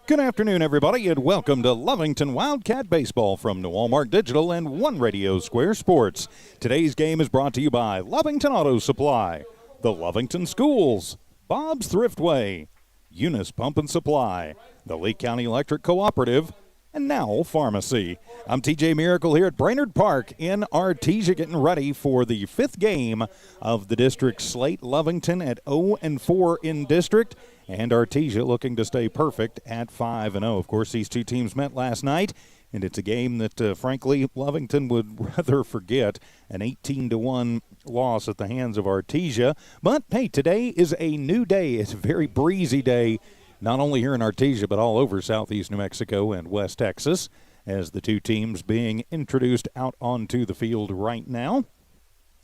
Good afternoon, everybody, and welcome to Lovington Wildcat Baseball from New Walmart Digital and One Radio Square Sports. Today's game is brought to you by Lovington Auto Supply, the Lovington Schools, Bob's Thriftway, Eunice Pump and Supply, the Lee County Electric Cooperative, and Now Pharmacy. I'm TJ Miracle here at Brainerd Park in Artesia, getting ready for the fifth game of the district slate. Lovington at 0-4 in district, and Artesia looking to stay perfect at 5-0. Of course, these two teams met last night, and it's a game that, frankly, Lovington would rather forget, an 18-1 loss at the hands of Artesia. But, hey, today is a new day. It's a very breezy day, not only here in Artesia, but all over southeast New Mexico and West Texas, as the two teams being introduced out onto the field right now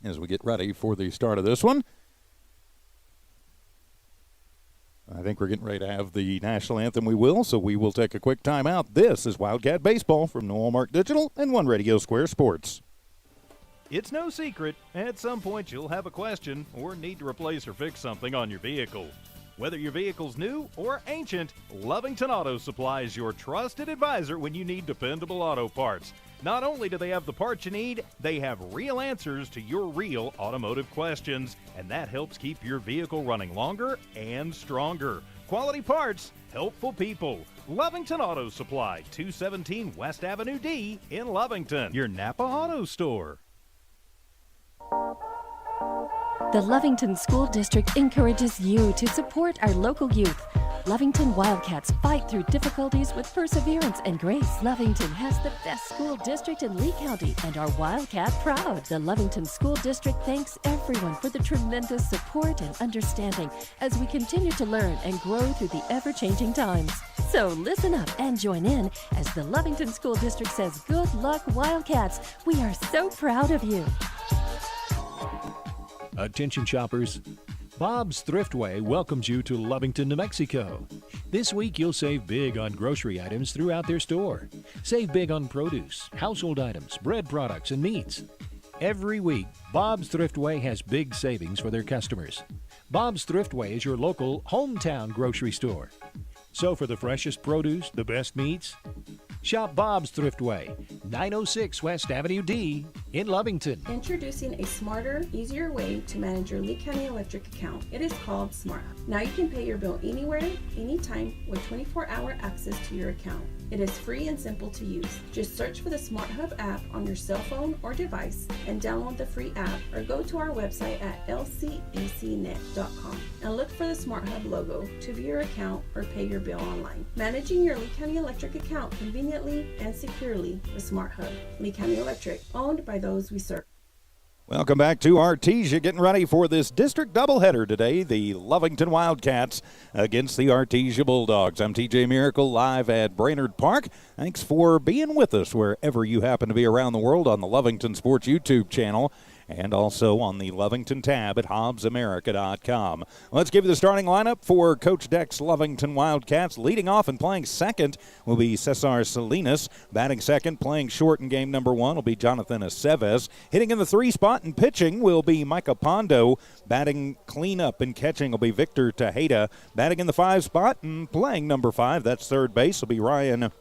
as we get ready for the start of this one. I think we're getting ready to have the national anthem. We will, so we will take a quick time out. This is Wildcat Baseball from New Walmart Digital and One Radio Square Sports. It's no secret, at some point you'll have a question or need to replace or fix something on your vehicle. Whether your vehicle's new or ancient, Lovington Auto Supply is your trusted advisor when you need dependable auto parts. Not only do they have the parts you need, they have real answers to your real automotive questions, and that helps keep your vehicle running longer and stronger. Quality parts, helpful people. Lovington Auto Supply, 217 West Avenue D in Lovington, your Napa Auto Store. The Lovington School District encourages you to support our local youth. Lovington Wildcats fight through difficulties with perseverance and grace. Lovington has the best school district in Lee County and are Wildcat proud. The Lovington School District thanks everyone for the tremendous support and understanding as we continue to learn and grow through the ever-changing times. So listen up and join in as the Lovington School District says, "Good luck, Wildcats. We are so proud of you." Attention shoppers, Bob's Thriftway welcomes you to Lovington, New Mexico. This week you'll save big on grocery items throughout their store. Save big on produce, household items, bread products, and meats. Every week, Bob's Thriftway has big savings for their customers. Bob's Thriftway is your local hometown grocery store. So for the freshest produce, the best meats, shop Bob's Thriftway, 906 West Avenue D in Lovington. Introducing a smarter, easier way to manage your Lee County Electric account. It is called SmartHub. Now you can pay your bill anywhere, anytime, with 24-hour access to your account. It is free and simple to use. Just search for the SmartHub app on your cell phone or device and download the free app, or go to our website at lcecnet.com and look for the SmartHub logo to view your account or pay your bill online. Managing your Lee County Electric account conveniently and securely with SmartHub. Lee County Electric, owned by those we serve. Welcome back to Artesia, getting ready for this district doubleheader today, the Lovington Wildcats against the Artesia Bulldogs. I'm TJ Miracle, live at Brainerd Park. Thanks for being with us wherever you happen to be around the world on the Lovington Sports YouTube channel, and also on the Lovington tab at HobbsAmerica.com. Let's give you the starting lineup for Coach Deck's Lovington Wildcats. Leading off and playing second will be Cesar Salinas. Batting second, playing short in game number one, will be Jonathan Aceves. Hitting in the 3 spot and pitching will be Micah Pondo. Batting cleanup and catching will be Victor Tejeda. Batting in the 5 spot and playing number 5, that's third base, will be Ryan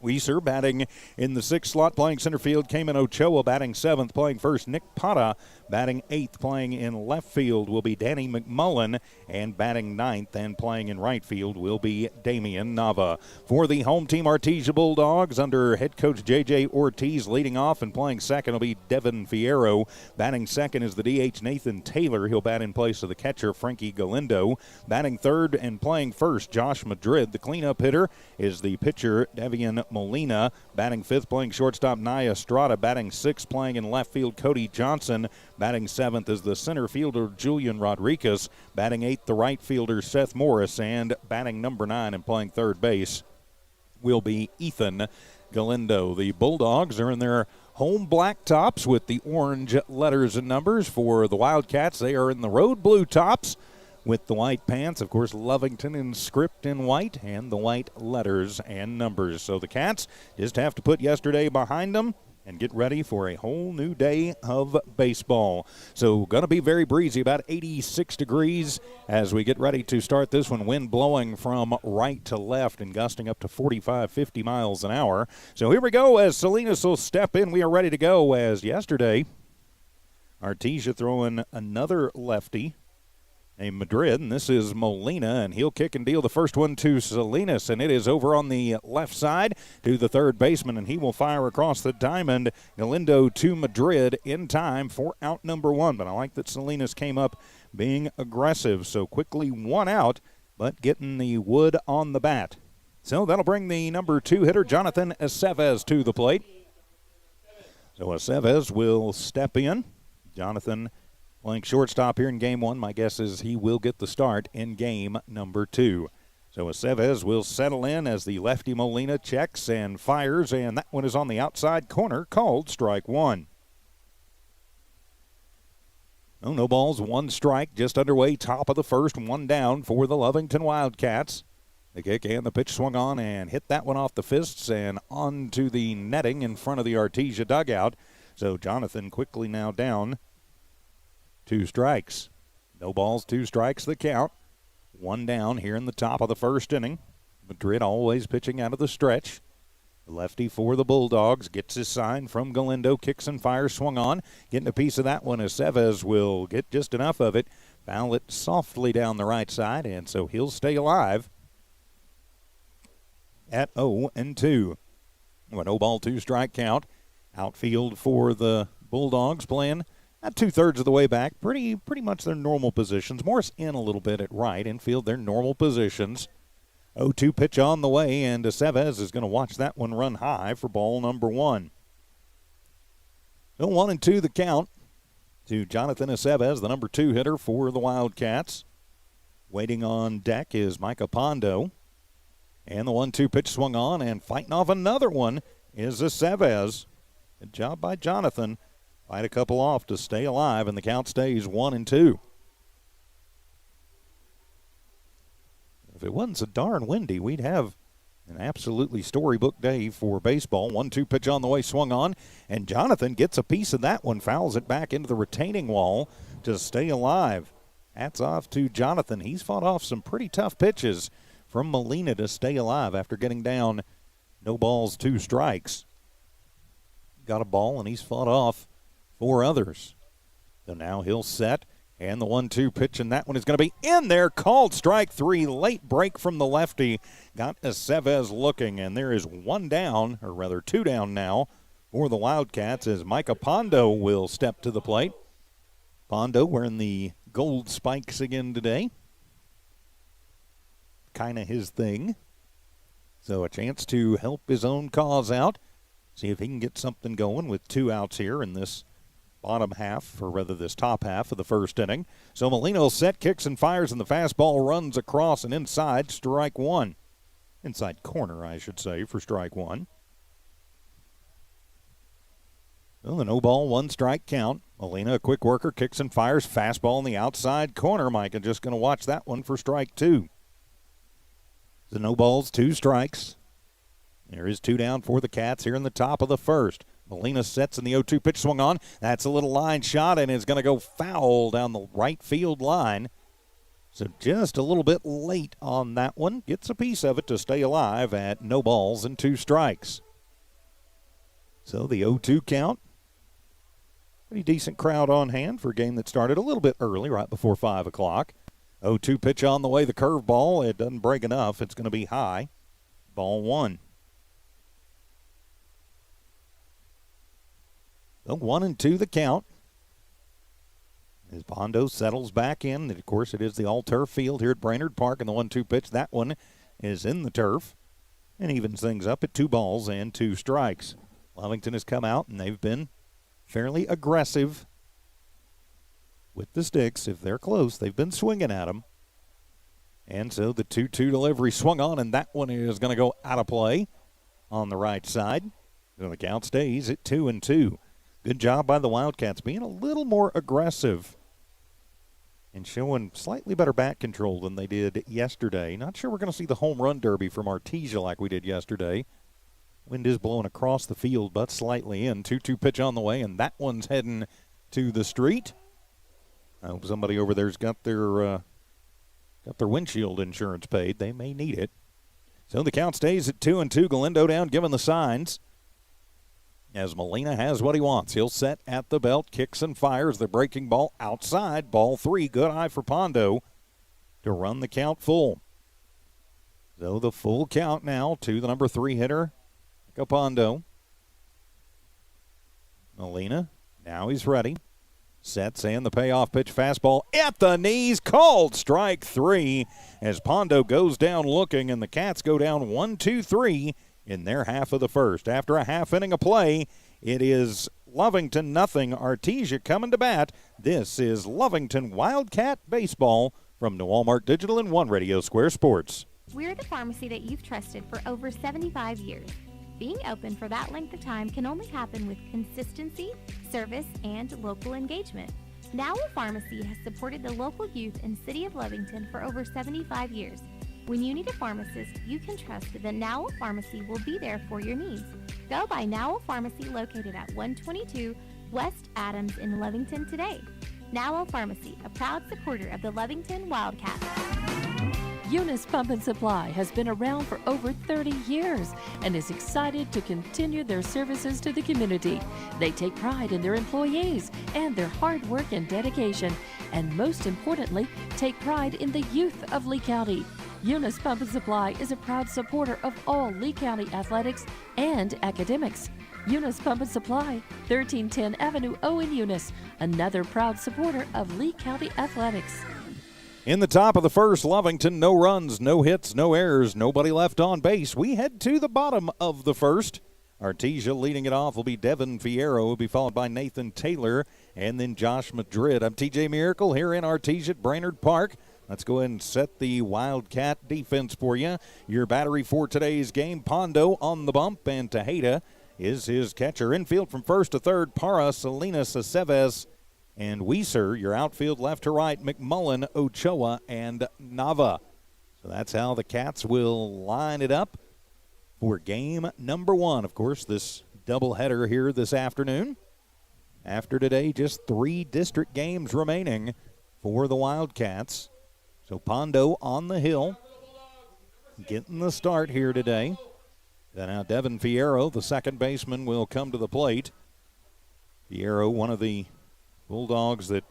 Weiser. Batting in the 6th slot, playing center field, Cayman Ochoa. Batting 7th, playing first, Nick Pata. Batting 8th, playing in left field, will be Danny McMullen. And batting 9th and playing in right field will be Damian Nava. For the home team, Artesia Bulldogs, under head coach J.J. Ortiz, leading off and playing second will be Devin Fierro. Batting second is the DH Nathan Taylor. He'll bat in place of the catcher Frankie Galindo. Batting third and playing first, Josh Madrid. The cleanup hitter is the pitcher Devian Molina. Batting 5th, playing shortstop Naya Estrada. Batting 6th, playing in left field, Cody Johnson. Batting 7th is the center fielder Julian Rodriguez. Batting 8th, the right fielder Seth Morris. And batting number 9 and playing third base will be Ethan Galindo. The Bulldogs are in their home black tops with the orange letters and numbers. For the Wildcats, they are in the road blue tops with the white pants. Of course, Lovington in script in white and the white letters and numbers. So the Cats just have to put yesterday behind them and get ready for a whole new day of baseball. So going to be very breezy, about 86 degrees as we get ready to start this one. Wind blowing from right to left and gusting up to 45, 50 miles an hour. So here we go as Salinas will step in. We are ready to go as yesterday. Artesia throwing another lefty named Madrid, and this is Molina, and he'll kick and deal the first one to Salinas, and it is over on the left side to the third baseman, and he will fire across the diamond. Galindo to Madrid in time for out number one, but I like that Salinas came up being aggressive, so quickly one out, but getting the wood on the bat. So that'll bring the number two hitter, Jonathan Aceves, to the plate. So Aceves will step in. Jonathan playing shortstop here in game one. My guess is he will get the start in game number two. So Aceves will settle in as the lefty Molina checks and fires, and that one is on the outside corner, called strike one. Oh, no balls, one strike, just underway, top of the first, one down for the Lovington Wildcats. The kick and the pitch swung on and hit that one off the fists and onto the netting in front of the Artesia dugout. So Jonathan quickly now down. 2 strikes. No balls, 2 strikes the count. One down here in the top of the first inning. Madrid always pitching out of the stretch. The lefty for the Bulldogs gets his sign from Galindo. Kicks and fires, swung on. Getting a piece of that one as Aceves will get just enough of it. Foul it softly down the right side, and so he'll stay alive at 0-2. A no ball, 2 strike count. Outfield for the Bulldogs playing at 2/3 of the way back. Pretty much their normal positions. Morris in a little bit at right. Infield, their normal positions. 0-2 pitch on the way, and Aceves is going to watch that one run high for ball number one. So 1-2 the count to Jonathan Aceves, the number 2 hitter for the Wildcats. Waiting on deck is Micah Pondo. And the 1-2 pitch swung on, and fighting off another one is Aceves. Good job by Jonathan. Fight a couple off to stay alive, and the count stays 1-2. If it wasn't so darn windy, we'd have an absolutely storybook day for baseball. 1-2 pitch on the way, swung on, and Jonathan gets a piece of that one, fouls it back into the retaining wall to stay alive. Hats off to Jonathan. He's fought off some pretty tough pitches from Molina to stay alive after getting down no balls, 2 strikes. Got a ball, and he's fought off 4 others. So now he'll set, and the 1-2 pitch, and that one is going to be in there. Called strike 3. Late break from the lefty. Got Aceves looking, and there is 1 down, or rather 2 down now for the Wildcats as Micah Pondo will step to the plate. Pondo wearing the gold spikes again today. Kind of his thing. So a chance to help his own cause out. See if he can get something going with 2 outs here in this bottom half, or rather this top half of the first inning. So Molina will set, kicks and fires, and the fastball runs across and inside, strike 1. Inside corner, I should say, for strike 1. Well, the no ball, 1 strike count. Molina, a quick worker, kicks and fires, fastball in the outside corner. Micah just going to watch that one for strike 2. The no balls, 2 strikes. There is 2 down for the Cats here in the top of the first. Molina sets, and the 0-2 pitch swung on. That's a little line shot, and it's going to go foul down the right field line. So just a little bit late on that one. Gets a piece of it to stay alive at no balls and 2 strikes. So the 0-2 count. Pretty decent crowd on hand for a game that started a little bit early, right before 5 o'clock. 0-2 pitch on the way, the curveball. It doesn't break enough. It's going to be high. Ball 1. So 1-2 the count. As Pondo settles back in, of course, it is the all-turf field here at Brainerd Park, and the 1-2 pitch, that one is in the turf and evens things up at 2 balls and 2 strikes. Lovington has come out, and they've been fairly aggressive with the sticks. If they're close, they've been swinging at them. And so the 2-2 delivery swung on, and that one is going to go out of play on the right side. So the count stays at 2-2. Good job by the Wildcats being a little more aggressive and showing slightly better bat control than they did yesterday. Not sure we're going to see the home run derby from Artesia like we did yesterday. Wind is blowing across the field, but slightly in. 2-2 pitch on the way, and that one's heading to the street. I hope somebody over there's got their windshield insurance paid. They may need it. So the count stays at 2-2. Galindo down, giving the signs. As Molina has what he wants. He'll set at the belt, kicks and fires. The breaking ball outside. Ball 3. Good eye for Pondo to run the count full. So the full count now to the number 3 hitter, Pondo. Molina, now he's ready. Sets and the payoff pitch, fastball at the knees, called strike 3 as Pondo goes down looking, and the Cats go down 1-2-3 in their half of the first. After a half inning of play, it is Lovington nothing, Artesia coming to bat. This is Lovington Wildcat Baseball from New Walmart Digital and One Radio Square Sports. We're the pharmacy that you've trusted for over 75 years. Being open for that length of time can only happen with consistency, service, and local engagement. Now Pharmacy has supported the local youth in City of Lovington for over 75 years. When you need a pharmacist, you can trust that Now Pharmacy will be there for your needs. Go by Now Pharmacy located at 122 West Adams in Lovington today. Now Pharmacy, a proud supporter of the Lovington Wildcats. Eunice Pump and Supply has been around for over 30 years and is excited to continue their services to the community. They take pride in their employees and their hard work and dedication, and most importantly, take pride in the youth of Lee County. Eunice Pump and Supply is a proud supporter of all Lee County athletics and academics. Eunice Pump and Supply, 1310 Avenue O in Eunice, another proud supporter of Lee County athletics. In the top of the first, Lovington, no runs, no hits, no errors, nobody left on base. We head to the bottom of the first. Artesia leading it off will be Devin Fierro, will be followed by Nathan Taylor, and then Josh Madrid. I'm TJ Miracle here in Artesia at Brainerd Park. Let's go ahead and set the Wildcat defense for you. Your battery for today's game, Pondo on the bump, and Tejeda is his catcher. Infield from first to third, Parra, Salinas, Aceves, and Weiser. Your outfield left to right, McMullen, Ochoa, and Nava. So that's how the Cats will line it up for game number 1. Of course, this doubleheader here this afternoon. After today, just 3 district games remaining for the Wildcats. So Pondo on the hill, getting the start here today. And now Devin Fierro, the second baseman, will come to the plate. Fierro, one of the Bulldogs that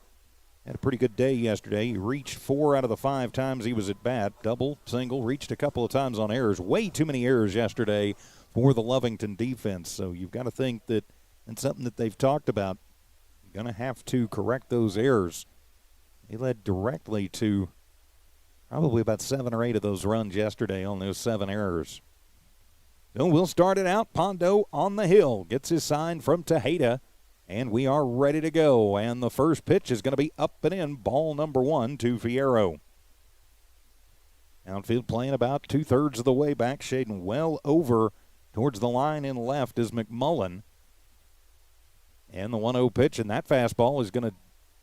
had a pretty good day yesterday. He reached 4 out of the 5 times he was at bat. Double, single, reached a couple of times on errors. Way too many errors yesterday for the Lovington defense. So you've got to think that it's something that they've talked about. You're going to have to correct those errors. He led directly to probably about 7 or 8 of those runs yesterday on those 7 errors. So we'll start it out. Pondo on the hill. Gets his sign from Tejeda. And we are ready to go. And the first pitch is going to be up and in. Ball number 1 to Fierro. Outfield playing about 2/3 of the way back. Shading well over towards the line in left is McMullen. And the 1-0 pitch, and that fastball is going to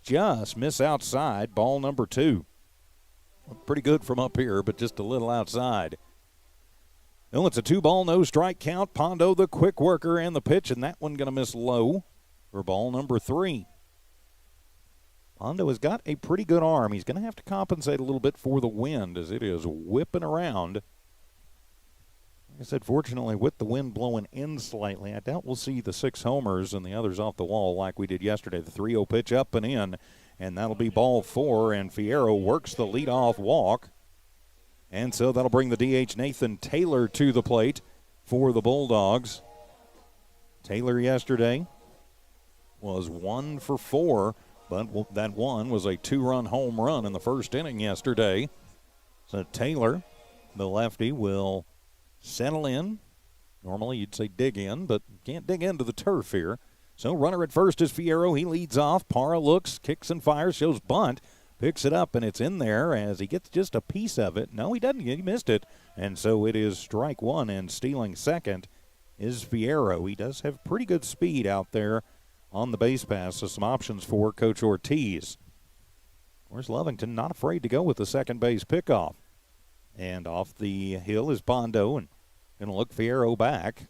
just miss outside. Ball number 2. Pretty good from up here, but just a little outside. Well, it's a 2-ball, no strike count. Pondo, the quick worker, and the pitch, and that one going to miss low for ball number 3. Pondo has got a pretty good arm. He's going to have to compensate a little bit for the wind as it is whipping around. Like I said, fortunately, with the wind blowing in slightly, I doubt we'll see the 6 homers and the others off the wall like we did yesterday. The 3-0 pitch up and in, and that'll be ball 4, and Fierro works the leadoff walk. And so that'll bring the DH Nathan Taylor to the plate for the Bulldogs. Taylor yesterday was 1 for 4, but that one was a 2-run home run in the first inning yesterday. So Taylor, the lefty, will settle in. Normally you'd say dig in, but can't dig into the turf here. So runner at first is Fierro. He leads off. Parra looks, kicks and fires, shows bunt. Picks it up, and it's in there as he gets just a piece of it. No, he doesn't. He missed it. And so it is strike 1, and stealing second is Fierro. He does have pretty good speed out there on the base pass, so some options for Coach Ortiz. Where's Lovington? Not afraid to go with the second base pickoff. And off the hill is Pondo, and going to look Fierro back.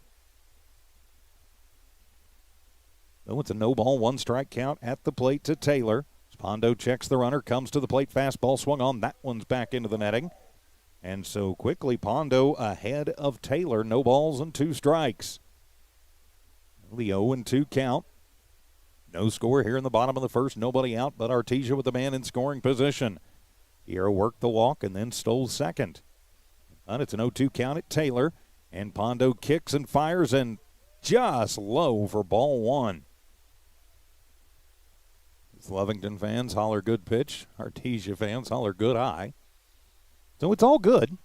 So it's a no ball, 1 strike count at the plate to Taylor. Pondo checks the runner, comes to the plate, fastball swung on. That one's back into the netting. And so quickly, Pondo ahead of Taylor. No balls and 2 strikes. The 0-2 count. No score here in the bottom of the first. Nobody out but Artesia with the man in scoring position. Fierro worked the walk and then stole second. But it's an 0-2 count at Taylor. And Pondo kicks and fires and just low for ball 1. Lovington fans holler good pitch. Artesia fans holler good eye. So it's all good.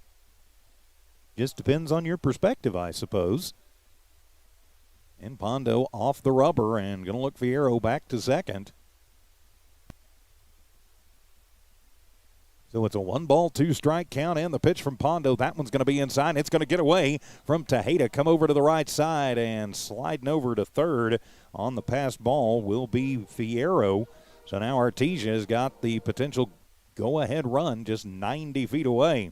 Just depends on your perspective, I suppose. And Pondo off the rubber and going to look Fierro back to second. So it's a 1 ball, 2 strike count and the pitch from Pondo. That one's going to be inside. It's going to get away from Tejeda. Come over to the right side and sliding over to third on the passed ball will be Fierro. So now Artesia has got the potential go-ahead run just 90 feet away.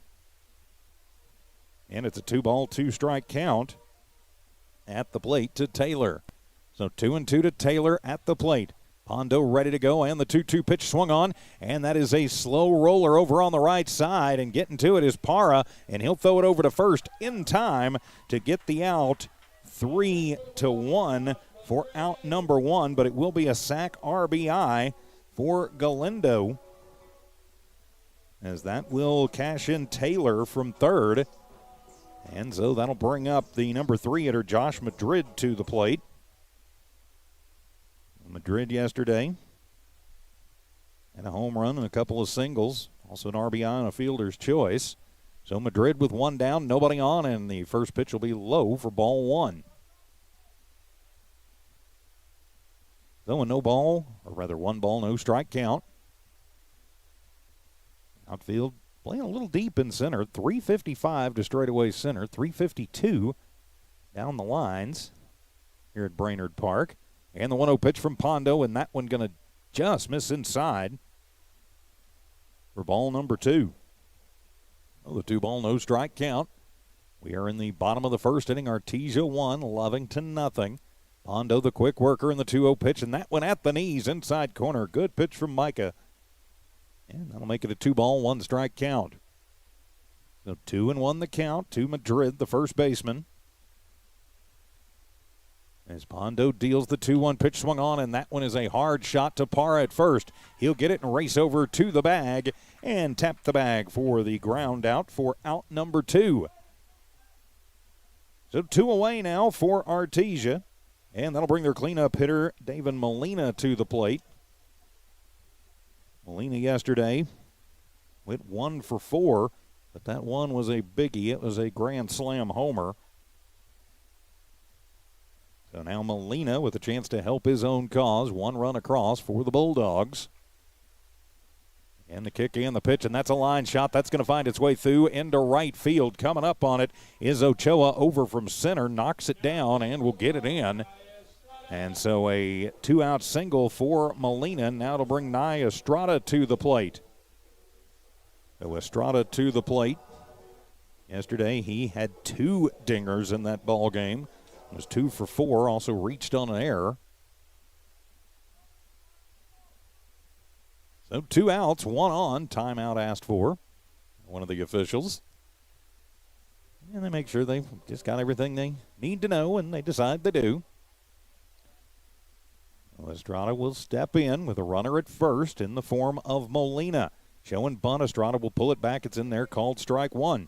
And it's a 2 ball, 2 strike count at the plate to Taylor. So 2-2 to Taylor at the plate. Pondo ready to go, and the 2-2 pitch swung on, and that is a slow roller over on the right side, and getting to it is Parra, and he'll throw it over to first in time to get the out. 3-1 for out number 1, but it will be a sac RBI for Galindo, as that will cash in Taylor from third. And so that'll bring up the number 3 hitter, Josh Madrid, to the plate. Madrid yesterday had a home run and a couple of singles, also an RBI and a fielder's choice. So Madrid with 1 down, nobody on, and the first pitch will be low for ball 1. So a no ball, or rather 1 ball, no strike count. Outfield playing a little deep in center. 355 to straightaway center. 352 down the lines here at Brainerd Park. And the 1-0 pitch from Pondo, and that one going to just miss inside for ball number 2. Oh, the 2 ball, no strike count. We are in the bottom of the first inning. Artesia 1, Lovington nothing. Pondo the quick worker in the 2-0 pitch, and that one at the knees, inside corner. Good pitch from Micah. And that'll make it a 2 ball, 1 strike count. So 2-1 the count to Madrid, the first baseman. As Pondo deals the 2-1 pitch swung on, and that one is a hard shot to Parra at first. He'll get it and race over to the bag and tap the bag for the ground out for out number 2. So 2 away now for Artesia. And that'll bring their cleanup hitter, David Molina, to the plate. Molina yesterday went 1 for 4, but that one was a biggie. It was a grand slam homer. So now Molina with a chance to help his own cause. 1 run across for the Bulldogs. And the kick and the pitch, and that's a line shot. That's going to find its way through into right field. Coming up on it is Ochoa over from center, knocks it down, and will get it in. And so a 2-out single for Molina. Now it'll bring Nye Estrada to the plate. So Estrada to the plate. Yesterday he had 2 dingers in that ball game. Was 2 for 4, also reached on an error. So 2 outs, 1 on, timeout asked for. One of the officials. And they make sure they just got everything they need to know, and they decide they do. Well, Estrada will step in with a runner at first in the form of Molina. Showing bunt, Estrada will pull it back. It's in there, called strike 1.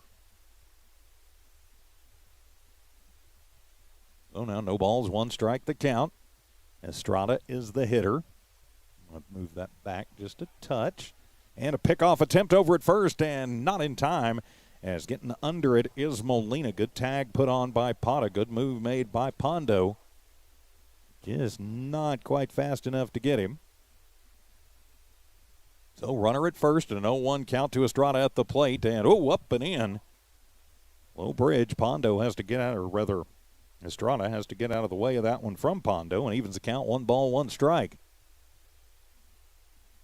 So now no balls, 1 strike the count. Estrada is the hitter. I'll move that back just a touch. And a pickoff attempt over at first, and not in time, as getting under it is Molina. Good tag put on by Pata. Good move made by Pondo. Just not quite fast enough to get him. So runner at first, and an 0-1 count to Estrada at the plate, and up and in. Low bridge. Pondo has to get out, or rather, Estrada has to get out of the way of that one from Pondo, and evens the count. 1 ball, 1 strike.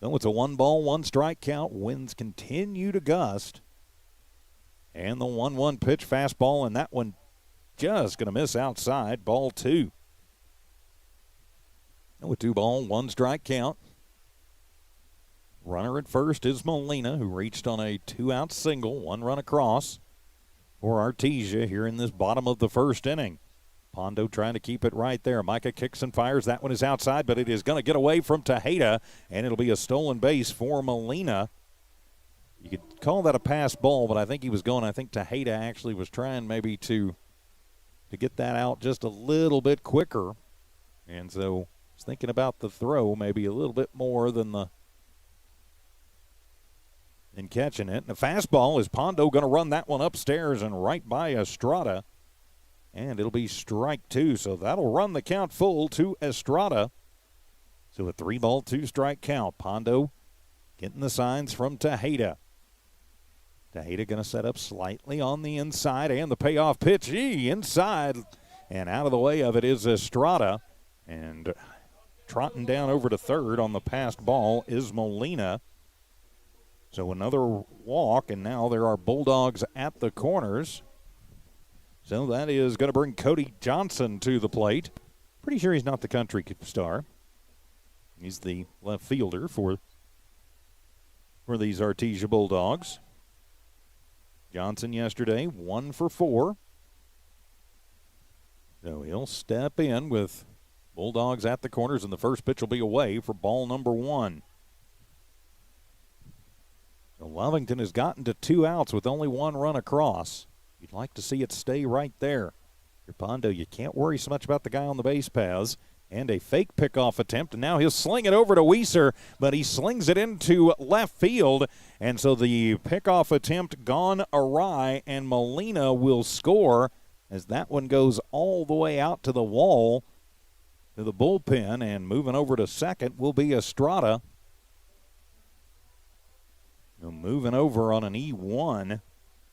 So it's a 1 ball, 1 strike count. Winds continue to gust. And the 1-1 pitch, fastball, and that one just going to miss outside. Ball 2. With 2 ball, 1 strike count. Runner at first is Molina, who reached on a 2-out single, 1 run across for Artesia here in this bottom of the first inning. Pondo trying to keep it right there. Micah kicks and fires. That one is outside, but it is going to get away from Tejeda, and it'll be a stolen base for Molina. You could call that a pass ball, but I think Tejeda actually was trying maybe to get that out just a little bit quicker. And so I was thinking about the throw maybe a little bit more than catching it. And the fastball, is Pondo going to run that one upstairs and right by Estrada. And it'll be strike 2, so that'll run the count full to Estrada. So a 3 ball, 2 strike count. Pondo getting the signs from Tejeda. Tejeda going to set up slightly on the inside, and the payoff pitch, inside. And out of the way of it is Estrada. And trotting down over to third on the passed ball is Molina. So another walk, and now there are Bulldogs at the corners. So that is going to bring Cody Johnson to the plate. Pretty sure he's not the country star. He's the left fielder for these Artesia Bulldogs. Johnson yesterday, 1 for 4. So he'll step in with Bulldogs at the corners, and the first pitch will be away for ball number 1. So Lovington has gotten to 2 outs with only 1 run across. You'd like to see it stay right there. Your Pondo, you can't worry so much about the guy on the base paths. And a fake pickoff attempt, and now he'll sling it over to Weiser, but he slings it into left field, and so the pickoff attempt gone awry, and Molina will score as that one goes all the way out to the wall, to the bullpen, and moving over to second will be Estrada. Moving over on an E1.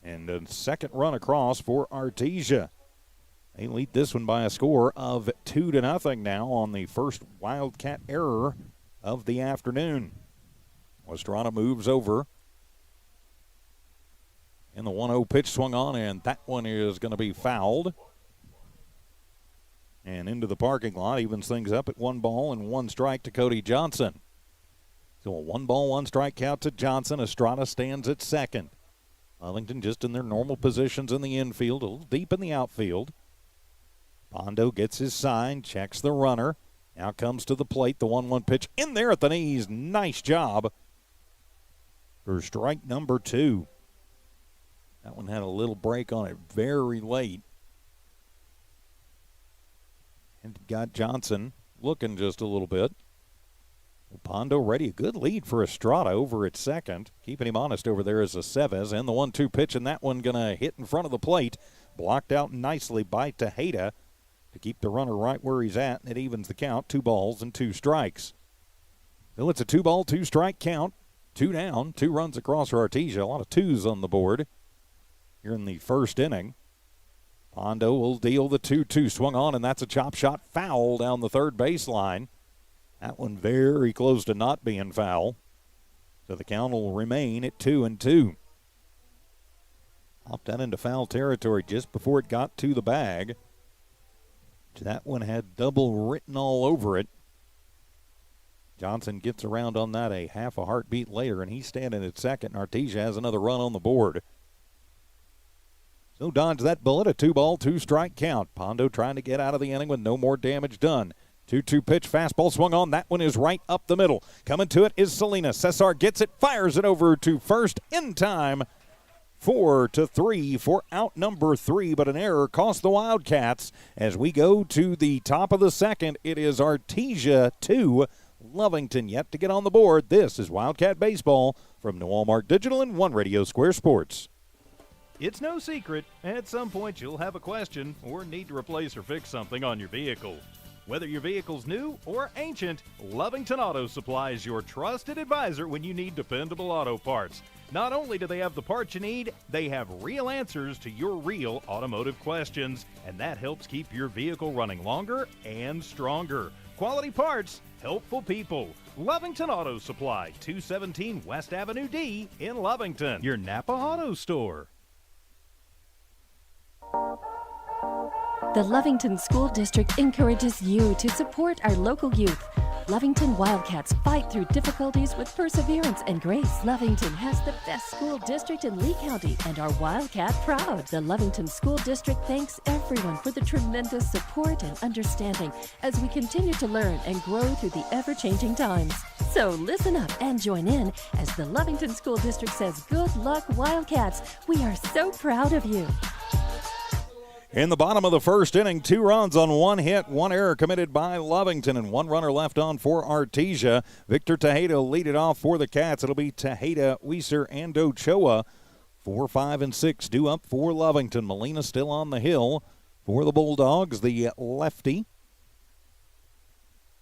And a second run across for Artesia. They lead this one by a score of 2-0 now on the first Wildcat error of the afternoon. Estrada moves over. And the 1-0 pitch swung on, and that one is going to be fouled. And into the parking lot, evens things up at 1 ball and 1 strike to Cody Johnson. So a 1 ball, 1 strike count to Johnson. Estrada stands at second. Lovington just in their normal positions in the infield, a little deep in the outfield. Pondo gets his sign, checks the runner. Now comes to the plate, the 1-1 pitch in there at the knees. Nice job for strike number 2. That one had a little break on it very late. And got Johnson looking just a little bit. Pondo ready. A good lead for Estrada over at second. Keeping him honest over there is Aceves. And the 1-2 pitch, and that one going to hit in front of the plate. Blocked out nicely by Tejeda to keep the runner right where he's at. And it evens the count. 2 balls and 2 strikes. So it's a 2 ball, 2 strike count. 2 down. 2 runs across for Artesia. A lot of 2s on the board here in the first inning. Pondo will deal the 2-2. Swung on, and that's a chop shot foul down the third baseline. That one very close to not being foul. So the count will remain at 2-2. Popped that into foul territory just before it got to the bag. That one had double written all over it. Johnson gets around on that a half a heartbeat later, and he's standing at second. Artesia has another run on the board. So dodge that bullet, a 2 ball, 2 strike count. Pondo trying to get out of the inning with no more damage done. 2-2 pitch, fastball swung on. That one is right up the middle. Coming to it is Salinas. Cesar gets it, fires it over to first in time. 4-3 for out number 3, but an error cost the Wildcats. As we go to the top of the second, it is Artesia 2, Lovington yet to get on the board. This is Wildcat Baseball from New Walmart Digital and One Radio Square Sports. It's no secret, at some point you'll have a question or need to replace or fix something on your vehicle. Whether your vehicle's new or ancient, Lovington Auto Supply is your trusted advisor when you need dependable auto parts. Not only do they have the parts you need, they have real answers to your real automotive questions, and that helps keep your vehicle running longer and stronger. Quality parts, helpful people. Lovington Auto Supply, 217 West Avenue D in Lovington, your Napa Auto Store. The Lovington School District encourages you to support our local youth. Lovington Wildcats fight through difficulties with perseverance and grace. Lovington has the best school district in Lee County and are Wildcat proud. The Lovington School District thanks everyone for the tremendous support and understanding as we continue to learn and grow through the ever-changing times. So listen up and join in as the Lovington School District says, "Good luck, Wildcats. We are so proud of you." In the bottom of the first inning, 2 runs on 1 hit, 1 error committed by Lovington, and 1 runner left on for Artesia. Victor Tejeda will lead it off for the Cats. It'll be Tejeda, Weiser, and Ochoa. 4, 5, and 6 due up for Lovington. Molina still on the hill for the Bulldogs, the lefty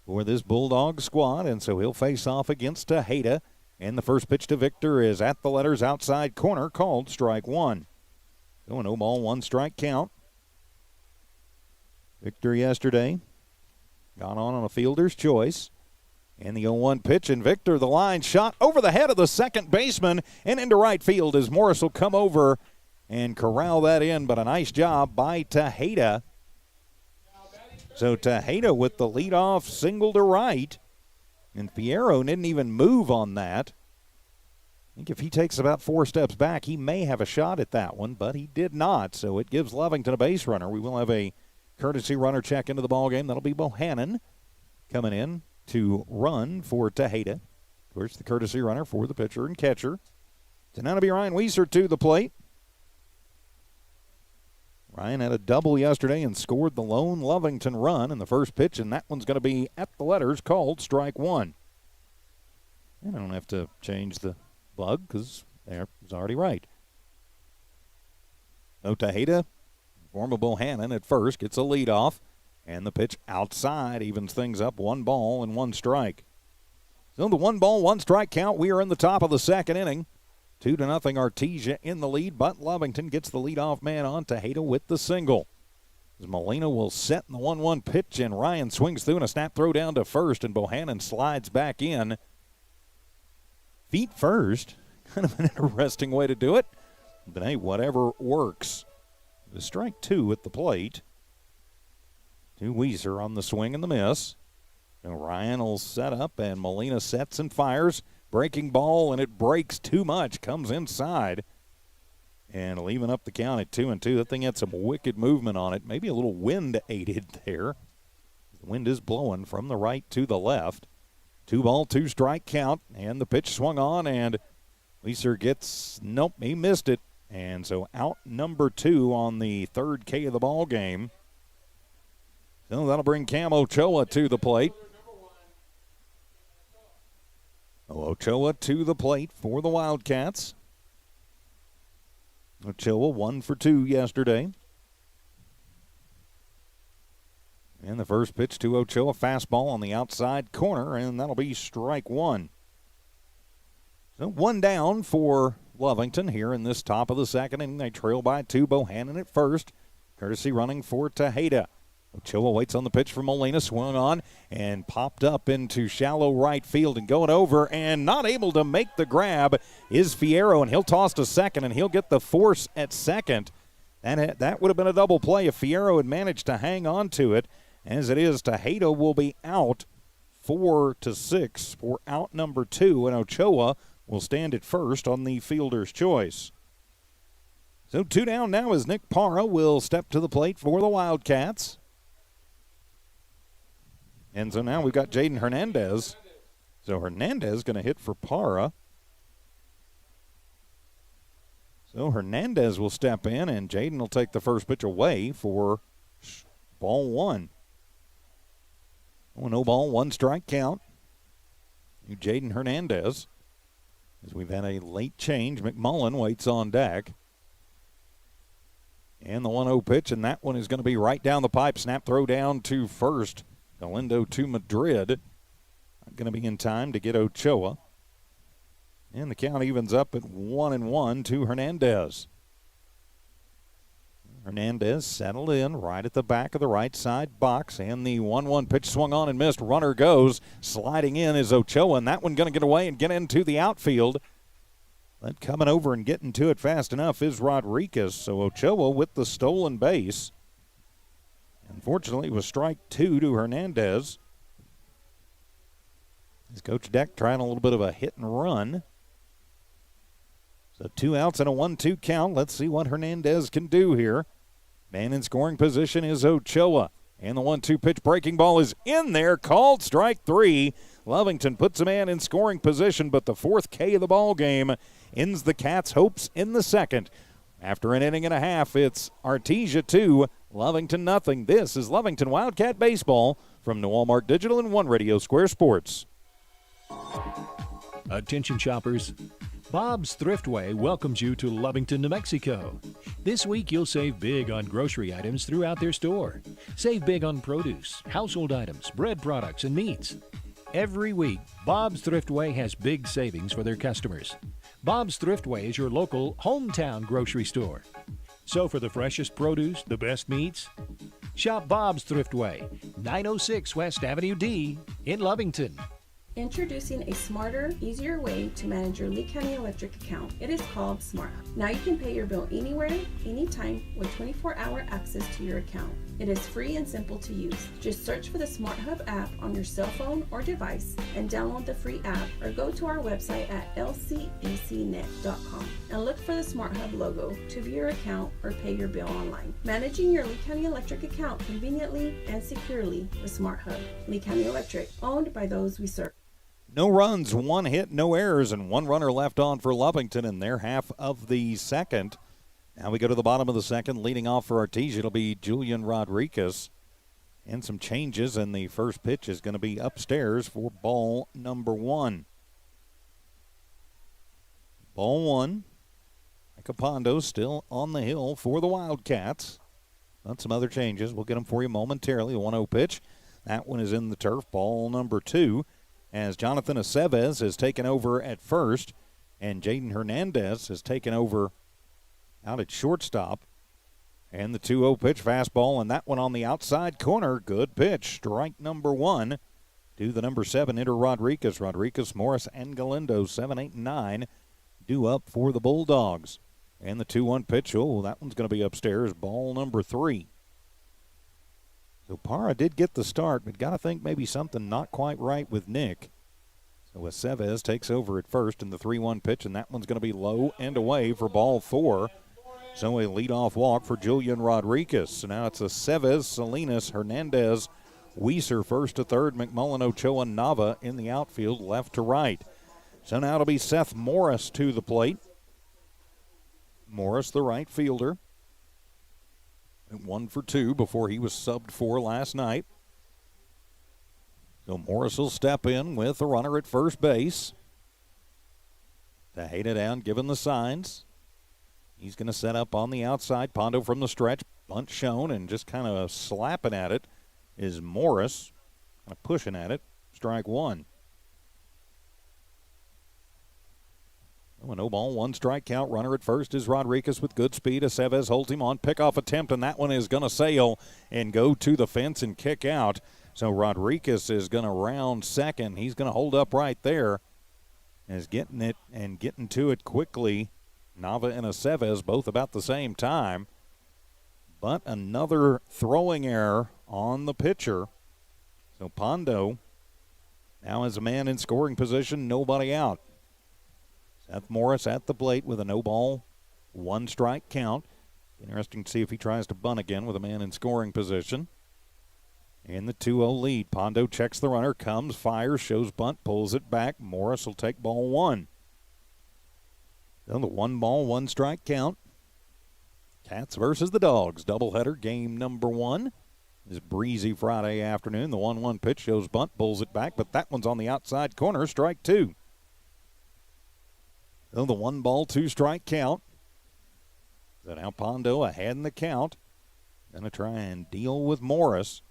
for this Bulldog squad, and so he'll face off against Tejeda. And the first pitch to Victor is at the letters outside corner, called strike 1. So a 0-ball, 1 strike count. Victor yesterday got on a fielder's choice. And the 0-1 pitch, and Victor, the line shot over the head of the second baseman and into right field as Morris will come over and corral that in, but a nice job by Tejeda. So Tejeda with the leadoff single to right, and Fierro didn't even move on that. I think if he takes about 4 steps back, he may have a shot at that one, but he did not, so it gives Lovington a base runner. We will have a courtesy runner check into the ballgame. That'll be Bohannon coming in to run for Tejeda. Of course, the courtesy runner for the pitcher and catcher. So now to be Ryan Weiser to the plate. Ryan had a double yesterday and scored the lone Lovington run in the first pitch, and that one's going to be at the letters, called strike 1. And I don't have to change the bug because there was already right. So Tejeda, form of Bohannon at first, gets a leadoff, and the pitch outside evens things up, 1 ball and 1 strike. So the 1 ball, 1 strike count. We are in the top of the second inning. 2-0 Artesia in the lead, but Lovington gets the leadoff man on Tejeda with the single. As Molina will set in the 1-1 pitch, and Ryan swings through and a snap throw down to first, and Bohannon slides back in. Feet first. Kind of an interesting way to do it. But hey, whatever works. The strike 2 at the plate. To Weiser on the swing and the miss. And Ryan will set up, and Molina sets and fires. Breaking ball, and it breaks too much. Comes inside. And leaving up the count at 2-2. That thing had some wicked movement on it. Maybe a little wind aided there. The wind is blowing from the right to the left. 2 ball, 2 strike count. And the pitch swung on, and Weiser gets, nope, he missed it. And so out number 2 on the 3rd K of the ball game. So that'll bring Cam Ochoa to the plate. Ochoa to the plate for the Wildcats. Ochoa 1 for 2 yesterday. And the first pitch to Ochoa, fastball on the outside corner, and that'll be strike 1. So 1 down for Lovington here in this top of the second inning. They trail by 2. Bohannon at first. Courtesy running for Tejeda. Ochoa waits on the pitch for Molina. Swung on and popped up into shallow right field and going over and not able to make the grab is Fierro, and he'll toss to second, and he'll get the force at second. That would have been a double play if Fierro had managed to hang on to it. As it is, Tejeda will be out 4-6 for out number 2, and Ochoa will stand at first on the fielder's choice. So 2 down now as Nick Parra will step to the plate for the Wildcats. And so now we've got Jaden Hernandez. So Hernandez going to hit for Parra. So Hernandez will step in, and Jaden will take the first pitch away for ball 1. 0 ball, 1 strike count. Jaden Hernandez. As we've had a late change, McMullen waits on deck. And the 1-0 pitch, and that one is going to be right down the pipe. Snap throw down to first. Galindo to Madrid. Not going to be in time to get Ochoa. And the count evens up at 1-1 to Hernandez. Hernandez settled in right at the back of the right side box, and the 1-1 pitch swung on and missed. Runner goes. Sliding in is Ochoa, and that one going to get away and get into the outfield. But coming over and getting to it fast enough is Rodriguez, so Ochoa with the stolen base. Unfortunately, it was strike 2 to Hernandez. As Coach Deck trying a little bit of a hit and run. So 2 outs and a 1-2 count. Let's see what Hernandez can do here. Man in scoring position is Ochoa. And the 1-2 pitch breaking ball is in there, called strike 3. Lovington puts a man in scoring position, but the 4th K of the ball game ends the Cats' hopes in the 2nd. After an inning and a half, it's Artesia 2, Lovington nothing. This is Lovington Wildcat Baseball from New Walmart Digital and One Radio Square Sports. Attention shoppers. Bob's Thriftway welcomes you to Lovington, New Mexico. This week you'll save big on grocery items throughout their store. Save big on produce, household items, bread products, and meats. Every week, Bob's Thriftway has big savings for their customers. Bob's Thriftway is your local hometown grocery store. So for the freshest produce, the best meats, shop Bob's Thriftway, 906 West Avenue D in Lovington. Introducing a smarter, easier way to manage your Lee County Electric account. It is called Smart Hub. Now you can pay your bill anywhere, anytime with 24-hour access to your account. It is free and simple to use. Just search for the Smart Hub app on your cell phone or device and download the free app, or go to our website at lcecnet.com and look for the Smart Hub logo to view your account or pay your bill online. Managing your Lee County Electric account conveniently and securely with Smart Hub. Lee County Electric, owned by those we serve. No runs, 1 hit, no errors, and 1 runner left on for Lovington in their half of the 2nd. Now we go to the bottom of the 2nd. Leading off for Artesia, it'll be Julian Rodriguez. And some changes, and the first pitch is going to be upstairs for ball number 1. Ball 1. Capondo still on the hill for the Wildcats. But some other changes. We'll get them for you momentarily. A 1-0 pitch. That one is in the turf. Ball number 2. As Jonathan Aceves has taken over at first, and Jaden Hernandez has taken over out at shortstop. And the 2-0 pitch, fastball, and that one on the outside corner. Good pitch. Strike number 1 to the number 7 hitter Rodriguez. Rodriguez, Morris, and Galindo, 7, 8, and 9 due up for the Bulldogs. And the 2-1 pitch, oh, that one's going to be upstairs. Ball number 3. So Parra did get the start, but got to think maybe something not quite right with Nick. So Aceves takes over at first in the 3-1 pitch, and that one's going to be low and away for ball 4. So a leadoff walk for Julian Rodriguez. So now it's Aceves, Salinas, Hernandez, Weiser first to third, McMullen, Ochoa, Nava in the outfield left to right. So now it'll be Seth Morris to the plate. Morris, the right fielder. 1 for 2 before he was subbed for last night. So Morris will step in with the runner at first base. Tejeda down, given the signs. He's going to set up on the outside. Pondo from the stretch. Bunt shown, and just kind of slapping at it is Morris. Kind of pushing at it. Strike 1. A no ball, 1 strike count. Runner at first is Rodriguez with good speed. Aceves holds him on pickoff attempt, and that one is going to sail and go to the fence and kick out. So Rodriguez is going to round second. He's going to hold up right there. Is getting it and getting to it quickly. Nava and Aceves both about the same time. But another throwing error on the pitcher. So Pondo now has a man in scoring position, nobody out. Seth Morris at the plate with a no ball, 1 strike count. Interesting to see if he tries to bunt again with a man in scoring position. In the 2-0 lead, Pondo checks the runner, comes, fires, shows bunt, pulls it back. Morris will take ball 1. Then the 1 ball, 1 strike count. Cats versus the Dogs, doubleheader, game number 1. This breezy Friday afternoon. The 1-1 pitch shows bunt, pulls it back, but that one's on the outside corner, strike 2. So the 1 ball, 2 strike count. So now Pondo ahead in the count. Going to try and deal with Morris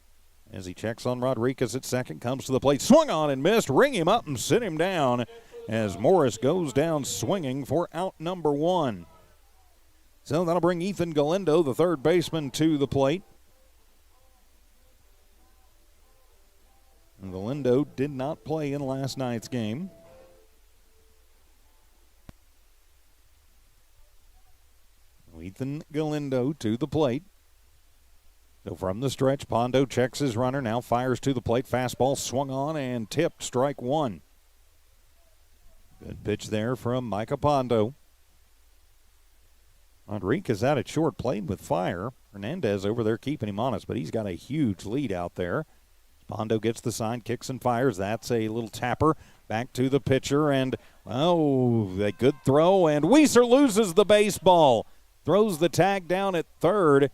as he checks on Rodriguez at second. Comes to the plate, swung on and missed. Ring him up and sit him down as Morris goes down swinging for out number 1. So that'll bring Ethan Galindo, the third baseman, to the plate. And Galindo did not play in last night's game. Ethan Galindo to the plate. So from the stretch, Pondo checks his runner, now fires to the plate. Fastball swung on and tipped, strike 1. Good pitch there from Micah Pondo. Rodriguez out at short, played with fire. Hernandez over there keeping him honest, but he's got a huge lead out there. Pondo gets the sign, kicks and fires. That's a little tapper. Back to the pitcher, and, a good throw, and Weiser loses the baseball. Throws the tag down at third.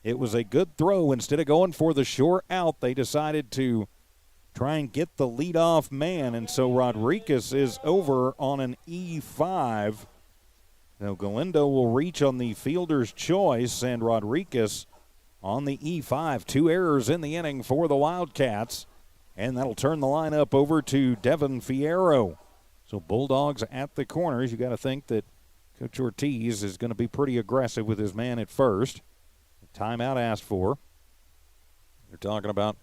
It was a good throw. Instead of going for the short out, they decided to try and get the leadoff man, and so Rodriguez is over on an E5. Now Galindo will reach on the fielder's choice, and Rodriguez on the E5. 2 errors in the inning for the Wildcats, and that'll turn the lineup over to Devin Fierro. So Bulldogs at the corners. You got to think that Coach Ortiz is going to be pretty aggressive with his man at first. Timeout asked for. They're talking about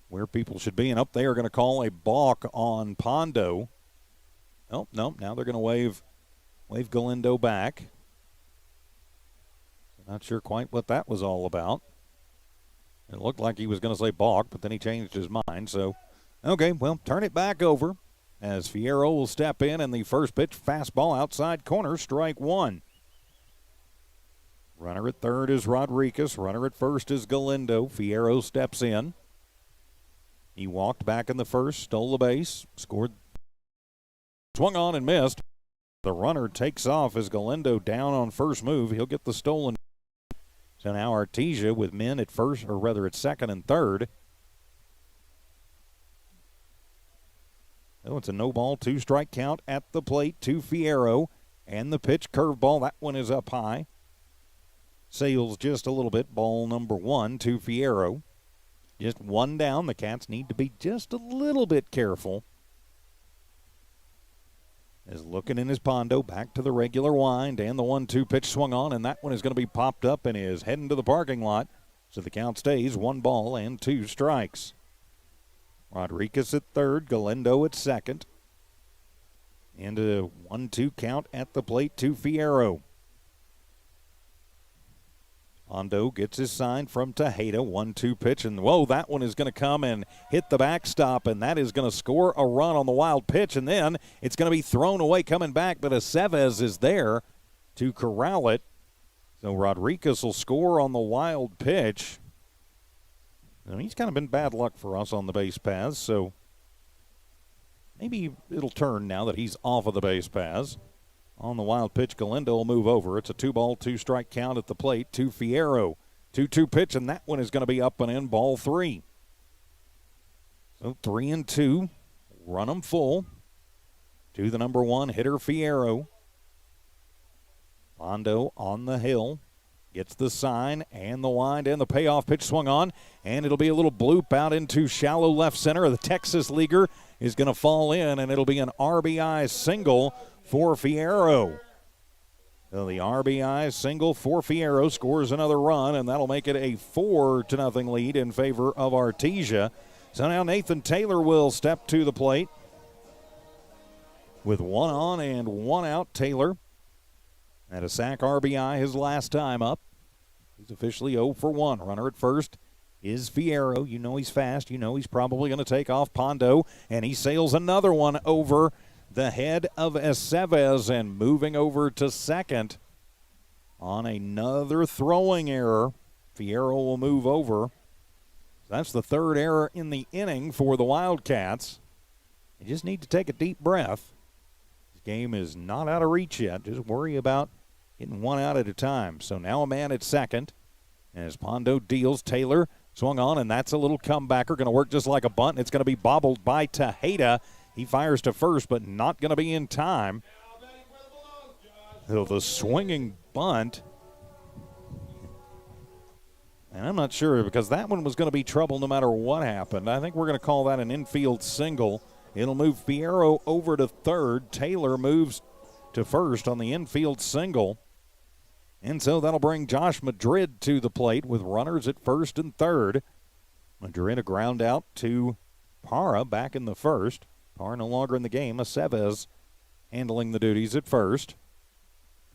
where people should be, and up they are going to call a balk on Pondo. Oh, no, now they're going to wave Galindo back. Not sure quite what that was all about. It looked like he was going to say balk, but then he changed his mind. So, okay, well, turn it back over as Fierro will step in, and the first pitch, fastball outside corner, strike one. Runner at third is Rodriguez. Runner at first is Galindo. Fierro steps in. He walked back in the first, stole the base, scored, swung on and missed. The runner takes off as Galindo down on first move. He'll get the stolen. So now Artesia with men at first, or rather at second and third. Oh, it's a no ball, 2-strike count at the plate to Fierro. And the pitch, curveball, that one is up high. Sails just a little bit, ball number 1 to Fierro. Just one down. The Cats need to be just a little bit careful. Is looking in his Pondo, back to the regular wind, and the 1-2 pitch swung on, and that one is going to be popped up and is heading to the parking lot. So the count stays 1 ball and 2 strikes. Rodriguez at third, Galindo at second. And a 1-2 count at the plate to Fierro. Pondo gets his sign from Tejeda, 1-2 pitch, and whoa, that one is going to come and hit the backstop, and that is going to score a run on the wild pitch, and then it's going to be thrown away coming back, but Aceves is there to corral it. So Rodriguez will score on the wild pitch. I mean, he's kind of been bad luck for us on the base paths, so maybe it'll turn now that he's off of the base paths. On the wild pitch, Galindo will move over. It's a 2-ball, 2-strike count at the plate to Fierro. 2-2 pitch, and that one is going to be up and in, ball 3. So 3-2, run them full. To the number 1 hitter, Fierro. Pondo on the hill. Gets the sign and the wind and the payoff pitch swung on. And it'll be a little bloop out into shallow left center. The Texas leaguer is going to fall in, and it'll be an RBI single for Fierro. So the RBI single for Fierro scores another run, and that'll make it a 4-0 lead in favor of Artesia. So now Nathan Taylor will step to the plate. With 1 on and 1 out, Taylor had a sack RBI his last time up. He's officially 0 for 1. Runner at first is Fierro. You know he's fast. You know he's probably going to take off Pondo, and he sails another one over the head of Aceves and moving over to second on another throwing error. Fierro will move over. That's the 3rd error in the inning for the Wildcats. You just need to take a deep breath. This game is not out of reach yet. Just worry about getting 1 out at a time. So now a man at second. As Pondo deals, Taylor swung on, and that's a little comebacker. Going to work just like a bunt. It's going to be bobbled by Tejeda. He fires to first, but not going to be in time. So the swinging bunt. And I'm not sure, because that one was going to be trouble no matter what happened. I think we're going to call that an infield single. It'll move Fierro over to third. Taylor moves to first on the infield single. And so that'll bring Josh Madrid to the plate with runners at first and third. Madrid a ground out to Parra back in the first. Parra no longer in the game. Aceves handling the duties at first.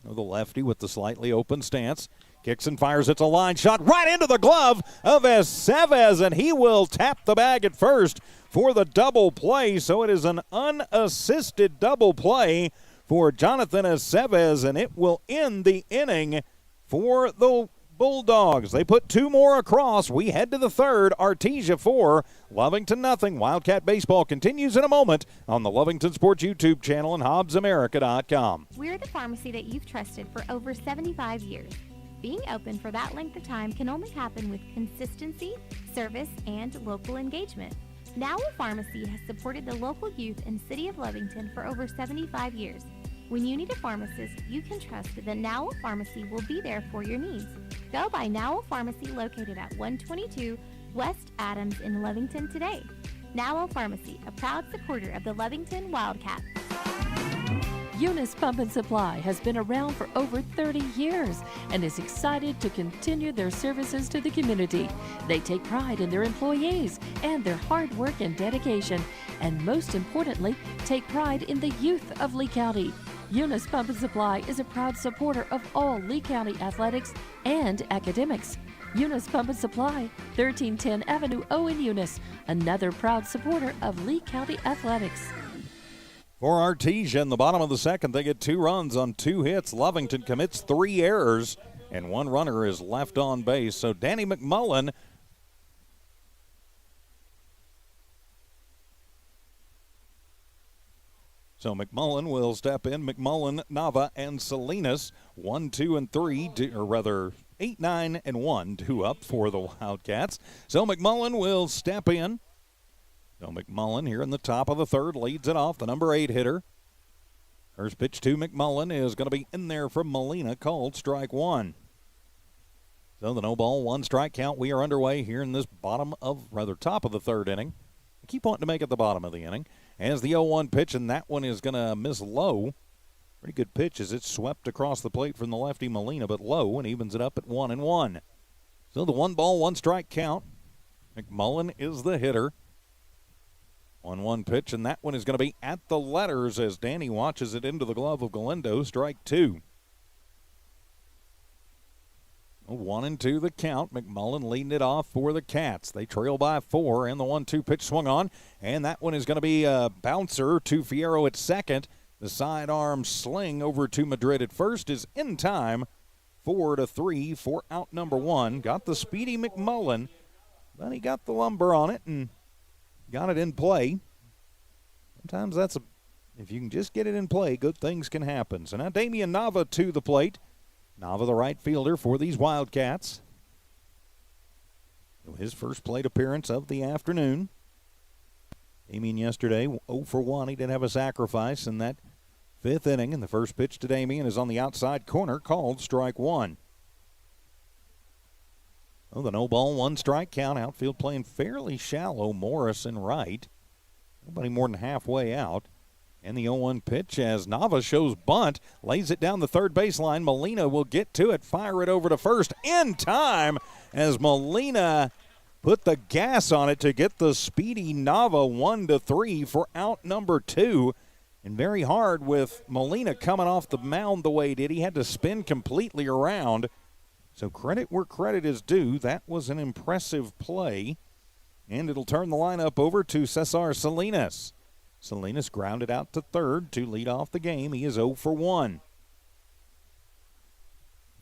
The lefty with the slightly open stance Kicks and fires. It's a line shot right into the glove of Estevez, and he will tap the bag at first for the double play. So it is an unassisted double play for Jonathan Estevez, and it will end the inning for the Bulldogs. They put 2 more across. We head to the third. Artesia 4, Lovington nothing. Wildcat baseball continues in a moment on the Lovington Sports YouTube channel and HobbsAmerica.com. We're the pharmacy that you've trusted for over 75 years. Being open for that length of time can only happen with consistency, service, and local engagement. Now Pharmacy has supported the local youth in City of Lovington for over 75 years. When you need a pharmacist, you can trust that Now Pharmacy will be there for your needs. Go by Now Pharmacy located at 122 West Adams in Lovington today. Now Pharmacy, a proud supporter of the Lovington Wildcats. Eunice Pump and Supply has been around for over 30 years and is excited to continue their services to the community. They take pride in their employees and their hard work and dedication, and most importantly, take pride in the youth of Lee County. Eunice Pump and Supply is a proud supporter of all Lee County athletics and academics. Eunice Pump and Supply, 1310 Avenue O in Eunice, another proud supporter of Lee County athletics. For Artesia in the bottom of the second, they get 2 runs on 2 hits. Lovington commits 3 errors, and 1 runner is left on base. So Danny McMullen will step in. McMullen, Nava, and Salinas, 1, 2, and 3, or rather 8, 9, and 1, 2 up for the Wildcats. So McMullen will step in. So McMullen here in the top of the third leads it off, the number 8 hitter. First pitch to McMullen is going to be in there from Molina, called strike 1. So the no ball, 1 strike count. We are underway here in this top of the third inning. I keep wanting to make it the bottom of the inning. As the 0-1 pitch, and that one is going to miss low. Pretty good pitch as it's swept across the plate from the lefty Molina, but low, and evens it up at 1-1. So the 1 ball, 1 strike count. McMullen is the hitter. 1-1 pitch, and that one is going to be at the letters as Danny watches it into the glove of Galindo. Strike 2. 1-2 the count. McMullen leading it off for the Cats. They trail by 4, and the 1-2 pitch swung on, and that one is going to be a bouncer to Fierro at second. The sidearm sling over to Madrid at first is in time. 4-3 for out number 1. Got the speedy McMullen, but he got the lumber on it and got it in play. Sometimes if you can just get it in play, good things can happen. So now Damian Nava to the plate. Nava, the right fielder for these Wildcats. So his first plate appearance of the afternoon. Damian yesterday, 0 for 1. He did have a sacrifice in that 5th inning, and the first pitch to Damian is on the outside corner, called strike 1. Oh, the no ball, 1 strike count. Outfield playing fairly shallow. Morris and right. Nobody more than halfway out. And the 0-1 pitch as Nava shows bunt. Lays it down the third baseline. Molina will get to it. Fire it over to first in time as Molina put the gas on it to get the speedy Nava 1-3 for out number 2. And very hard with Molina coming off the mound the way he did. He had to spin completely around. So credit where credit is due. That was an impressive play. And it'll turn the lineup over to Cesar Salinas. Salinas grounded out to third to lead off the game. He is 0 for 1.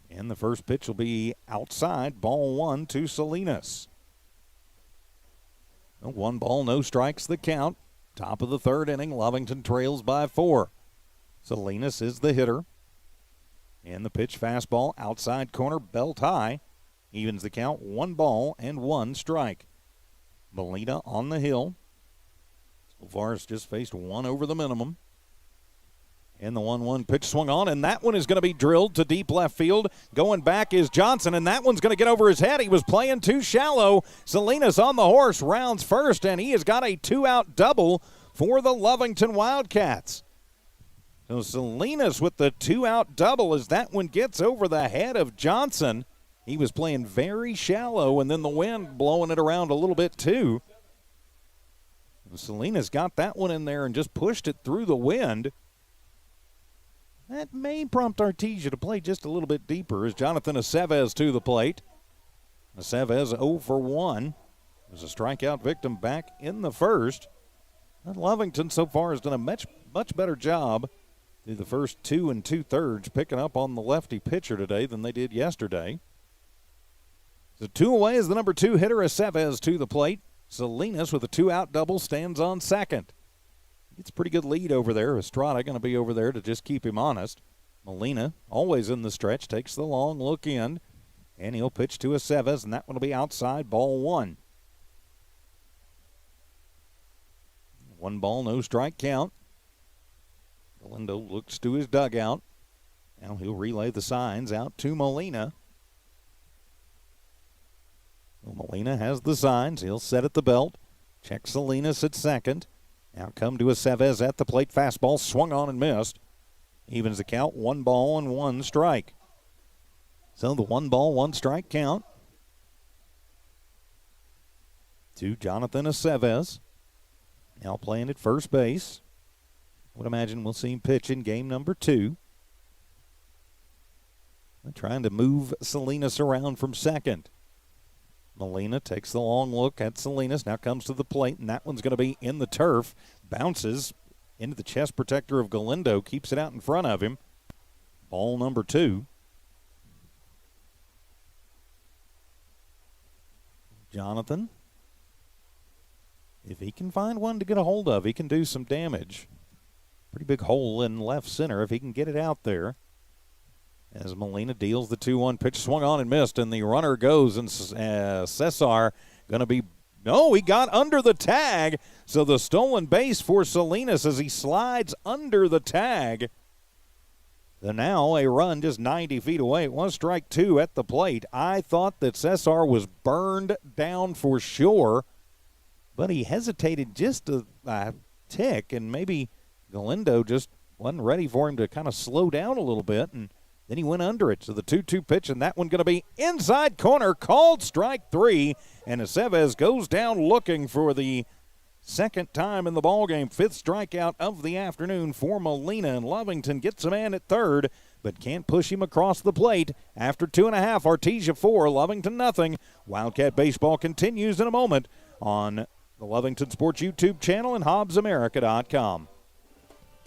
And the first pitch will be outside, ball 1 to Salinas. 1 ball, no strikes the count. Top of the third inning, Lovington trails by 4. Salinas is the hitter. And the pitch fastball, outside corner, belt high. Evens the count, 1 ball and 1 strike. Molina on the hill. So far it's just faced 1 over the minimum. And the 1-1 pitch swung on, and that one is going to be drilled to deep left field. Going back is Johnson, and that one's going to get over his head. He was playing too shallow. Salinas on the horse, rounds first, and he has got a 2-out double for the Lovington Wildcats. So Salinas with the 2-out double as that one gets over the head of Johnson. He was playing very shallow, and then the wind blowing it around a little bit too. Salinas got that one in there and just pushed it through the wind. That may prompt Artesia to play just a little bit deeper as Jonathan Aceves to the plate. Aceves 0 for 1. There's a strikeout victim back in the first. And Lovington so far has done a much better job through the first 2 2/3 picking up on the lefty pitcher today than they did yesterday. So 2 away is the number 2 hitter, Aceves to the plate. Salinas with a 2-out double stands on second. Gets a pretty good lead over there. Estrada going to be over there to just keep him honest. Molina, always in the stretch, takes the long look in, and he'll pitch to Aceves, and that one will be outside, ball 1. 1 ball, no strike count. Galindo looks to his dugout. Now he'll relay the signs out to Molina. Well, Molina has the signs. He'll set at the belt. Check Salinas at second. Now come to Aceves at the plate. Fastball swung on and missed. Evens the count, 1 ball and 1 strike. So the 1 ball, 1 strike count to Jonathan Aceves. Now playing at first base. Would imagine we'll see him pitch in game number 2. They're trying to move Salinas around from second. Molina takes the long look at Salinas. Now comes to the plate, and that one's going to be in the turf. Bounces into the chest protector of Galindo. Keeps it out in front of him. Ball number 2. Jonathan, if he can find one to get a hold of, he can do some damage. Pretty big hole in left center if he can get it out there. As Molina deals the 2-1 pitch, swung on and missed, and the runner goes, and Cesar going to be, no, he got under the tag, so the stolen base for Salinas as he slides under the tag. And now a run just 90 feet away. It was strike 2 at the plate. I thought that Cesar was burned down for sure, but he hesitated just a tick, and maybe Galindo just wasn't ready for him to kind of slow down a little bit, and then he went under it. So the 2-2 pitch, and that one going to be inside corner, called strike 3. And Aceves goes down looking for the second time in the ballgame. 5th strikeout of the afternoon for Molina. And Lovington gets a man at third, but can't push him across the plate. After 2.5, Artesia 4, Lovington nothing. Wildcat Baseball continues in a moment on the Lovington Sports YouTube channel and HobbsAmerica.com.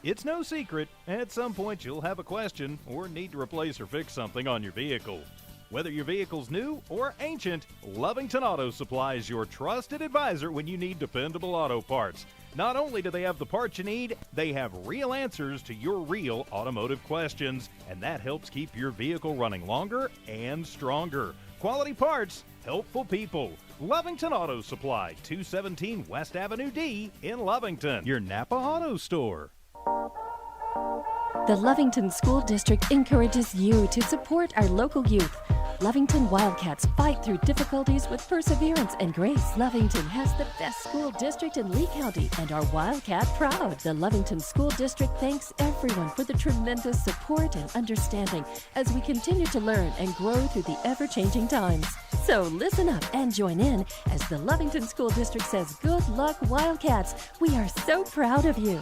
It's no secret, at some point you'll have a question or need to replace or fix something on your vehicle. Whether your vehicle's new or ancient, Lovington Auto Supply is your trusted advisor when you need dependable auto parts. Not only do they have the parts you need, they have real answers to your real automotive questions, and that helps keep your vehicle running longer and stronger. Quality parts, helpful people. Lovington Auto Supply, 217 West Avenue D in Lovington, your Napa Auto Store. The Lovington School District encourages you to support our local youth. Lovington Wildcats fight through difficulties with perseverance and grace. Lovington has the best school district in Lee County and are Wildcat proud. The Lovington School District thanks everyone for the tremendous support and understanding as we continue to learn and grow through the ever-changing times. So listen up and join in as the Lovington School District says, good luck, Wildcats. We are so proud of you.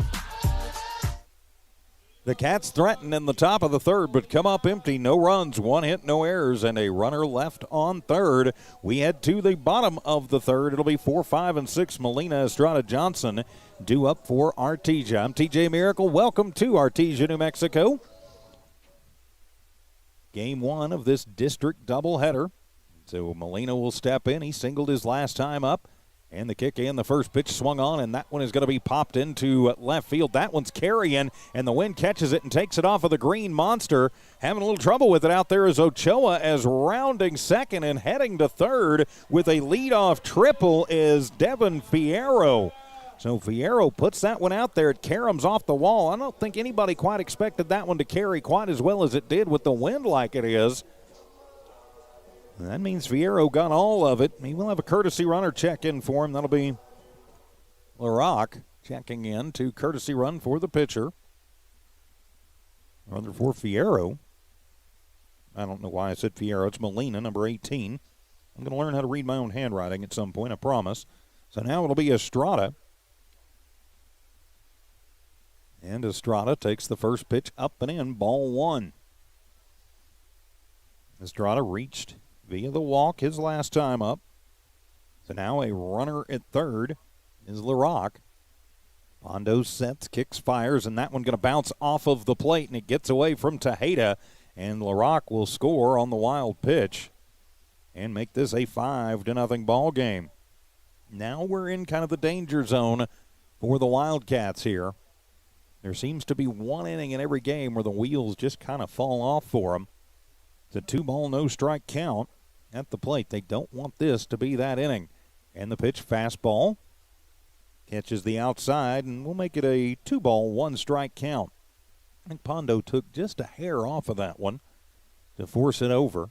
The Cats threaten in the top of the third, but come up empty. No runs, 1 hit, no errors, and a runner left on third. We head to the bottom of the third. It'll be 4, 5, and 6. Molina, Estrada, Johnson due up for Artesia. I'm TJ Miracle. Welcome to Artesia, New Mexico. Game 1 of this district doubleheader. So Molina will step in. He singled his last time up. And the kick in, the first pitch swung on, and that one is going to be popped into left field. That one's carrying, and the wind catches it and takes it off of the green monster. Having a little trouble with it out there is Ochoa, as rounding second and heading to third with a leadoff triple is Devin Fierro. So Fierro puts that one out there. It caroms off the wall. I don't think anybody quite expected that one to carry quite as well as it did with the wind like it is. And that means Fierro got all of it. He will have a courtesy runner check in for him. That'll be LaRock checking in to courtesy run for the pitcher. Rather for Fierro. I don't know why I said Fierro. It's Molina, number 18. I'm going to learn how to read my own handwriting at some point, I promise. So now it'll be Estrada. And Estrada takes the first pitch up and in, ball one. Estrada reached via the walk his last time up. So now a runner at third is LaRock. Pondo sets, kicks, fires, and that one going to bounce off of the plate, and it gets away from Tejeda, and LaRock will score on the wild pitch and make this a 5-0 ball game. Now we're in kind of the danger zone for the Wildcats here. There seems to be one inning in every game where the wheels just kind of fall off for them. It's a 2-ball, no-strike count at the plate. They don't want this to be that inning. And the pitch, fastball, catches the outside, and we'll make it a 2-ball, 1-strike count. I think Pondo took just a hair off of that one to force it over.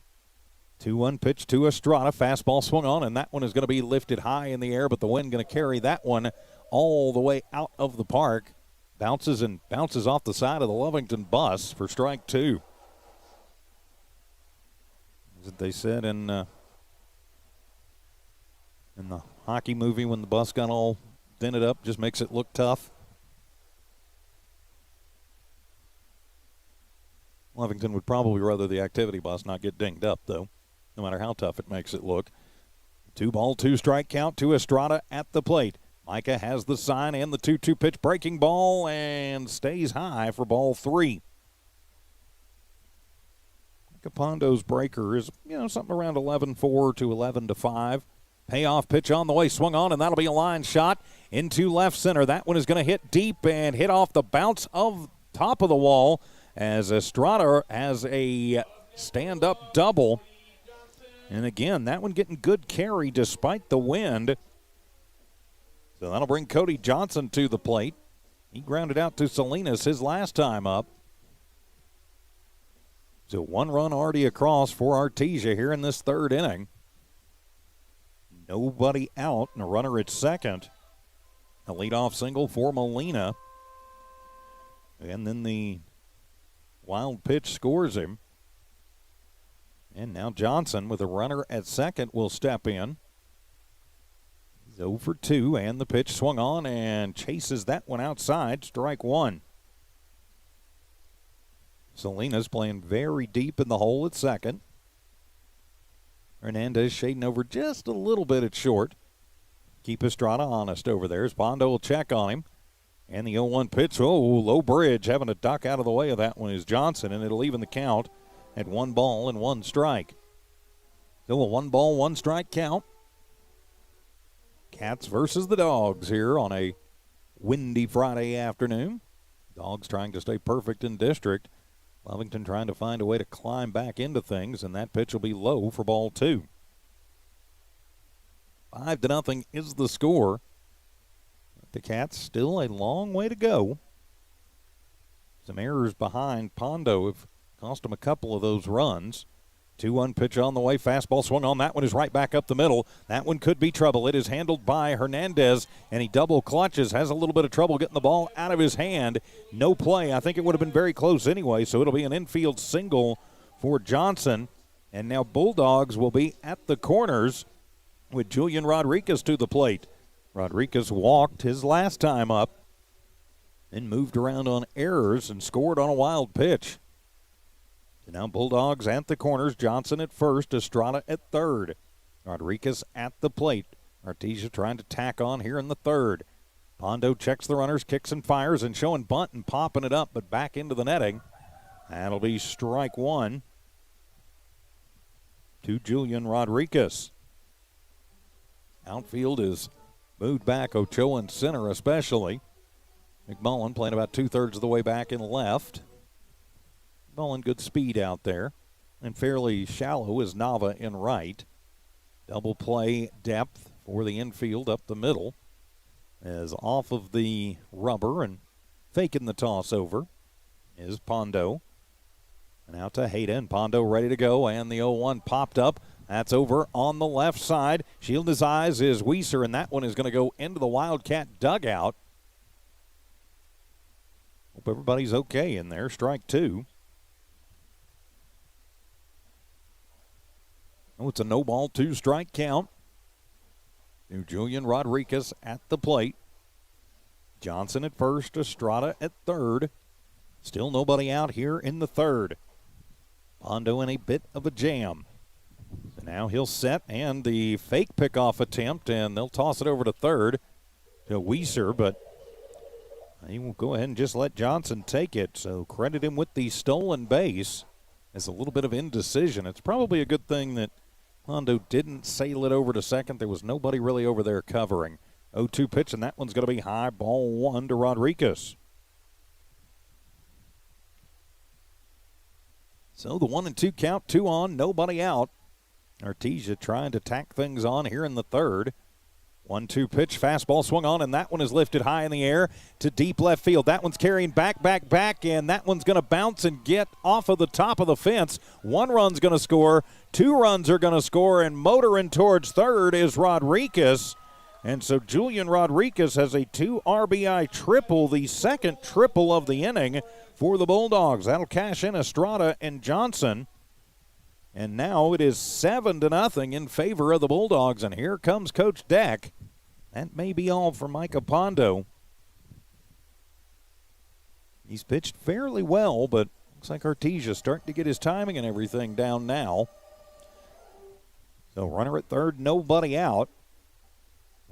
2-1 pitch to Estrada. Fastball swung on, and that one is going to be lifted high in the air, but the wind going to carry that one all the way out of the park. Bounces off the side of the Lovington bus for strike two. As they said in the hockey movie, when the bus got all dented up, just makes it look tough. Lovington would probably rather the activity bus not get dinged up, though, no matter how tough it makes it look. 2-ball, 2-strike count to Estrada at the plate. Micah has the sign and the 2-2 pitch, breaking ball, and stays high for ball three. Pondo's breaker is, something around 11-4 to 11-5. Payoff pitch on the way, swung on, and that'll be a line shot into left center. That one is going to hit deep and hit off the bounce of top of the wall as Estrada has a stand-up double. And again, that one getting good carry despite the wind. So that'll bring Cody Johnson to the plate. He grounded out to Salinas his last time up. So one run already across for Artesia here in this third inning. Nobody out and a runner at second. A leadoff single for Molina. And then the wild pitch scores him. And now Johnson with a runner at second will step in. He's 0 for 2, and the pitch swung on and chases that one outside. Strike one. Salinas playing very deep in the hole at second. Hernandez shading over just a little bit at short. Keep Estrada honest over there as Pondo will check on him. And the 0-1 pitch, low bridge, having to duck out of the way of that one is Johnson, and it'll even the count at 1 ball and 1 strike. Still a 1-ball, 1-strike count. Cats versus the Dogs here on a windy Friday afternoon. Dogs trying to stay perfect in district. Lovington trying to find a way to climb back into things, and that pitch will be low for ball two. 5-0 is the score. The Cats still a long way to go. Some errors behind Pondo have cost them a couple of those runs. 2-1 pitch on the way. Fastball swung on. That one is right back up the middle. That one could be trouble. It is handled by Hernandez, and he double clutches. Has a little bit of trouble getting the ball out of his hand. No play. I think it would have been very close anyway, so it'll be an infield single for Johnson. And now Bulldogs will be at the corners with Julian Rodriguez to the plate. Rodriguez walked his last time up and moved around on errors and scored on a wild pitch. So now Bulldogs at the corners. Johnson at first, Estrada at third. Rodriguez at the plate. Artesia trying to tack on here in the third. Pondo checks the runners, kicks and fires, and showing bunt and popping it up, but back into the netting. That'll be strike one to Julian Rodriguez. Outfield is moved back, Ochoa in center especially. McMullen playing about 2/3 of the way back in left. McMullen good speed out there. And fairly shallow is Nava in right. Double play depth for the infield up the middle. As off of the rubber and faking the toss over is Pondo. And out to Hayden, and Pondo ready to go, and the 0-1 popped up. That's over on the left side. Shielding his eyes is Weiser, and that one is going to go into the Wildcat dugout. Hope everybody's okay in there. Strike two. Oh, it's a no-ball, 2-strike count to Julian Rodriguez at the plate. Johnson at first, Estrada at third. Still nobody out here in the third. Pondo in a bit of a jam. So now he'll set, and the fake pickoff attempt, and they'll toss it over to third to Weiser, but he will go ahead and just let Johnson take it. So credit him with the stolen base. There's a little bit of indecision. It's probably a good thing that Pondo didn't sail it over to second. There was nobody really over there covering. 0-2 pitch, and that one's going to be high. Ball one to Rodriguez. So the 1-2 count, 2 on, nobody out. Artesia trying to tack things on here in the third. 1-2 pitch, fastball swung on, and that one is lifted high in the air to deep left field. That one's carrying back, and that one's going to bounce and get off of the top of the fence. 1 run's going to score, 2 runs are going to score, and motoring towards third is Rodriguez. And so Julian Rodriguez has a 2 RBI triple, the second triple of the inning for the Bulldogs. That'll cash in Estrada and Johnson. And now it is 7-0 in favor of the Bulldogs. And here comes Coach Deck. That may be all for Micah Pondo. He's pitched fairly well, but looks like Artesia's starting to get his timing and everything down now. So runner at third, nobody out.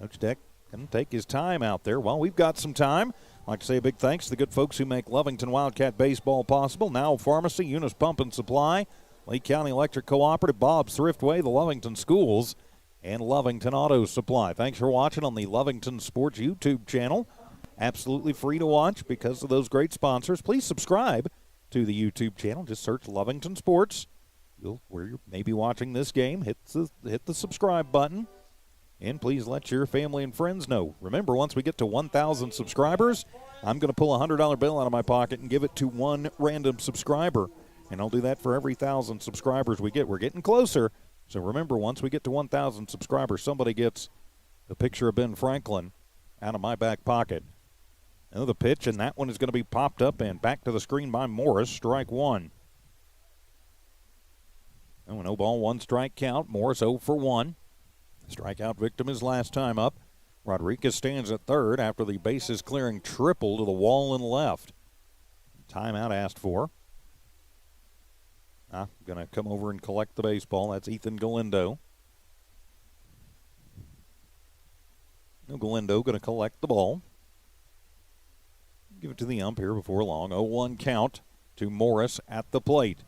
Coach Deck going to take his time out there. Well, we've got some time. I'd like to say a big thanks to the good folks who make Lovington Wildcat Baseball possible. Now Pharmacy, Eunice Pump and Supply, Lee County Electric Cooperative, Bob's Thriftway, the Lovington Schools, and Lovington Auto Supply. Thanks for watching on the Lovington Sports YouTube channel. Absolutely free to watch because of those great sponsors. Please subscribe to the YouTube channel. Just search Lovington Sports. Where you may be watching this game, hit the subscribe button. And please let your family and friends know. Remember, once we get to 1,000 subscribers, I'm going to pull a $100 bill out of my pocket and give it to one random subscriber. And I'll do that for every 1,000 subscribers we get. We're getting closer. So remember, once we get to 1,000 subscribers, somebody gets a picture of Ben Franklin out of my back pocket. Now the pitch, and that one is going to be popped up and back to the screen by Morris. Strike one. Oh, no ball, 1 strike count. Morris 0 for 1. Strikeout victim his last time up. Rodriguez stands at third after the bases clearing triple to the wall and left. Timeout asked for. Going to come over and collect the baseball. That's Ethan Galindo. Galindo going to collect the ball. Give it to the ump here before long. 0-1 count to Morris at the plate.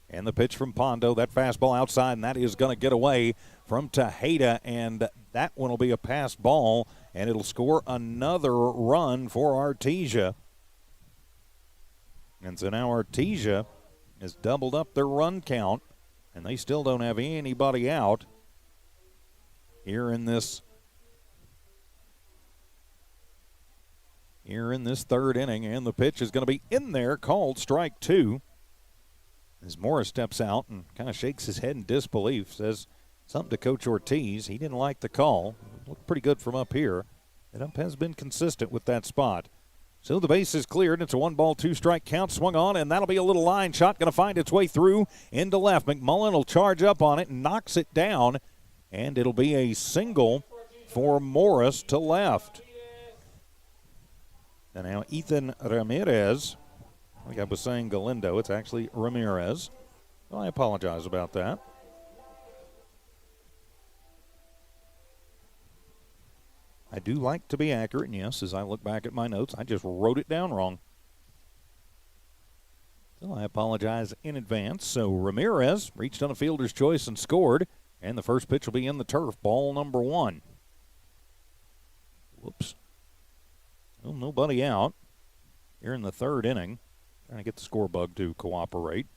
And the pitch from Pondo, that fastball outside, and that is going to get away from Tejeda, and that one will be a pass ball, and it'll score another run for Artesia. And so now Artesia has doubled up their run count, and they still don't have anybody out here in this third inning, and the pitch is going to be in there, called strike 2. As Morris steps out and kind of shakes his head in disbelief, says something to Coach Ortiz. He didn't like the call. It looked pretty good from up here. The ump has been consistent with that spot. So the base is cleared. It's a 1-ball, 2-strike count. Swung on, and that'll be a little line shot. Going to find its way through into left. McMullen will charge up on it and knocks it down, and it'll be a single for Morris to left. And now Ethan Ramirez. I think I was saying Galindo. It's actually Ramirez. Well, I apologize about that. I do like to be accurate, and yes, as I look back at my notes, I just wrote it down wrong. So I apologize in advance. So Ramirez reached on a fielder's choice and scored, and the first pitch will be in the turf, ball number 1. Whoops. Well, nobody out here in the third inning. Trying to get the score bug to cooperate.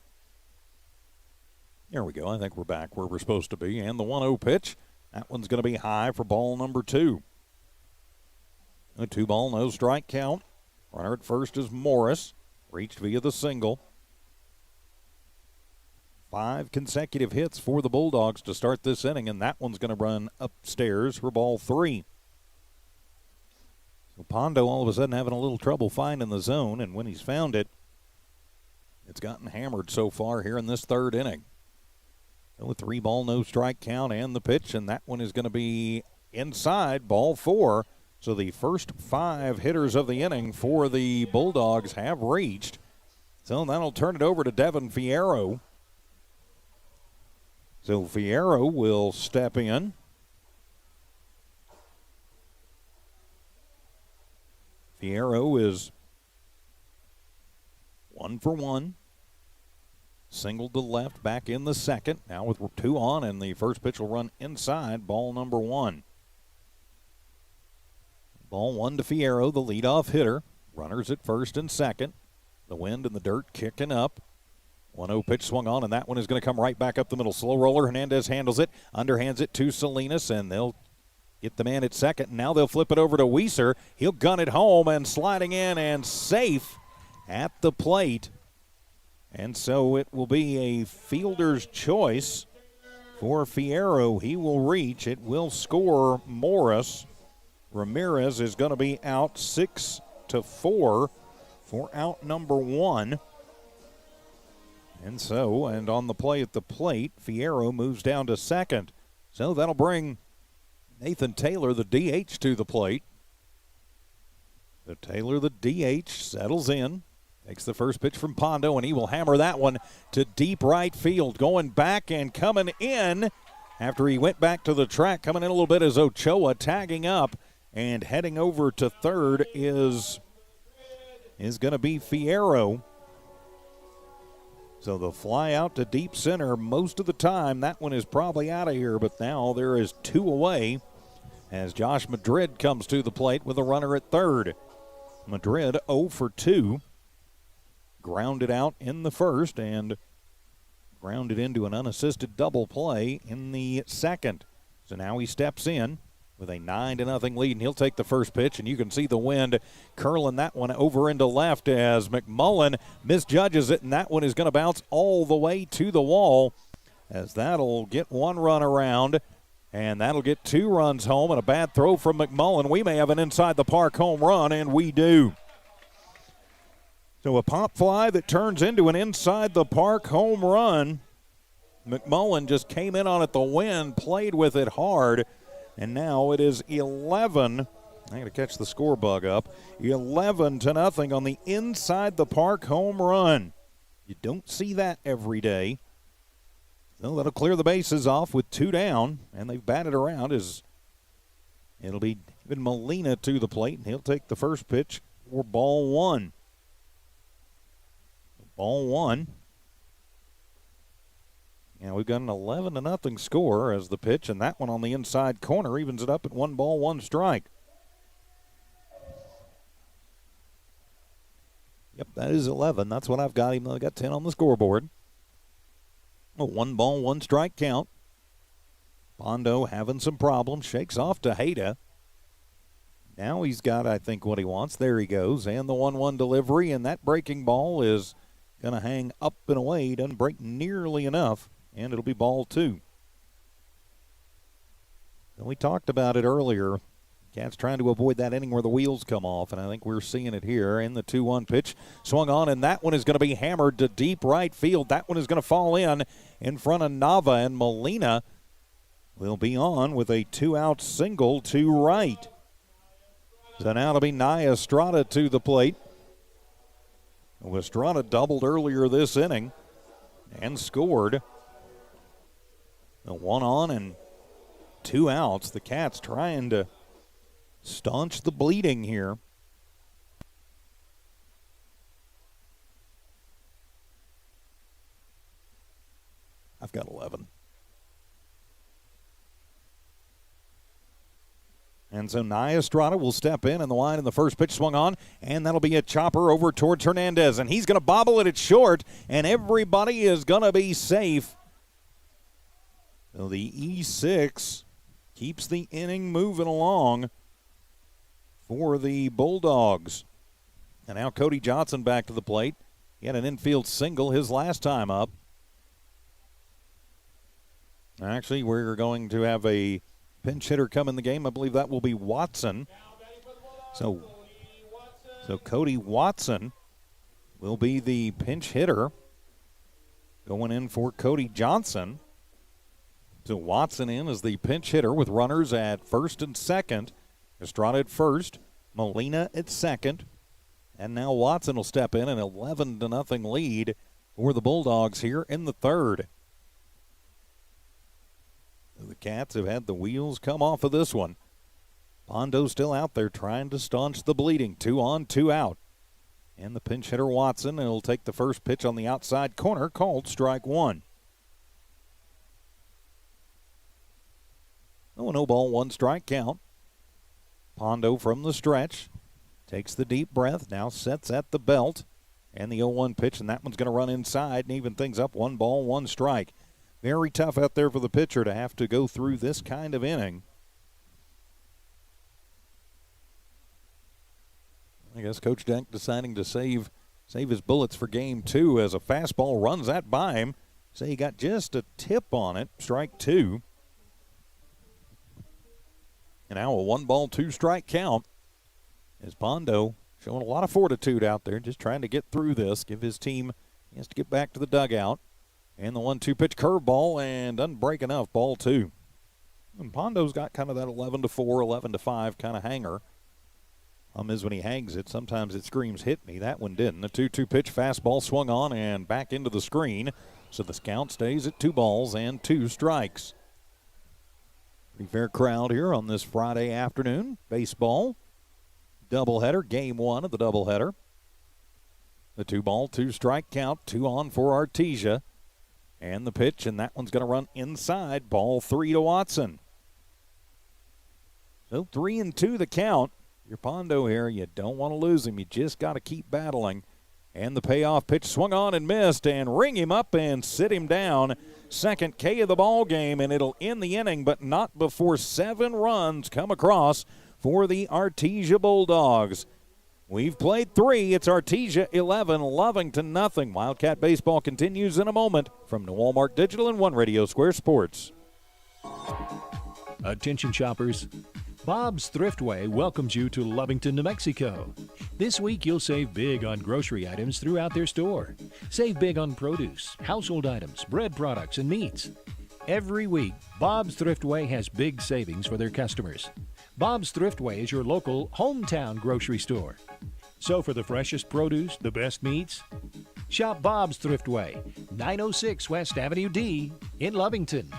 There we go. I think we're back where we're supposed to be. And the 1-0 pitch, that one's going to be high for ball number 2. A 2-ball, no strike count. Runner at first is Morris. Reached via the single. 5 consecutive hits for the Bulldogs to start this inning, and that one's going to run upstairs for ball 3. So Pondo all of a sudden having a little trouble finding the zone, and when he's found it, it's gotten hammered so far here in this third inning. So a 3-ball, no strike count and the pitch, and that one is going to be inside, ball 4. So the first 5 hitters of the inning for the Bulldogs have reached. So that'll turn it over to Devin Fierro. So Fierro will step in. Fierro is 1 for 1. Singled to left, back in the second. Now with 2 on, and the first pitch will run inside, ball number 1. Ball 1 to Fierro, the leadoff hitter. Runners at first and second. The wind and the dirt kicking up. 1-0 pitch swung on, and that one is going to come right back up the middle. Slow roller, Hernandez handles it, underhands it to Salinas, and they'll get the man at second. Now they'll flip it over to Weiser. He'll gun it home, and sliding in and safe at the plate. And so it will be a fielder's choice for Fierro. He will reach. It will score Morris. Ramirez is going to be out 6-4 for out number 1. And so, and on the play at the plate, Fierro moves down to second. So that'll bring Nathan Taylor, the DH, to the plate. So Taylor, the DH, settles in. Takes the first pitch from Pondo, and he will hammer that one to deep right field. Going back and coming in after he went back to the track. Coming in a little bit as Ochoa tagging up, and heading over to third is going to be Fierro. So the fly out to deep center most of the time. That one is probably out of here, but now there is 2 away as Josh Madrid comes to the plate with a runner at third. Madrid 0 for 2. Grounded out in the first and grounded into an unassisted double play in the second. So now he steps in with a 9-0 lead, and he'll take the first pitch, and you can see the wind curling that one over into left as McMullen misjudges it, and that one is going to bounce all the way to the wall as that'll get 1 run around, and that'll get 2 runs home, and a bad throw from McMullen. We may have an inside-the-park home run, and we do. So a pop fly that turns into an inside-the-park home run. McMullen just came in on it, the wind, played with it hard. And now it is 11. I got to catch the score bug up. 11-0 on the inside-the-park home run. You don't see that every day. So that'll clear the bases off with 2 down, and they've batted around as it'll be David Molina to the plate, and he'll take the first pitch for ball 1. Ball 1. And we've got an 11-0 score as the pitch, and that one on the inside corner evens it up at 1 ball, 1 strike. Yep, that is 11. That's what I've got, even though I got 10 on the scoreboard. A 1 ball, 1 strike count. Pondo having some problems, shakes off Tejeda. Now he's got, I think, what he wants. There he goes, and the 1-1 delivery, and that breaking ball is going to hang up and away. Doesn't break nearly enough. And it'll be ball 2. And we talked about it earlier. Cats trying to avoid that inning where the wheels come off, and I think we're seeing it here. In the 2-1 pitch, swung on, and that one is going to be hammered to deep right field. That one is going to fall in front of Nava, and Molina will be on with a 2-out single to right. So now it'll be Nia Estrada to the plate. Estrada doubled earlier this inning and scored. A 1 on and 2 outs. The Cats trying to staunch the bleeding here. I've got 11. And so Nia Estrada will step in, and the line in the first pitch swung on, and that'll be a chopper over towards Hernandez, and he's going to bobble it at short, and everybody is going to be safe. So the E6 keeps the inning moving along for the Bulldogs. And now Cody Johnson back to the plate. He had an infield single his last time up. Actually, we're going to have a pinch hitter come in the game. I believe that will be Watson. So Cody Watson will be the pinch hitter going in for Cody Johnson. So Watson in as the pinch hitter with runners at first and second. Estrada at first, Molina at second, and now Watson will step in, an 11-0 lead for the Bulldogs here in the third. The Cats have had the wheels come off of this one. Pondo still out there trying to staunch the bleeding. 2 on, 2 out. And the pinch hitter Watson will take the first pitch on the outside corner, called strike 1. Oh, no ball, 1 strike count. Pondo from the stretch takes the deep breath, now sets at the belt. And the 0-1 pitch, and that one's going to run inside and even things up. 1 ball, 1 strike. Very tough out there for the pitcher to have to go through this kind of inning. I guess Coach Denk deciding to save his bullets for game 2 as a fastball runs that by him. Say he got just a tip on it. Strike 2. And now a 1 ball, 2 strike count as Pondo showing a lot of fortitude out there, just trying to get through this, give his team, he has to get back to the dugout. And the 1-2 pitch curveball, and doesn't break enough, ball 2. And Pondo's got kind of that 11-4, 11-5 kind of hanger. Is when he hangs it, sometimes it screams, hit me. That one didn't. The 2-2 pitch fastball swung on and back into the screen. So the count stays at 2 balls and 2 strikes. Pretty fair crowd here on this Friday afternoon. Baseball doubleheader, game 1 of the doubleheader. The 2 ball, 2 strike count, 2 on for Artesia. And the pitch, and that one's going to run inside. Ball 3 to Watson. So 3-2 the count. Your Pondo here, you don't want to lose him. You just got to keep battling. And the payoff pitch swung on and missed, and ring him up and sit him down. Second K of the ball game, and it'll end the inning, but not before 7 runs come across for the Artesia Bulldogs. We've played 3. It's Artesia 11, Lovington nothing. Wildcat baseball continues in a moment from New Walmart Digital and One Radio Square Sports. Attention shoppers. Bob's Thriftway welcomes you to Lovington, New Mexico. This week you'll save big on grocery items throughout their store. Save big on produce, household items, bread products, and meats. Every week, Bob's Thriftway has big savings for their customers. Bob's Thriftway is your local hometown grocery store. So for the freshest produce, the best meats, shop Bob's Thriftway, 906 West Avenue D in Lovington.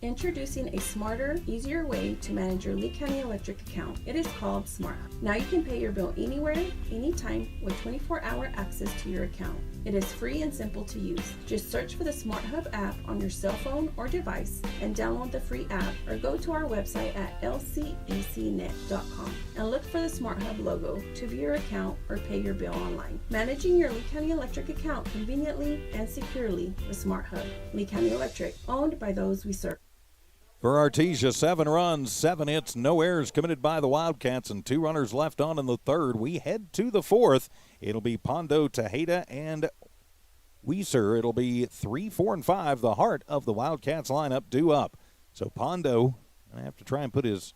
Introducing a smarter, easier way to manage your Lee County Electric account. It is called Smart Hub. Now you can pay your bill anywhere, anytime with 24-hour access to your account. It is free and simple to use. Just search for the Smart Hub app on your cell phone or device and download the free app, or go to our website at lcecnet.com and look for the Smart Hub logo to view your account or pay your bill online. Managing your Lee County Electric account conveniently and securely with Smart Hub. Lee County Electric, owned by those we serve. For Artesia, 7 runs, 7 hits, no errors committed by the Wildcats, and 2 runners left on in the third. We head to the fourth. It'll be Pondo, Tejeda, and Weiser. It'll be 3, 4, and 5, the heart of the Wildcats lineup due up. So Pondo going to have to try and put his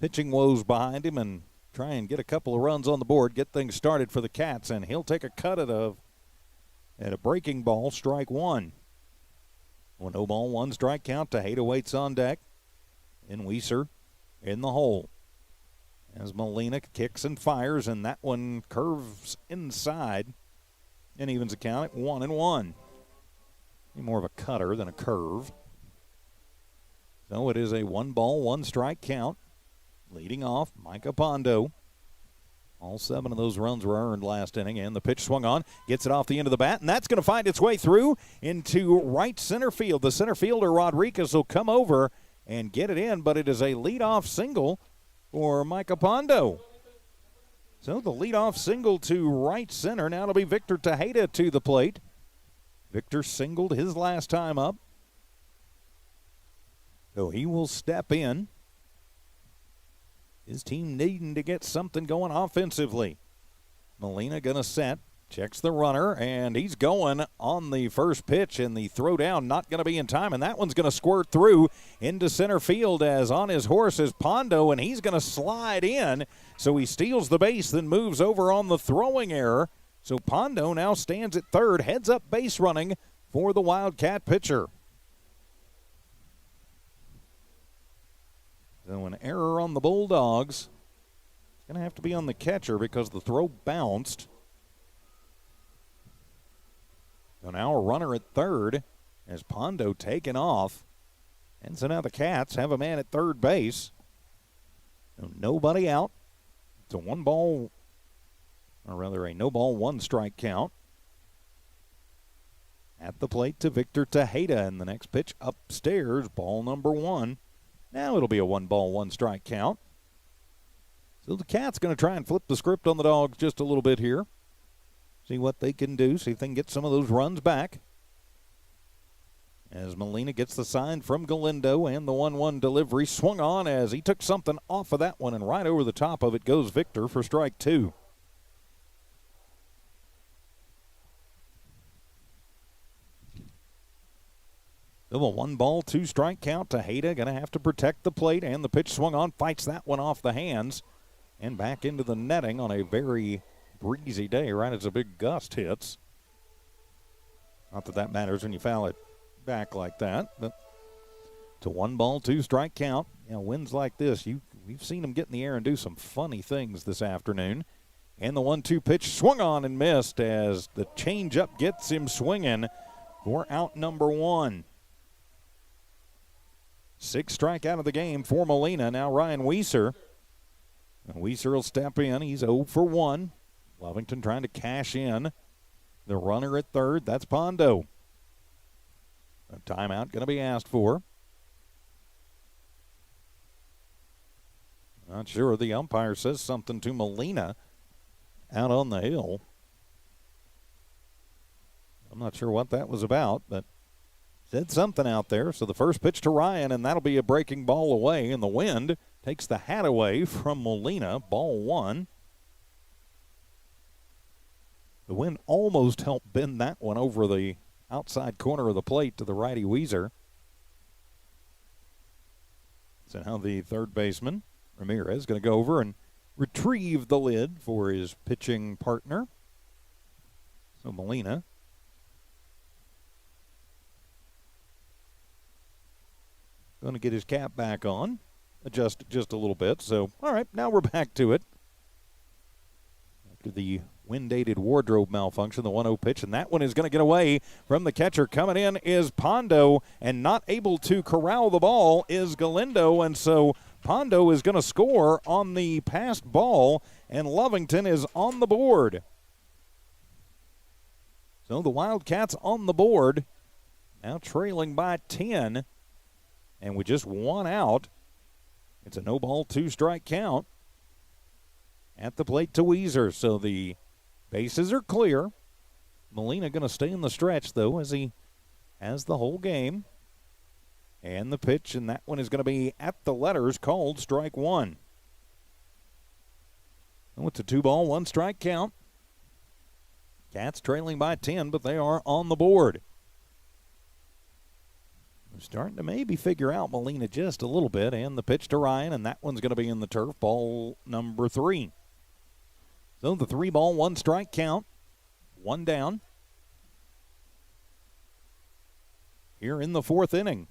pitching woes behind him and try and get a couple of runs on the board, get things started for the Cats, and he'll take a cut at a breaking ball, strike 1. 1-0 ball, 1 strike count. Tejeda waits on deck. And Weiser in the hole. As Molina kicks and fires, and that one curves inside and evens the count at 1-1. More of a cutter than a curve. So it is a 1 ball, 1 strike count. Leading off, Micah Pondo. All 7 of those runs were earned last inning, and the pitch swung on, gets it off the end of the bat, and that's going to find its way through into right center field. The center fielder, Rodriguez, will come over and get it in, but it is a leadoff single for Micah Pondo. So the leadoff single to right center. Now it'll be Victor Tejeda to the plate. Victor singled his last time up. So he will step in. His team needing to get something going offensively. Molina going to set, checks the runner, and he's going on the first pitch, and the throw down not going to be in time, and that one's going to squirt through into center field as on his horse is Pondo, and he's going to slide in. So he steals the base, then moves over on the throwing error. So Pondo now stands at third, heads up base running for the Wildcat pitcher. So an error on the Bulldogs. going to have to be on the catcher because the throw bounced. So now a runner at third as Pondo taken off. And so now the Cats have a man at third base. So nobody out. It's a a no ball, one strike count. At the plate to Victor Tejeda, and the next pitch upstairs, ball number 1. Now it'll be a 1 ball, 1 strike count. So the Cats going to try and flip the script on the Dogs just a little bit here. See what they can do, see if they can get some of those runs back. As Molina gets the sign from Galindo, and the 1-1 delivery swung on as he took something off of that one, and right over the top of it goes Victor for strike 2. So a 1 ball, 2 strike count. Tejeda going to have to protect the plate, and the pitch swung on, fights that one off the hands, and back into the netting on a very breezy day, right as a big gust hits. Not that that matters when you foul it back like that, but it's a 1 ball, 2 strike count. You know, winds like this, we've seen them get in the air and do some funny things this afternoon. And the 1-2 pitch swung on and missed as the changeup gets him swinging for out number 1. 6th strikeout of the game for Molina. Now Ryan Weiser. Weiser will step in. He's 0 for 1. Lovington trying to cash in. The runner at third, that's Pondo. A timeout going to be asked for. Not sure. The umpire says something to Molina out on the hill. I'm not sure what that was about, but said something out there. So the first pitch to Ryan, and that'll be a breaking ball away, and the wind takes the hat away from Molina. Ball 1. The wind almost helped bend that one over the outside corner of the plate to the righty Weiser. So now the third baseman, Ramirez, is going to go over and retrieve the lid for his pitching partner. So Molina going to get his cap back on, adjust it just a little bit. So, all right, now we're back to it. After the wind-aided wardrobe malfunction, the 1-0 pitch, and that one is going to get away from the catcher. Coming in is Pondo, and not able to corral the ball is Galindo, and so Pondo is going to score on the passed ball, and Lovington is on the board. So the Wildcats on the board, now trailing by 10. And with just 1 out, it's a no ball, 2 strike count. At the plate to Weiser. So the bases are clear. Molina going to stay in the stretch, though, as he has the whole game. And the pitch, and that one is going to be at the letters, called strike 1. So it's a 2 ball, 1 strike count. Cats trailing by 10, but they are on the board. We're starting to maybe figure out Molina just a little bit, and the pitch to Ryan, and that one's going to be in the turf, ball number 3. So the 3 ball, 1 strike count, 1 down. Here in the 4th inning.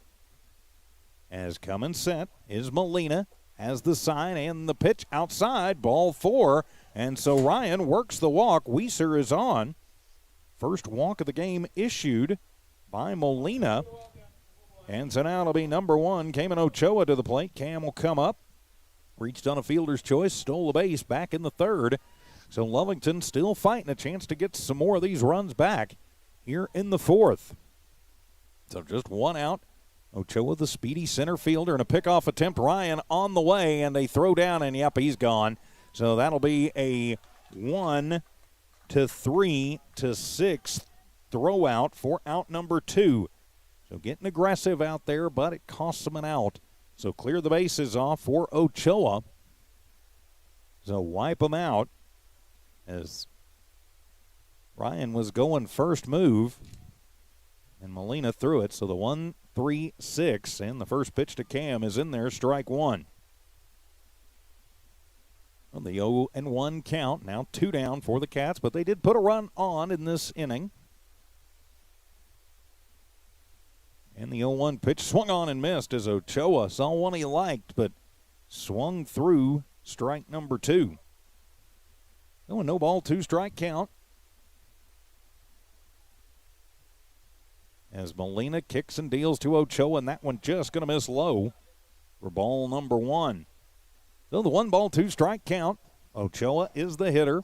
As coming set is Molina, has the sign and the pitch outside, ball 4, and so Ryan works the walk. Weiser is on. First walk of the game issued by Molina. And so now it'll be number 1, Cayman Ochoa to the plate. Cam will come up. Reached on a fielder's choice, stole the base back in the 3rd. So Lovington still fighting a chance to get some more of these runs back here in the 4th. So just 1 out. Ochoa, the speedy center fielder, and a pickoff attempt. Ryan on the way, and they throw down, and yep, he's gone. So that'll be a 1 to 3 to 6 throw out for out number 2. So getting aggressive out there, but it costs them an out. So clear the bases off for Ochoa. So wipe them out as Ryan was going first move. And Molina threw it. So the 1-3-6, and the first pitch to Cam is in there, strike 1. Well, the 0-1 count, now 2 down for the Cats, but they did put a run on in this inning. And the 0-1 pitch swung on and missed as Ochoa saw one he liked, but swung through strike number 2. Oh, a no ball, 2-strike count. As Molina kicks and deals to Ochoa, and that one just going to miss low for ball number 1. So the 1-ball, 2-strike count. Ochoa is the hitter.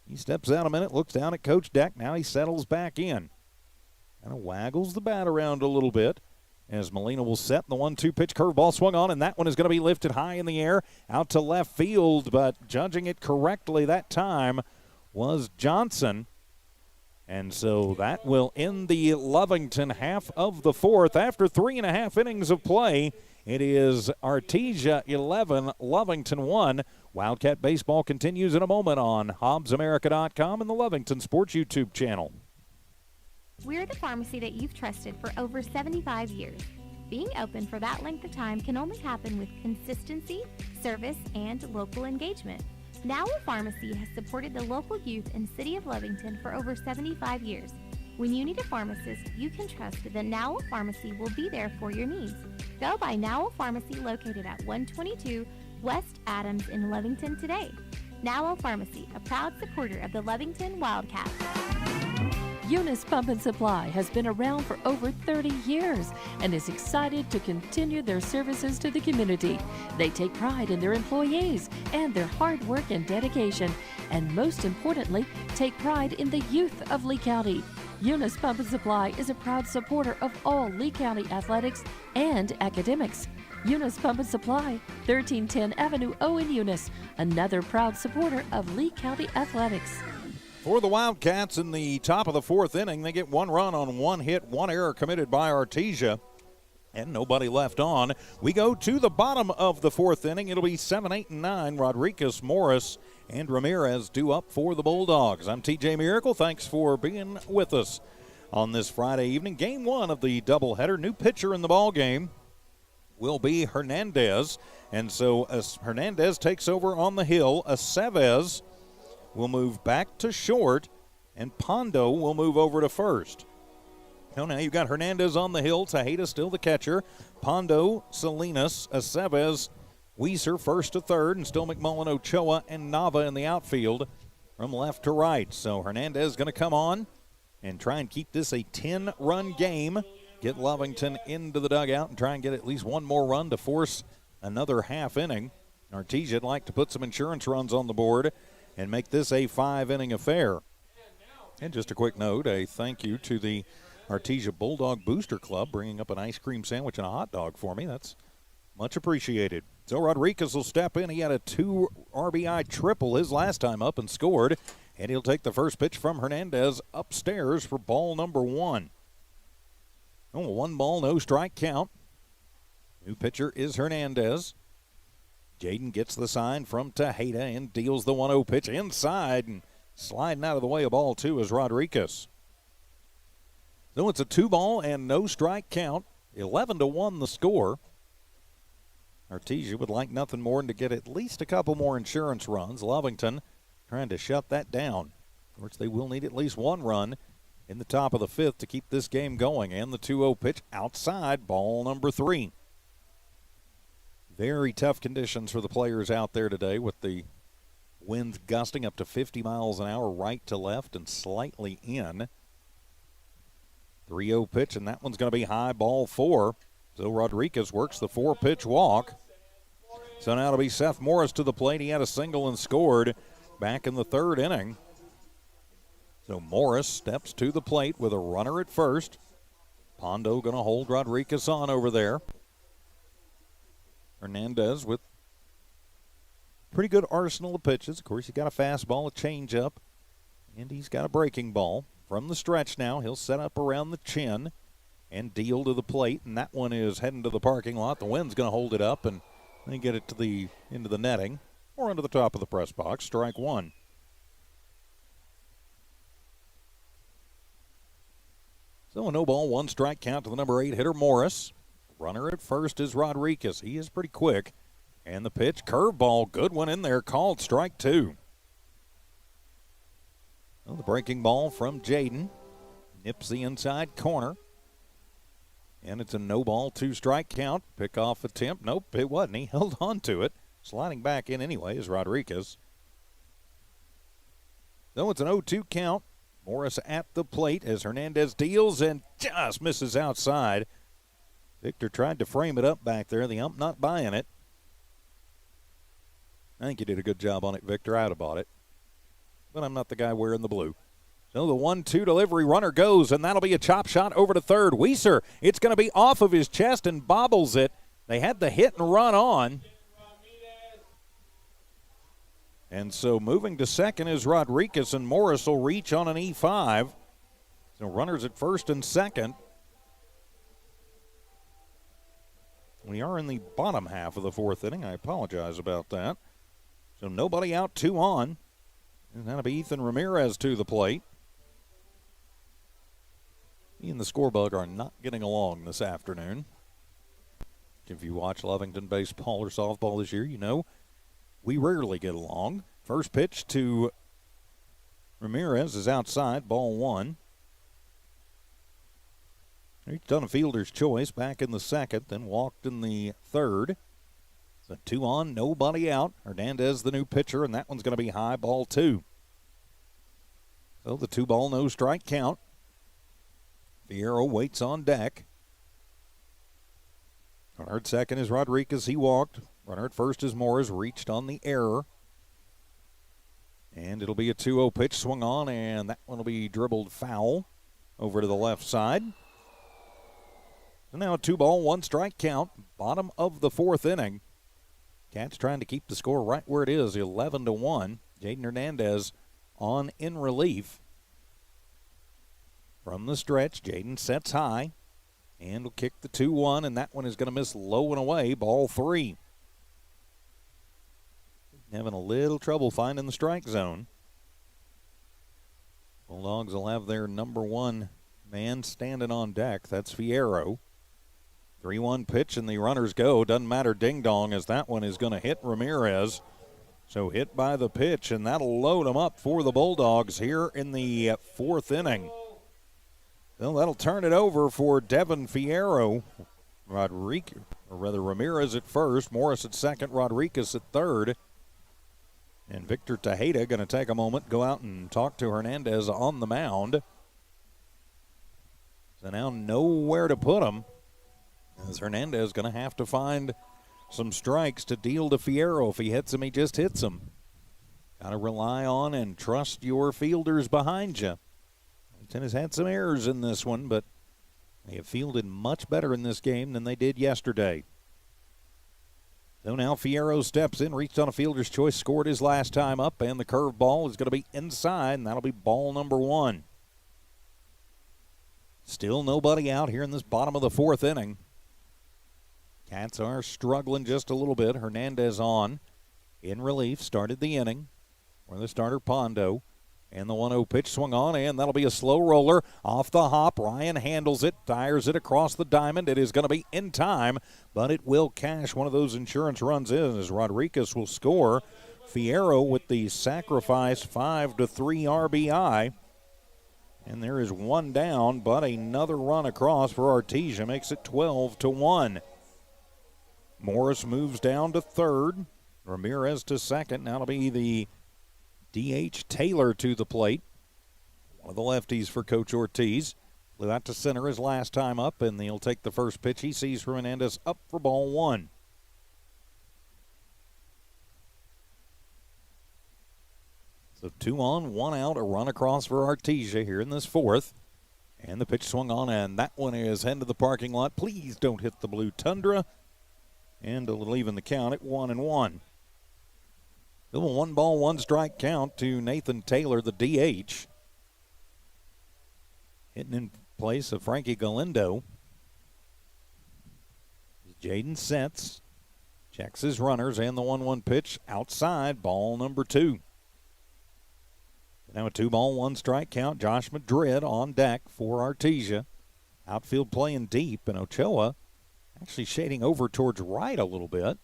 He steps out a minute, looks down at Coach Deck. Now he settles back in. Kind of waggles the bat around a little bit as Molina will set the 1-2 pitch. Curveball swung on, and that one is going to be lifted high in the air out to left field, but judging it correctly that time was Johnson. And so that will end the Lovington half of the 4th. After 3.5 innings of play, it is Artesia 11, Lovington 1. Wildcat Baseball continues in a moment on HobbsAmerica.com and the Lovington Sports YouTube channel. We're the pharmacy that you've trusted for over 75 years. Being open for that length of time can only happen with consistency, service, and local engagement. Now a Pharmacy has supported the local youth in City of Lovington for over 75 years. When you need a pharmacist, you can trust that Now Pharmacy will be there for your needs. Go by Now Pharmacy located at 122 West Adams in Lovington today. Now Pharmacy, a proud supporter of the Lovington Wildcats. Eunice Pump and Supply has been around for over 30 years and is excited to continue their services to the community. They take pride in their employees and their hard work and dedication, and most importantly, take pride in the youth of Lee County. Eunice Pump and Supply is a proud supporter of all Lee County athletics and academics. Eunice Pump and Supply, 1310 Avenue O in Eunice, another proud supporter of Lee County athletics. For the Wildcats in the top of the 4th inning, they get 1 run on 1 hit, 1 error committed by Artesia, and nobody left on. We go to the bottom of the 4th inning. It'll be 7, 8, and 9. Rodriguez, Morris, and Ramirez due up for the Bulldogs. I'm TJ Miracle. Thanks for being with us on this Friday evening. Game 1 of the doubleheader. New pitcher in the ball game will be Hernandez, and so as Hernandez takes over on the hill, Aceves will move back to short, and Pondo will move over to first. So now you've got Hernandez on the hill, Tejeda still the catcher, Pondo, Salinas, Aceves, Weiser first to third, and still McMullen, Ochoa, and Nava in the outfield from left to right. So Hernandez is going to come on and try and keep this a 10-run game, get Lovington into the dugout and try and get at least one more run to force another half inning. Artesia would like to put some insurance runs on the board and make this a 5-inning affair. And just a quick note, a thank you to the Artesia Bulldog Booster Club bringing up an ice cream sandwich and a hot dog for me. That's much appreciated. So Rodriguez will step in. He had a 2 RBI triple his last time up and scored. And he'll take the first pitch from Hernandez upstairs for ball number 1. Oh, 1 ball, no strike count. New pitcher is Hernandez. Jaden gets the sign from Tejeda and deals the 1-0 pitch inside, and sliding out of the way of ball 2 is Rodriguez. So it's a 2 ball and no strike count. 11-1 the score. Artesia would like nothing more than to get at least a couple more insurance runs. Lovington trying to shut that down. Of course, they will need at least 1 run in the top of the 5th to keep this game going. And the 2-0 pitch outside, ball number 3. Very tough conditions for the players out there today with the winds gusting up to 50 miles an hour right to left and slightly in. 3-0 pitch, and that one's going to be high, ball 4. So Rodriguez works the 4-pitch walk. So now it'll be Seth Morris to the plate. He had a single and scored back in the 3rd inning. So Morris steps to the plate with a runner at first. Pondo going to hold Rodriguez on over there. Hernandez with pretty good arsenal of pitches. Of course, he's got a fastball, a changeup, and he's got a breaking ball. From the stretch now, he'll set up around the chin and deal to the plate, and that one is heading to the parking lot. The wind's going to hold it up and then get it to into the netting or under the top of the press box. Strike 1. So a no ball, 1 strike count to the number 8 hitter Morris. Runner at first is Rodriguez. He is pretty quick. And the pitch, curveball, good one in there, called strike 2. Well, the breaking ball from Jaden nips the inside corner. And it's a no ball, 2 strike count. Pickoff attempt. Nope, it wasn't. He held on to it. Sliding back in anyway is Rodriguez. So it's an 0-2 count. Morris at the plate as Hernandez deals and just misses outside. Victor tried to frame it up back there. The ump not buying it. I think you did a good job on it, Victor. I'd have bought it. But I'm not the guy wearing the blue. So the 1-2 delivery, runner goes, and that'll be a chop shot over to third. Weiser, it's going to be off of his chest and bobbles it. They had the hit and run on. And so moving to second is Rodriguez, and Morris will reach on an E5. So runners at first and second. We are in the bottom half of the fourth inning. I apologize about that. So nobody out, 2 on. And that'll be Ethan Ramirez to the plate. He and the scorebug are not getting along this afternoon. If you watch Lovington baseball or softball this year, you know we rarely get along. First pitch to Ramirez is outside, ball 1. He's done a fielder's choice back in the second, then walked in the third. So 2 on, nobody out. Hernandez, the new pitcher, and that one's going to be high, ball 2. So the 2-ball, no strike count. Fierro waits on deck. Runner at second is Rodriguez. He walked. Runner at first is Morris. Reached on the error. And it'll be a 2-0 pitch swung on, and that one will be dribbled foul over to the left side. So now a 2-ball, 1 strike count. Bottom of the fourth inning. Cats trying to keep the score right where it is, 11-1. Jaden Hernandez on in relief. From the stretch, Jaden sets high and will kick the 2-1, and that one is going to miss low and away, ball 3. Having a little trouble finding the strike zone. Bulldogs will have their number 1 man standing on deck. That's Fierro. 3-1 pitch, and the runners go. Doesn't matter ding-dong, as that one is going to hit Ramirez. So hit by the pitch, and that'll load them up for the Bulldogs here in the fourth inning. Well, that'll turn it over for Devin Fierro. Ramirez at first, Morris at second, Rodriguez at third. And Victor Tejeda going to take a moment, go out and talk to Hernandez on the mound. So now nowhere to put him, as Hernandez going to have to find some strikes to deal to Fierro. If he hits him, he just hits him. Got to rely on and trust your fielders behind you. Lovington has had some errors in this one, but they have fielded much better in this game than they did yesterday. So now Fierro steps in, reached on a fielder's choice, scored his last time up, and the curveball is going to be inside, and that'll be ball number 1. Still nobody out here in this bottom of the fourth inning. Cats are struggling just a little bit. Hernandez on in relief, started the inning for the starter Pondo. And the 1-0 pitch swung on, and that'll be a slow roller off the hop. Ryan handles it, tires it across the diamond. It is going to be in time, but it will cash one of those insurance runs in as Rodriguez will score. Fierro with the sacrifice 5-3 RBI. And there is one down, but another run across for Artesia makes it 12-1. Morris moves down to third. Ramirez to second. Now it'll be the DH Taylor to the plate. One of the lefties for Coach Ortiz. Flew out to center his last time up, and he'll take the first pitch. He sees Hernandez up for ball 1. So 2 on, 1 out, a run across for Artesia here in this fourth. And the pitch swung on, and that one is headed to the parking lot. Please don't hit the blue Tundra. And it'll even the count at 1-1. Little 1-ball, 1 strike count to Nathan Taylor, the DH. Hitting in place of Frankie Galindo. Jaden sets, checks his runners, and the 1-1 pitch outside, ball number 2. Now a 2-ball, 1 strike count. Josh Madrid on deck for Artesia. Outfield playing deep, and Ochoa actually shading over towards right a little bit.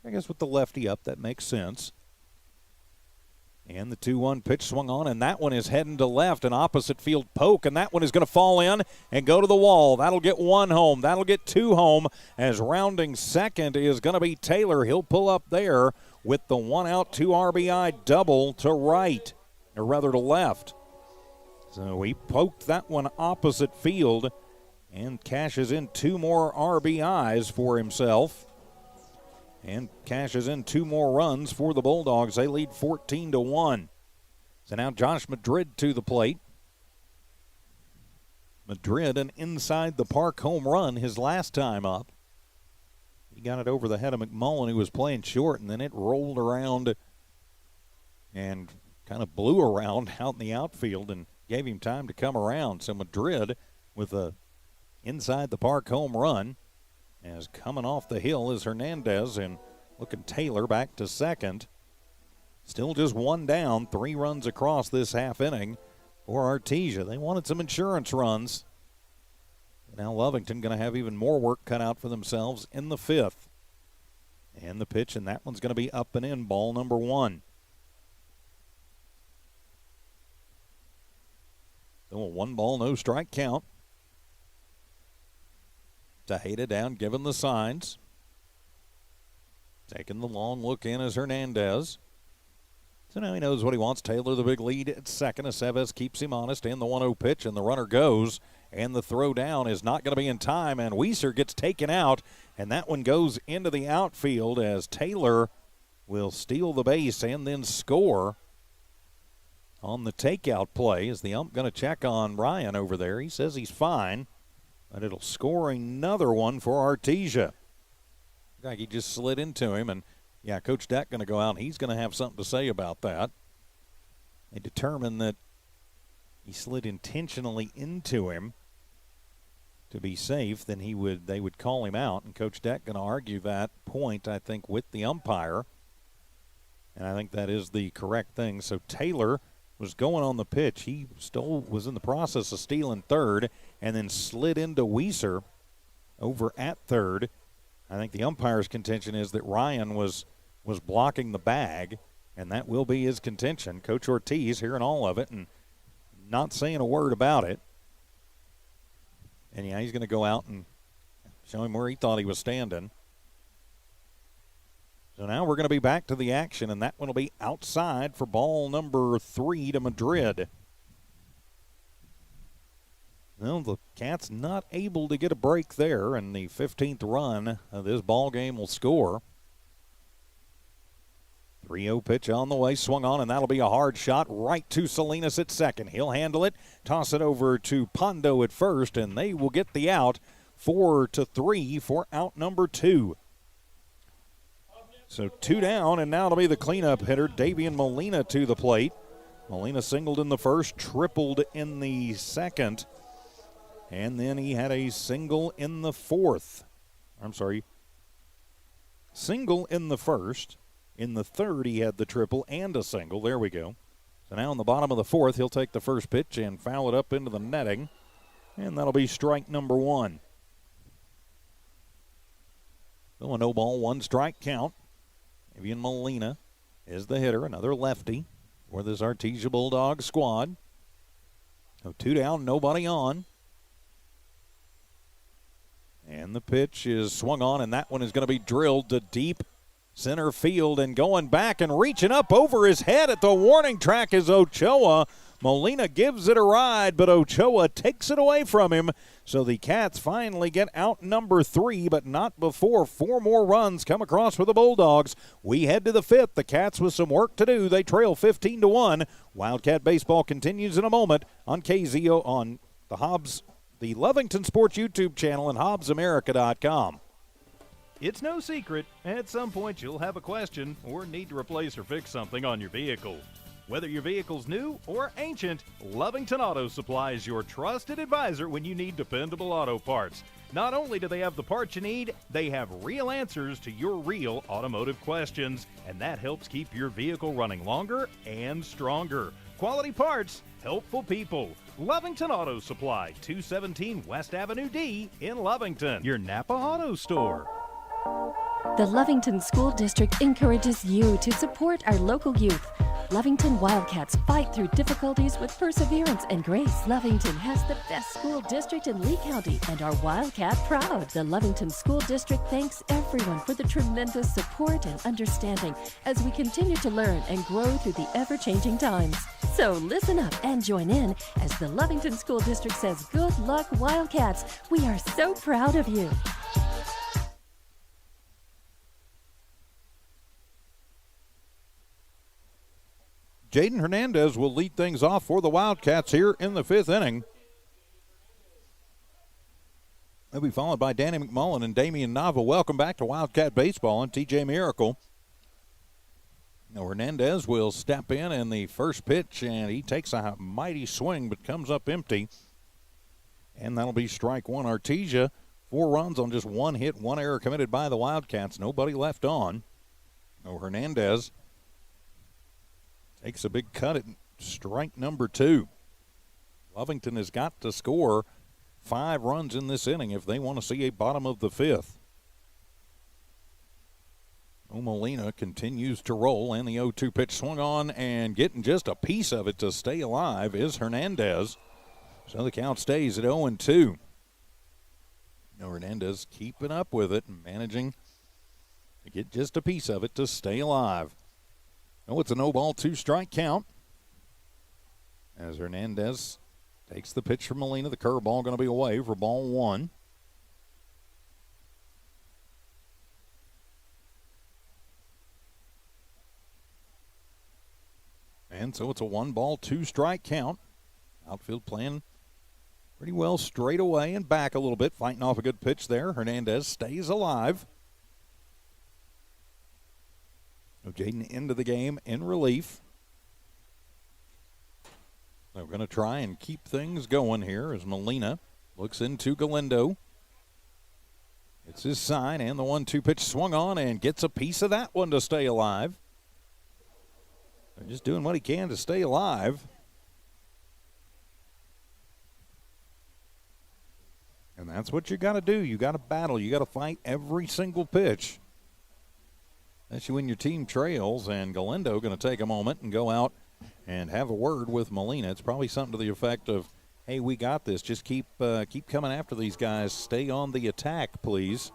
I guess with the lefty up, that makes sense. And the 2-1 pitch swung on, and that one is heading to left, an opposite field poke, and that one is going to fall in and go to the wall. That'll get 1 home. That'll get 2 home, as rounding second is going to be Taylor. He'll pull up there with the 1-out, 2 RBI double to right. or rather to left. So he poked that one opposite field and cashes in 2 more RBIs for himself and cashes in 2 more runs for the Bulldogs. They lead 14-1. So now Josh Madrid to the plate. Madrid, an inside the park home run his last time up. He got it over the head of McMullen, who was playing short, and then it rolled around and kind of blew around out in the outfield and gave him time to come around. So Madrid with a inside the park home run, as coming off the hill is Hernandez, and looking Taylor back to second. Still just 1 down, 3 runs across this half inning for Artesia. They wanted some insurance runs. Now Lovington going to have even more work cut out for themselves in the 5th. And the pitch, and that one's going to be up and in, ball number 1. So a 1-ball, no strike count. Tejeda down, giving the signs. Taking the long look in as Hernandez. So now he knows what he wants. Taylor the big lead at second. Aceves keeps him honest, and the 1-0 pitch, and the runner goes. And the throw down is not going to be in time, and Weiser gets taken out, and that one goes into the outfield as Taylor will steal the base and then score on the takeout play. Is the ump going to check on Ryan over there? He says he's fine, but it'll score another one for Artesia. Like he just slid into him, and yeah, Coach Deck going to go out, and he's going to have something to say about that. They determined that he slid intentionally into him to be safe, then they would call him out, and Coach Deck going to argue that point, I think, with the umpire, and I think that is the correct thing. So Taylor was going on the pitch. He was in the process of stealing third, and then slid into Weiser over at third. I think the umpire's contention is that Ryan was blocking the bag, and that will be his contention. Coach Ortiz hearing all of it and not saying a word about it. And yeah, he's going to go out and show him where he thought he was standing. So now we're going to be back to the action, and that one will be outside for ball number 3 to Madrid. Well, the Cats not able to get a break there, and the 15th run of this ball game will score. 3-0 pitch on the way, swung on, and that'll be a hard shot right to Salinas at second. He'll handle it, toss it over to Pondo at first, and they will get the out. 4-3 for out number 2. So 2 down, and now it'll be the cleanup hitter, Davian Molina, to the plate. Molina singled in the first, tripled in the second, and then he had a single in the fourth. Single in the first. In the third, he had the triple and a single. There we go. So now in the bottom of the fourth, he'll take the first pitch and foul it up into the netting, and that'll be strike number 1. So a no ball, 1 strike count. Davian Molina is the hitter, another lefty for this Artesia Bulldogs squad. So 2 down, nobody on. And the pitch is swung on, and that one is going to be drilled to deep center field, and going back and reaching up over his head at the warning track is Ochoa. Molina gives it a ride, but Ochoa takes it away from him. So the Cats finally get out number 3, but not before 4 more runs come across for the Bulldogs. We head to the 5th. The Cats with some work to do. They trail 15-1. Wildcat baseball continues in a moment on KZO on the Lovington Sports YouTube channel and HobbsAmerica.com. It's no secret, at some point you'll have a question or need to replace or fix something on your vehicle. Whether your vehicle's new or ancient, Lovington Auto Supply is your trusted advisor when you need dependable auto parts. Not only do they have the parts you need, they have real answers to your real automotive questions, and that helps keep your vehicle running longer and stronger. Quality parts, helpful people. Lovington Auto Supply, 217 West Avenue D in Lovington, your Napa Auto Store. The Lovington School District encourages you to support our local youth. Lovington Wildcats fight through difficulties with perseverance and grace. Lovington has the best school district in Lee County and our Wildcat proud. The Lovington School District thanks everyone for the tremendous support and understanding as we continue to learn and grow through the ever-changing times. So listen up and join in as the Lovington School District says, good luck, Wildcats. We are so proud of you. Jaden Hernandez will lead things off for the Wildcats here in the 5th inning. They'll be followed by Danny McMullen and Damian Nava. Welcome back to Wildcat Baseball and TJ Miracle. Now Hernandez will step in the first pitch, and he takes a mighty swing but comes up empty. And that'll be strike one. Artesia, 4 runs on just 1 hit, 1 error committed by the Wildcats. Nobody left on. Now Hernandez takes a big cut at strike number 2. Lovington has got to score 5 runs in this inning if they want to see a bottom of the 5th. Molina continues to roll, and the 0-2 pitch swung on, and getting just a piece of it to stay alive is Hernandez. So the count stays at 0-2. Now Hernandez keeping up with it and managing to get just a piece of it to stay alive. Oh, it's a no-ball, 2-strike count. As Hernandez takes the pitch from Molina, the curveball going to be away for ball 1. And so it's a 1-ball, 2-strike count. Outfield playing pretty well straight away and back a little bit, fighting off a good pitch there. Hernandez stays alive. So Jaden into the game in relief. They're going to try and keep things going here as Molina looks into Galindo. It's his sign, and the 1-2 pitch swung on and gets a piece of that one to stay alive. They're just doing what he can to stay alive. And that's what you got to do. You got to battle. You got to fight every single pitch. Especially when your team trails, and Galindo going to take a moment and go out and have a word with Molina. It's probably something to the effect of, hey, we got this. Just keep coming after these guys. Stay on the attack, please.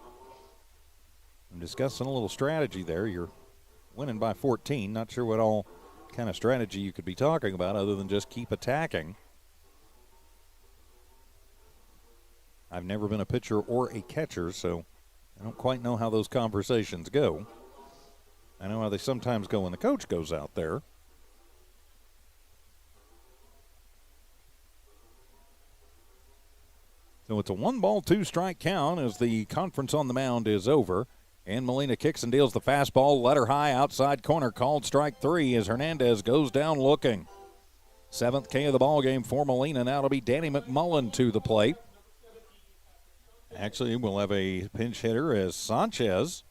I'm discussing a little strategy there. You're winning by 14. Not sure what all kind of strategy you could be talking about other than just keep attacking. I've never been a pitcher or a catcher, so I don't quite know how those conversations go. I know how they sometimes go when the coach goes out there. So it's a 1-ball, 2-strike count as the conference on the mound is over. And Molina kicks and deals the fastball, letter high, outside corner, called strike 3 as Hernandez goes down looking. 7th K of the ball game for Molina. Now it'll be Danny McMullen to the plate. Actually, we'll have a pinch hitter as Sanchez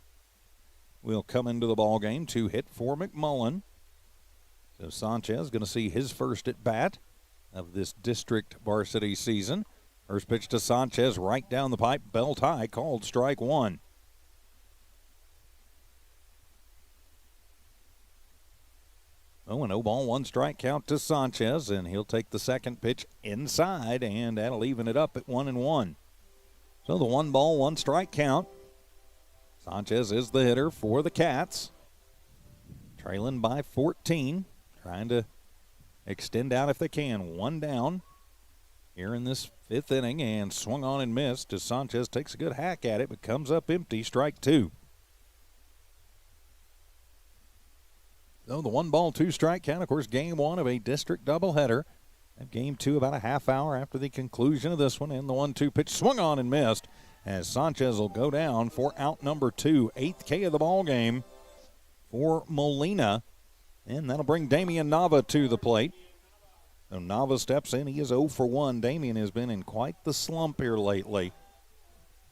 will come into the ball game to hit for McMullen. So Sanchez going to see his first at bat of this district varsity season. First pitch to Sanchez, right down the pipe, belt high, called strike 1. Oh, an 0-ball, 1-strike count to Sanchez, and he'll take the second pitch inside, and that'll even it up at 1-1. So the 1-ball, 1-strike count. Sanchez is the hitter for the Cats. Trailing by 14. Trying to extend out if they can. 1 down here in this 5th inning, and swung on and missed as Sanchez takes a good hack at it but comes up empty. Strike 2. So the 1-ball, 2-strike count. Of course, game 1 of a district doubleheader. And game 2 about a half hour after the conclusion of this one. And the 1-2 pitch swung on and missed as Sanchez will go down for out number 2. 8th K of the ball game for Molina. And that'll bring Damian Nava to the plate. So Nava steps in. He is 0 for 1. Damian has been in quite the slump here lately.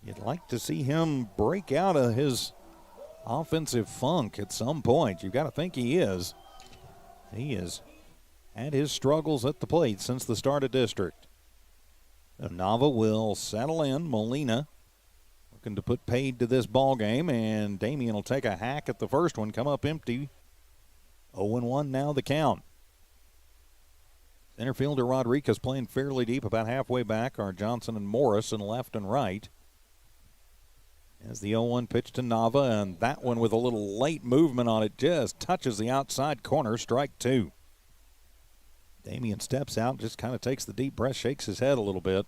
You'd like to see him break out of his offensive funk at some point. You've got to think he is. He has had his struggles at the plate since the start of district. So Nava will settle in. Molina looking to put paid to this ball game, and Damian will take a hack at the first one, come up empty. 0-1 now the count. Center fielder Rodriguez playing fairly deep, about halfway back are Johnson and Morris in left and right. As the 0-1 pitch to Nava, and that one with a little late movement on it just touches the outside corner, strike two. Damian steps out, just kind of takes the deep breath, shakes his head a little bit.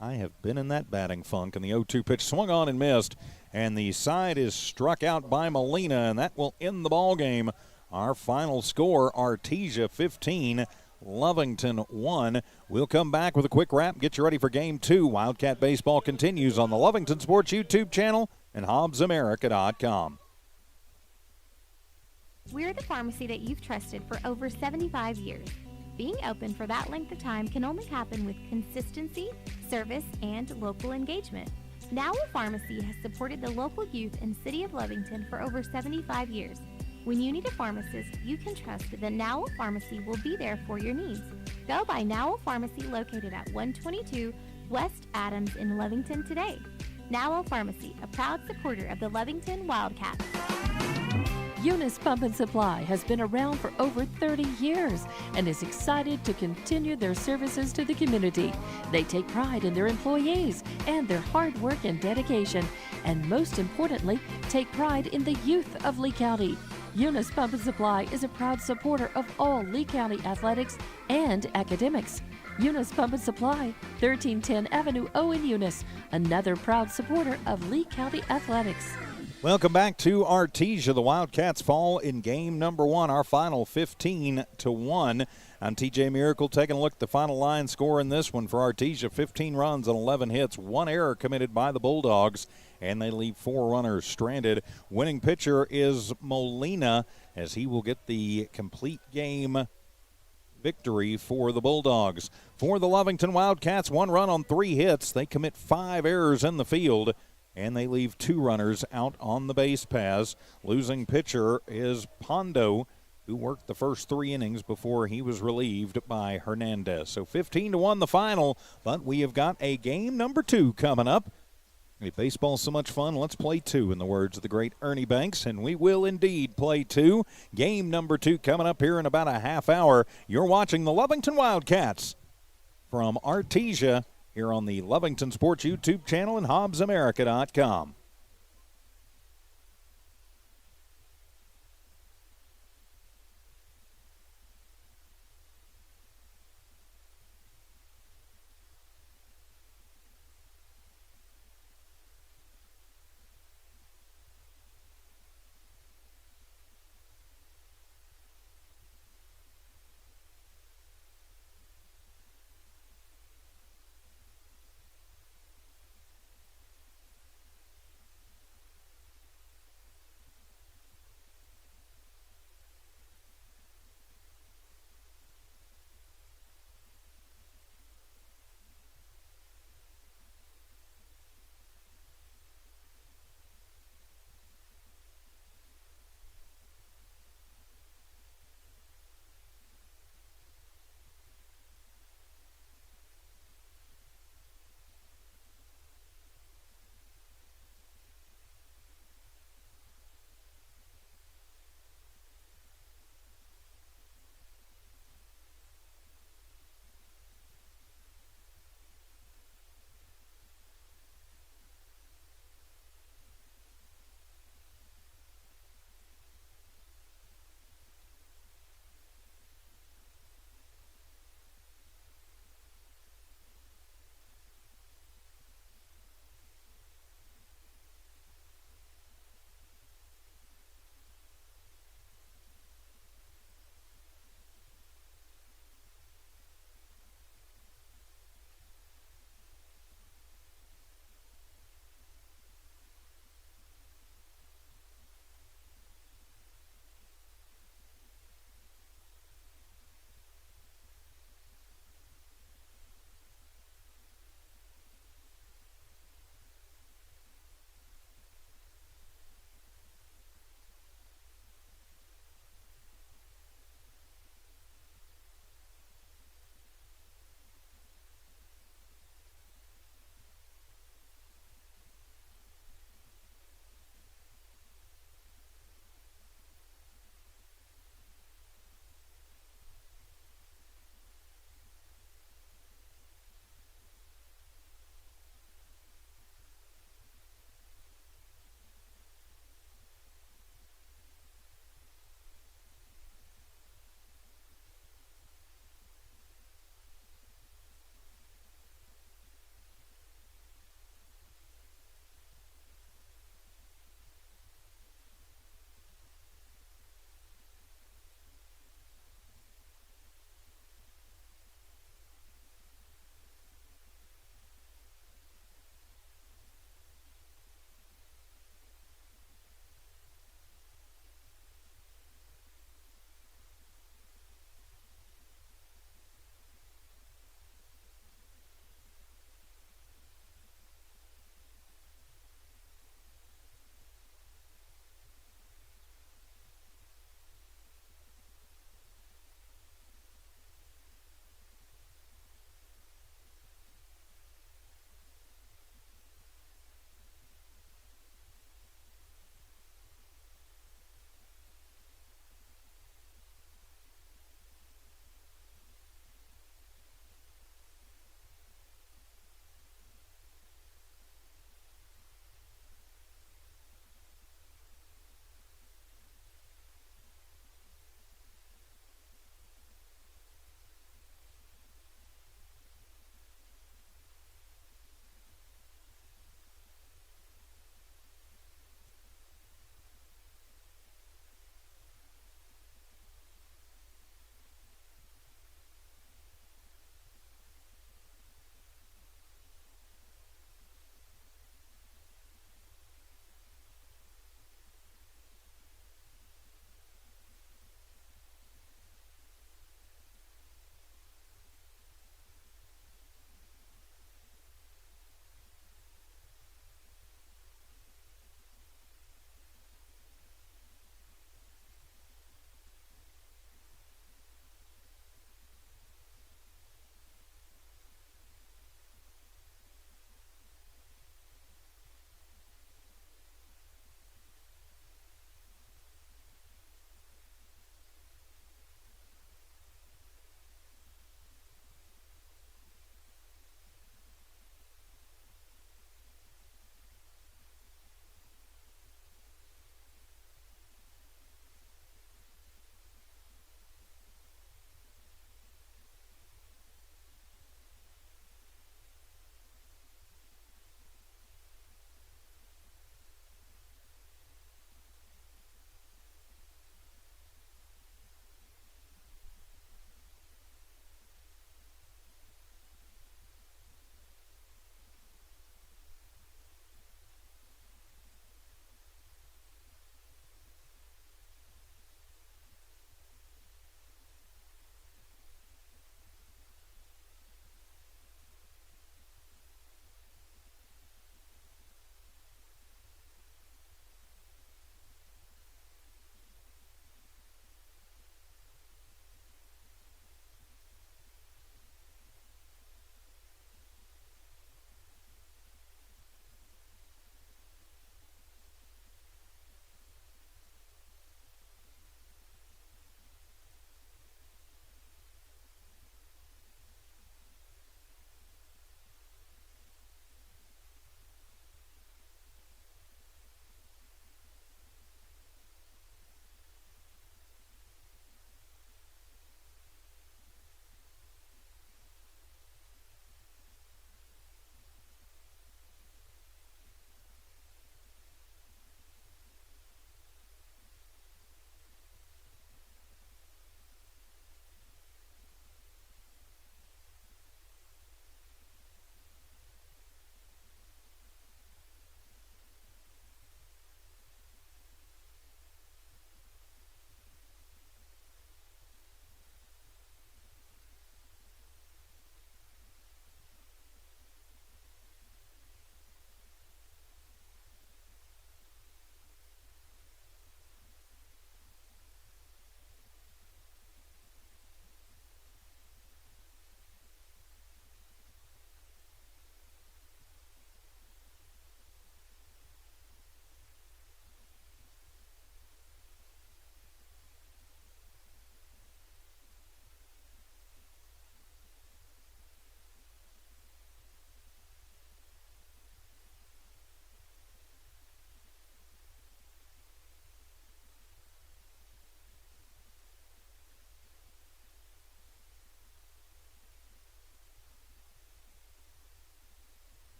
I have been in that batting funk, and the 0-2 pitch swung on and missed, and the side is struck out by Molina, and that will end the ball game. Our final score, Artesia 15, Lovington 1. We'll come back with a quick wrap, get you ready for Game 2. Wildcat Baseball continues on the Lovington Sports YouTube channel and HobbsAmerica.com. We're the pharmacy that you've trusted for over 75 years. Being open for that length of time can only happen with consistency, service, and local engagement. Now a Pharmacy has supported the local youth in the city of Lovington for over 75 years. When you need a pharmacist, you can trust that Now Pharmacy will be there for your needs. Go by Now Pharmacy located at 122 West Adams in Lovington today. Now Pharmacy, a proud supporter of the Lovington Wildcats. Eunice Pump and Supply has been around for over 30 years and is excited to continue their services to the community. They take pride in their employees and their hard work and dedication, and most importantly, take pride in the youth of Lee County. Eunice Pump and Supply is a proud supporter of all Lee County athletics and academics. Eunice Pump and Supply, 1310 Avenue O in Eunice, another proud supporter of Lee County athletics. Welcome back to Artesia. The Wildcats fall in game number 1, our final 15-1. I'm TJ Miracle taking a look at the final line score in this one for Artesia. 15 runs and 11 hits, 1 error committed by the Bulldogs, and they leave 4 runners stranded. Winning pitcher is Molina, as he will get the complete game victory for the Bulldogs. For the Lovington Wildcats, 1 run on 3 hits. They commit 5 errors in the field, and they leave 2 runners out on the base paths. Losing pitcher is Pondo, who worked the first 3 innings before he was relieved by Hernandez. So 15-1 the final, but we have got a game number 2 coming up. If baseball's so much fun, let's play 2, in the words of the great Ernie Banks, and we will indeed play 2. Game number 2 coming up here in about a half hour. You're watching the Lovington Wildcats from Artesia here on the Lovington Sports YouTube channel and HobbsAmerica.com.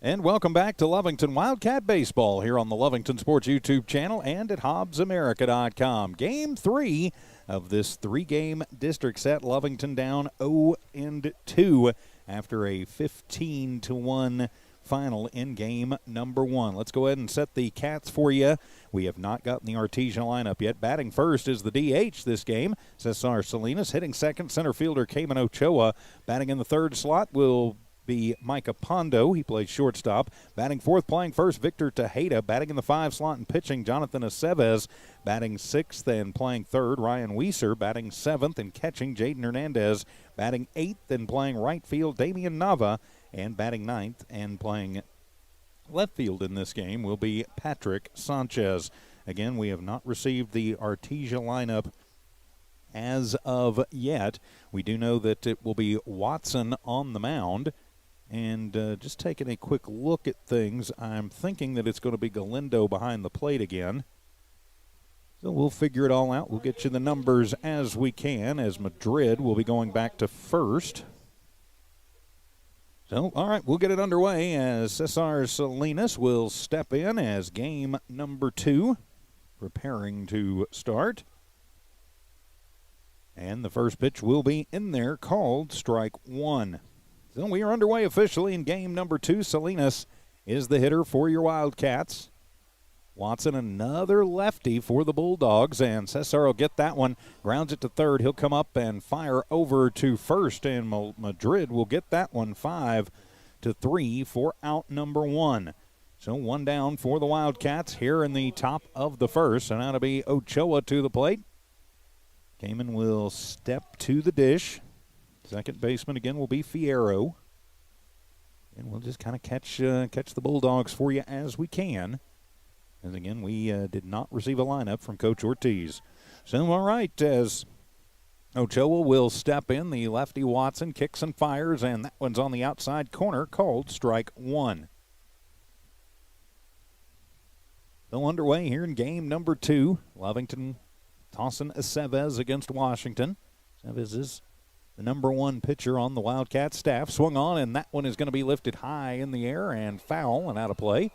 And welcome back to Lovington Wildcat Baseball here on the Lovington Sports YouTube channel and at HobbsAmerica.com. Game 3 of this 3-game district set. Lovington down 0-2 after a 15-1 final in game number 1. Let's go ahead and set the Cats for you. We have not gotten the Artesia lineup yet. Batting first is the DH this game, Cesar Salinas. Hitting second, center fielder Cayman Ochoa. Batting in the third slot will be Micah Pondo. He plays shortstop. Batting fourth, playing first, Victor Tejeda. Batting in the 5 slot and pitching, Jonathan Aceves. Batting sixth and playing third, Ryan Weiser. Batting seventh and catching, Jaden Hernandez. Batting eighth and playing right field, Damian Nava. And batting ninth and playing left field in this game will be Patrick Sanchez. Again, we have not received the Artesia lineup as of yet. We do know that it will be Watson on the mound. And just taking a quick look at things, I'm thinking that it's going to be Galindo behind the plate again. So we'll figure it all out. We'll get you the numbers as we can, as Madrid will be going back to first. So, all right, we'll get it underway as Cesar Salinas will step in as game number 2 preparing to start. And the first pitch will be in there, called strike 1. So we are underway officially in game number 2. Salinas is the hitter for your Wildcats. Watson, another lefty for the Bulldogs, and Cesar will get that one. Grounds it to third. He'll come up and fire over to first, and Madrid will get that one 5-3 for out number 1. So 1 down for the Wildcats here in the top of the first. And now to be Ochoa to the plate. Cayman will step to the dish. Second baseman again will be Fierro. And we'll just kind of catch the Bulldogs for you as we can. And again, we did not receive a lineup from Coach Ortiz. So, all right, as Ochoa will step in, the lefty Watson kicks and fires, and that one's on the outside corner, called strike 1. So underway here in game number 2. Lovington tossing Aceves against Washington. Aceves is the number 1 pitcher on the Wildcat staff. Swung on, and that one is going to be lifted high in the air and foul and out of play.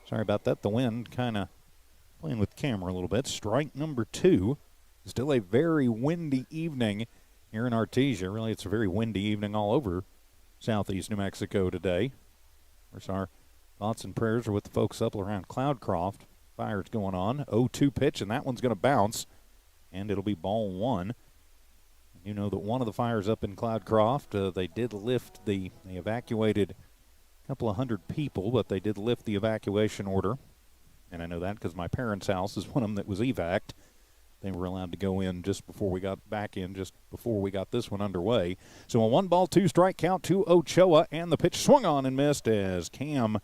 Sorry about that. The wind kind of playing with the camera a little bit. Strike number 2. Still a very windy evening here in Artesia. Really, it's a very windy evening all over southeast New Mexico today. Of course, our thoughts and prayers are with the folks up around Cloudcroft. Fire's going on. 0-2 pitch, and that one's going to bounce, and it'll be ball 1. You know that one of the fires up in Cloudcroft, they did lift they evacuated a couple of hundred people, but they did lift the evacuation order. And I know that because my parents' house is one of them that was evac'd. They were allowed to go in just before we got this one underway. So a 1-2 strike count to Ochoa, and the pitch swung on and missed as Cam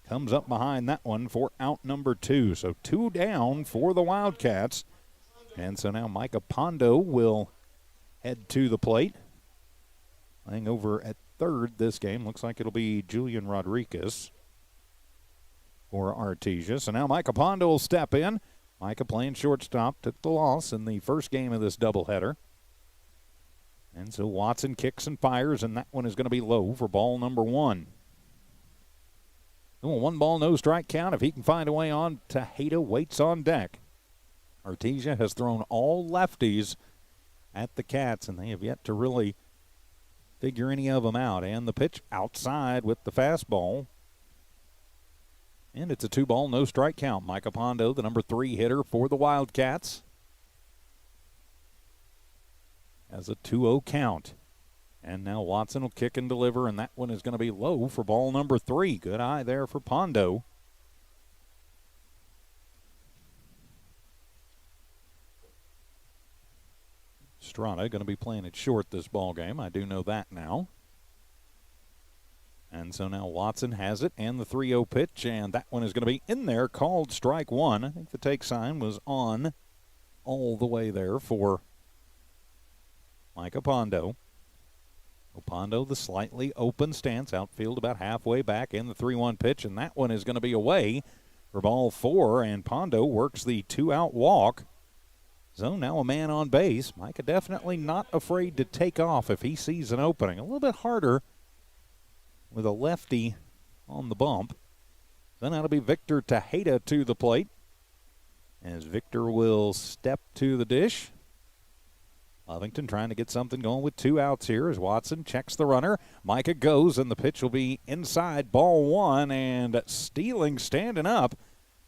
comes up behind that one for out number 2. So 2 down for the Wildcats. And so now Micah Pondo will head to the plate. Playing over at third this game. Looks like it'll be Julian Rodriguez for Artesia. So now Micah Pondo will step in. Micah playing shortstop, took the loss in the first game of this doubleheader. And so Watson kicks and fires, and that one is going to be low for ball number 1. A 1-ball, no strike count. If he can find a way on, Tejeda waits on deck. Artesia has thrown all lefties at the Cats, and they have yet to really figure any of them out. And the pitch outside with the fastball. And it's a 2-ball, no strike count. Micah Pondo, the number 3 hitter for the Wildcats, has a 2-0 count. And now Watson will kick and deliver, and that one is going to be low for ball number 3. Good eye there for Pondo. Strada going to be playing it short this ball game. I do know that now. And so now Watson has it, and the 3-0 pitch, and that one is going to be in there, called strike 1. I think the take sign was on all the way there for Micah Pondo. Pondo, the slightly open stance, outfield about halfway back, in the 3-1 pitch, and that one is going to be away for ball 4, and Pondo works the 2-out walk. So now a man on base. Micah definitely not afraid to take off if he sees an opening. A little bit harder with a lefty on the bump. Then that'll be Victor Tejeda to the plate, as Victor will step to the dish. Lovington trying to get something going with 2 outs here as Watson checks the runner. Micah goes, and the pitch will be inside, ball 1, and standing up.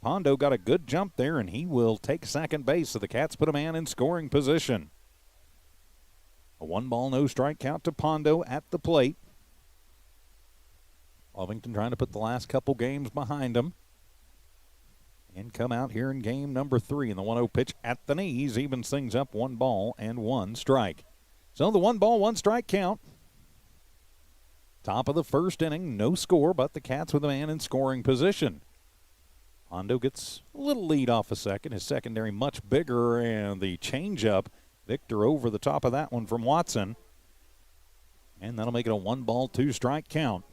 Pondo got a good jump there, and he will take second base, so the Cats put a man in scoring position. A 1-ball, no strike count to Pondo at the plate. Lovington trying to put the last couple games behind him and come out here in game number 3. And the 1-0 pitch at the knees evens things up, 1 ball and 1 strike. So the 1-ball, 1 strike count. Top of the first inning, no score, but the Cats with a man in scoring position. Pondo gets a little lead off a second. His secondary much bigger, and the changeup, Victor over the top of that one from Watson. And that'll make it a 1-ball, 2 strike count.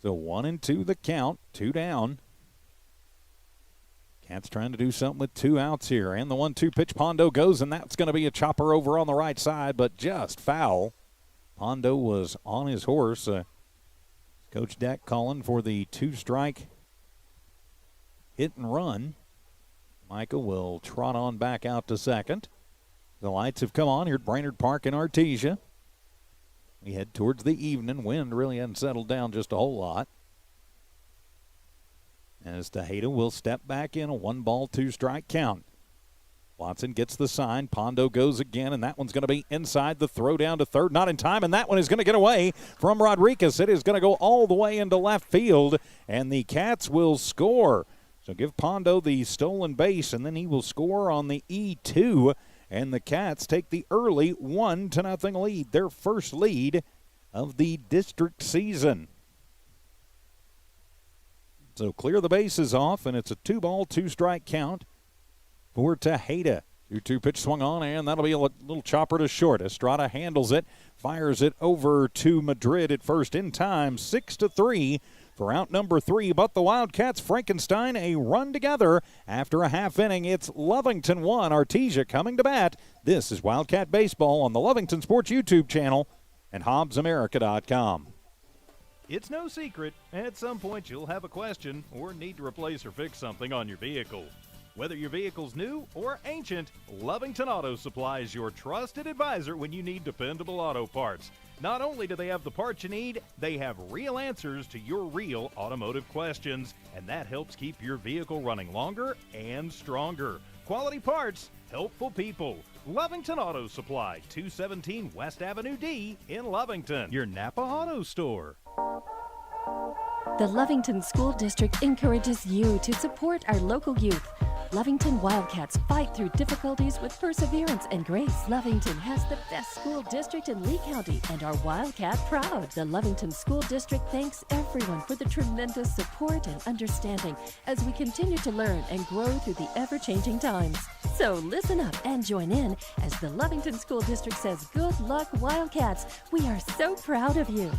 So 1-2 the count, 2 down. Cats trying to do something with 2 outs here. And the 1-2 pitch, Pondo goes, and that's going to be a chopper over on the right side, but just foul. Pondo was on his horse. Coach Deck calling for the 2-strike hit and run. Michael will trot on back out to second. The lights have come on here at Brainerd Park in Artesia. We head towards the evening. Wind really hasn't settled down just a whole lot. As Tejeda will step back in, a 1-ball, 2 strike count. Watson gets the sign. Pondo goes again, and that one's going to be inside. The throw down to third, not in time, and that one is going to get away from Rodriguez. It is going to go all the way into left field, and the Cats will score. So give Pondo the stolen base, and then he will score on the E2. And the Cats take the early 1-0 lead, their first lead of the district season. So clear the bases off, and it's a 2-ball, 2 strike count for Tejeda. 2-2 pitch swung on, and that'll be a little chopper to short. Estrada handles it, fires it over to Madrid at first in time, 6-3 for out number 3. But the Wildcats Frankenstein a run together after a half inning. It's Lovington 1, Artesia coming to bat. This is Wildcat Baseball on the Lovington Sports YouTube channel and HobbsAmerica.com. It's no secret, at some point you'll have a question or need to replace or fix something on your vehicle. Whether your vehicle's new or ancient, Lovington Auto Supply is your trusted advisor when you need dependable auto parts. Not only do they have the parts you need, they have real answers to your real automotive questions, and that helps keep your vehicle running longer and stronger. Quality parts, helpful people. Lovington Auto Supply, 217 West Avenue D in Lovington, your Napa Auto Store. The Lovington School District encourages you to support our local youth. Lovington Wildcats fight through difficulties with perseverance and grace. Lovington has the best school district in Lee County and are Wildcat proud. The Lovington School District thanks everyone for the tremendous support and understanding as we continue to learn and grow through the ever-changing times. So listen up and join in as the Lovington School District says, good luck, Wildcats. We are so proud of you.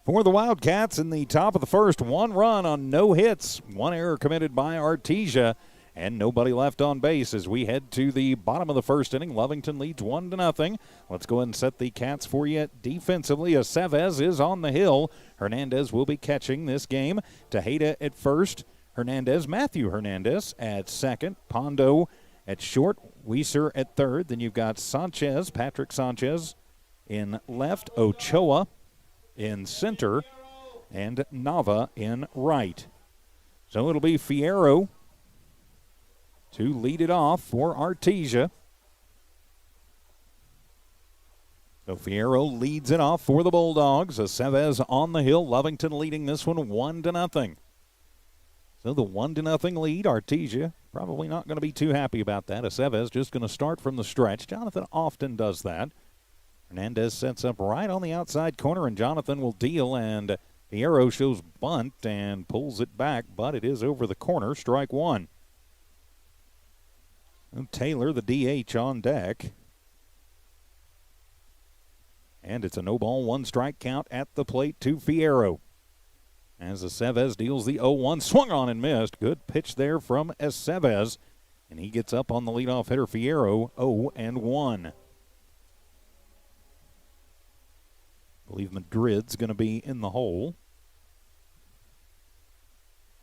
For the Wildcats in the top of the first, 1 run on no hits, 1 error committed by Artesia, and nobody left on base as we head to the bottom of the first inning. Lovington leads 1-0. Let's go ahead and set the Cats for you defensively. Aceves is on the hill. Hernandez will be catching this game. Tejeda at first. Matthew Hernandez at second. Pondo at short. Weiser at third. Then you've got Patrick Sanchez in left. Ochoa in center, and Nava in right. So it'll be Fierro to lead it off for Artesia. So Fierro leads it off for the Bulldogs. Aceves on the hill. Lovington leading this one 1-0. So the 1-0 lead, Artesia probably not going to be too happy about that. Aceves just going to start from the stretch. Jonathan often does that. Hernandez sets up right on the outside corner, and Jonathan will deal, and Fierro shows bunt and pulls it back, but it is over the corner, strike 1. And Taylor, the DH, on deck. And it's a no-ball, 1 strike count at the plate to Fierro. As Aceves deals the 0-1, swung on and missed. Good pitch there from Aceves, and he gets up on the leadoff hitter, Fierro, 0-1. believe Madrid's going to be in the hole.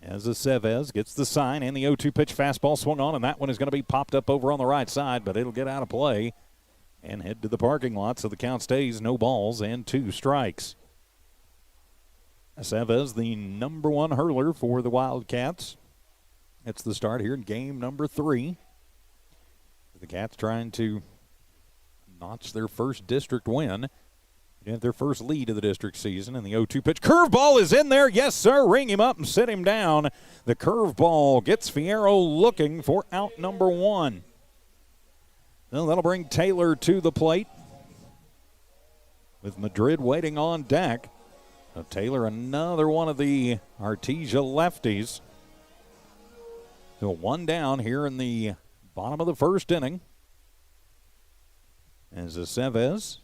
As Aceves gets the sign and the 0-2 pitch, fastball swung on, and that one is going to be popped up over on the right side, but it'll get out of play and head to the parking lot, so the count stays no balls and 2 strikes. Aceves, the number 1 hurler for the Wildcats. It's the start here in game number 3. The Cats trying to notch their first district win. They have their first lead of the district season, and the 0-2 pitch. Curveball is in there. Yes, sir. Ring him up and sit him down. The curveball gets Fierro looking for out number 1. Well, that'll bring Taylor to the plate with Madrid waiting on deck. So Taylor, another one of the Artesia lefties. So 1 down here in the bottom of the first inning. As Aceves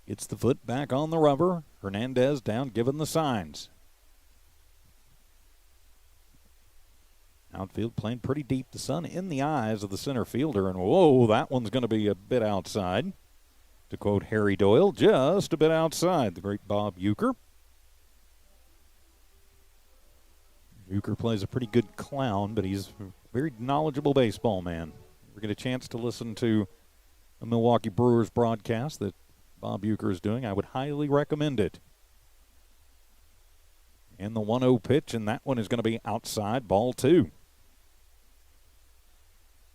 gets the foot back on the rubber. Hernandez down giving the signs. Outfield playing pretty deep. The sun in the eyes of the center fielder. And whoa, that one's going to be a bit outside. To quote Harry Doyle, just a bit outside. The great Bob Euchre. Euchre plays a pretty good clown, but he's a very knowledgeable baseball man. If you get a chance to listen to a Milwaukee Brewers broadcast that Bob Euchre is doing, I would highly recommend it. And the 1-0 pitch, and that one is going to be outside, ball 2.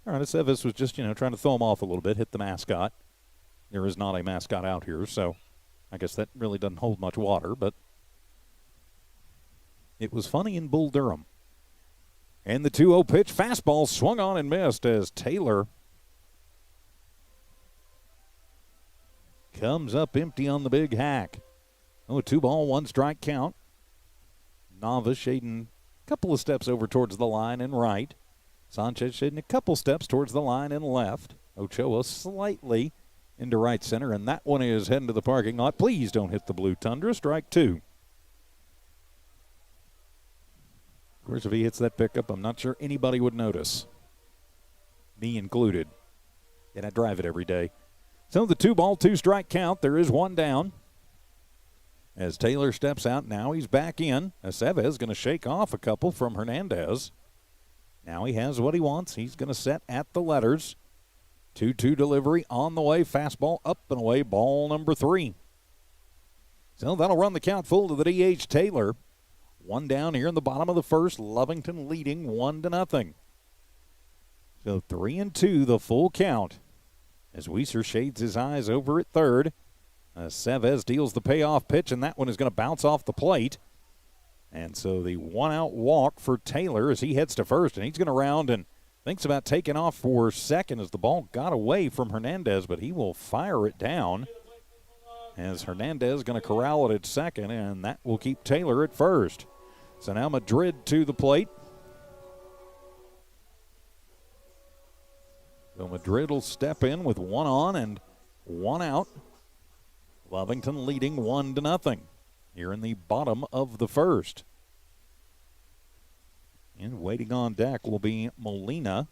All right, Aceves was just, trying to throw him off a little bit, hit the mascot. There is not a mascot out here, so I guess that really doesn't hold much water, but it was funny in Bull Durham. And the 2-0 pitch, fastball swung on and missed as Taylor comes up empty on the big hack. Oh, 2-ball, 1 strike count. Nava shading a couple of steps over towards the line and right. Sanchez shading a couple steps towards the line and left. Ochoa slightly into right center, and that one is heading to the parking lot. Please don't hit the blue Tundra. Strike 2. Of course, if he hits that pickup, I'm not sure anybody would notice. Me included. And I drive it every day. So the 2-ball, 2 strike count. There is 1 down. As Taylor steps out, now he's back in. Aceves going to shake off a couple from Hernandez. Now he has what he wants. He's going to set at the letters. 2-2 delivery on the way. Fastball up and away. Ball number 3. So that'll run the count full to the DH Taylor. 1 down here in the bottom of the first. Lovington leading 1-0. So 3-2 the full count. As Weiser shades his eyes over at third. Aceves deals the payoff pitch, and that one is going to bounce off the plate. And so the 1-out walk for Taylor as he heads to first, and he's going to round and thinks about taking off for second as the ball got away from Hernandez, but he will fire it down as Hernandez is going to corral it at second, and that will keep Taylor at first. So now Madrid to the plate. So Madrid will step in with 1 on and 1 out. Lovington leading 1-0 here in the bottom of the first. And waiting on deck will be Molina.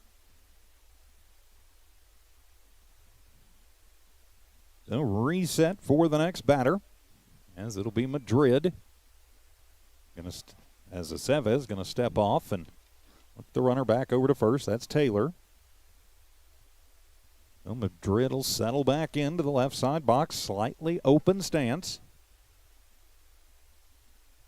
So reset for the next batter, as it'll be Madrid. As Aceves going to step off and look the runner back over to first. That's Taylor. So Madrid will settle back into the left side box, slightly open stance.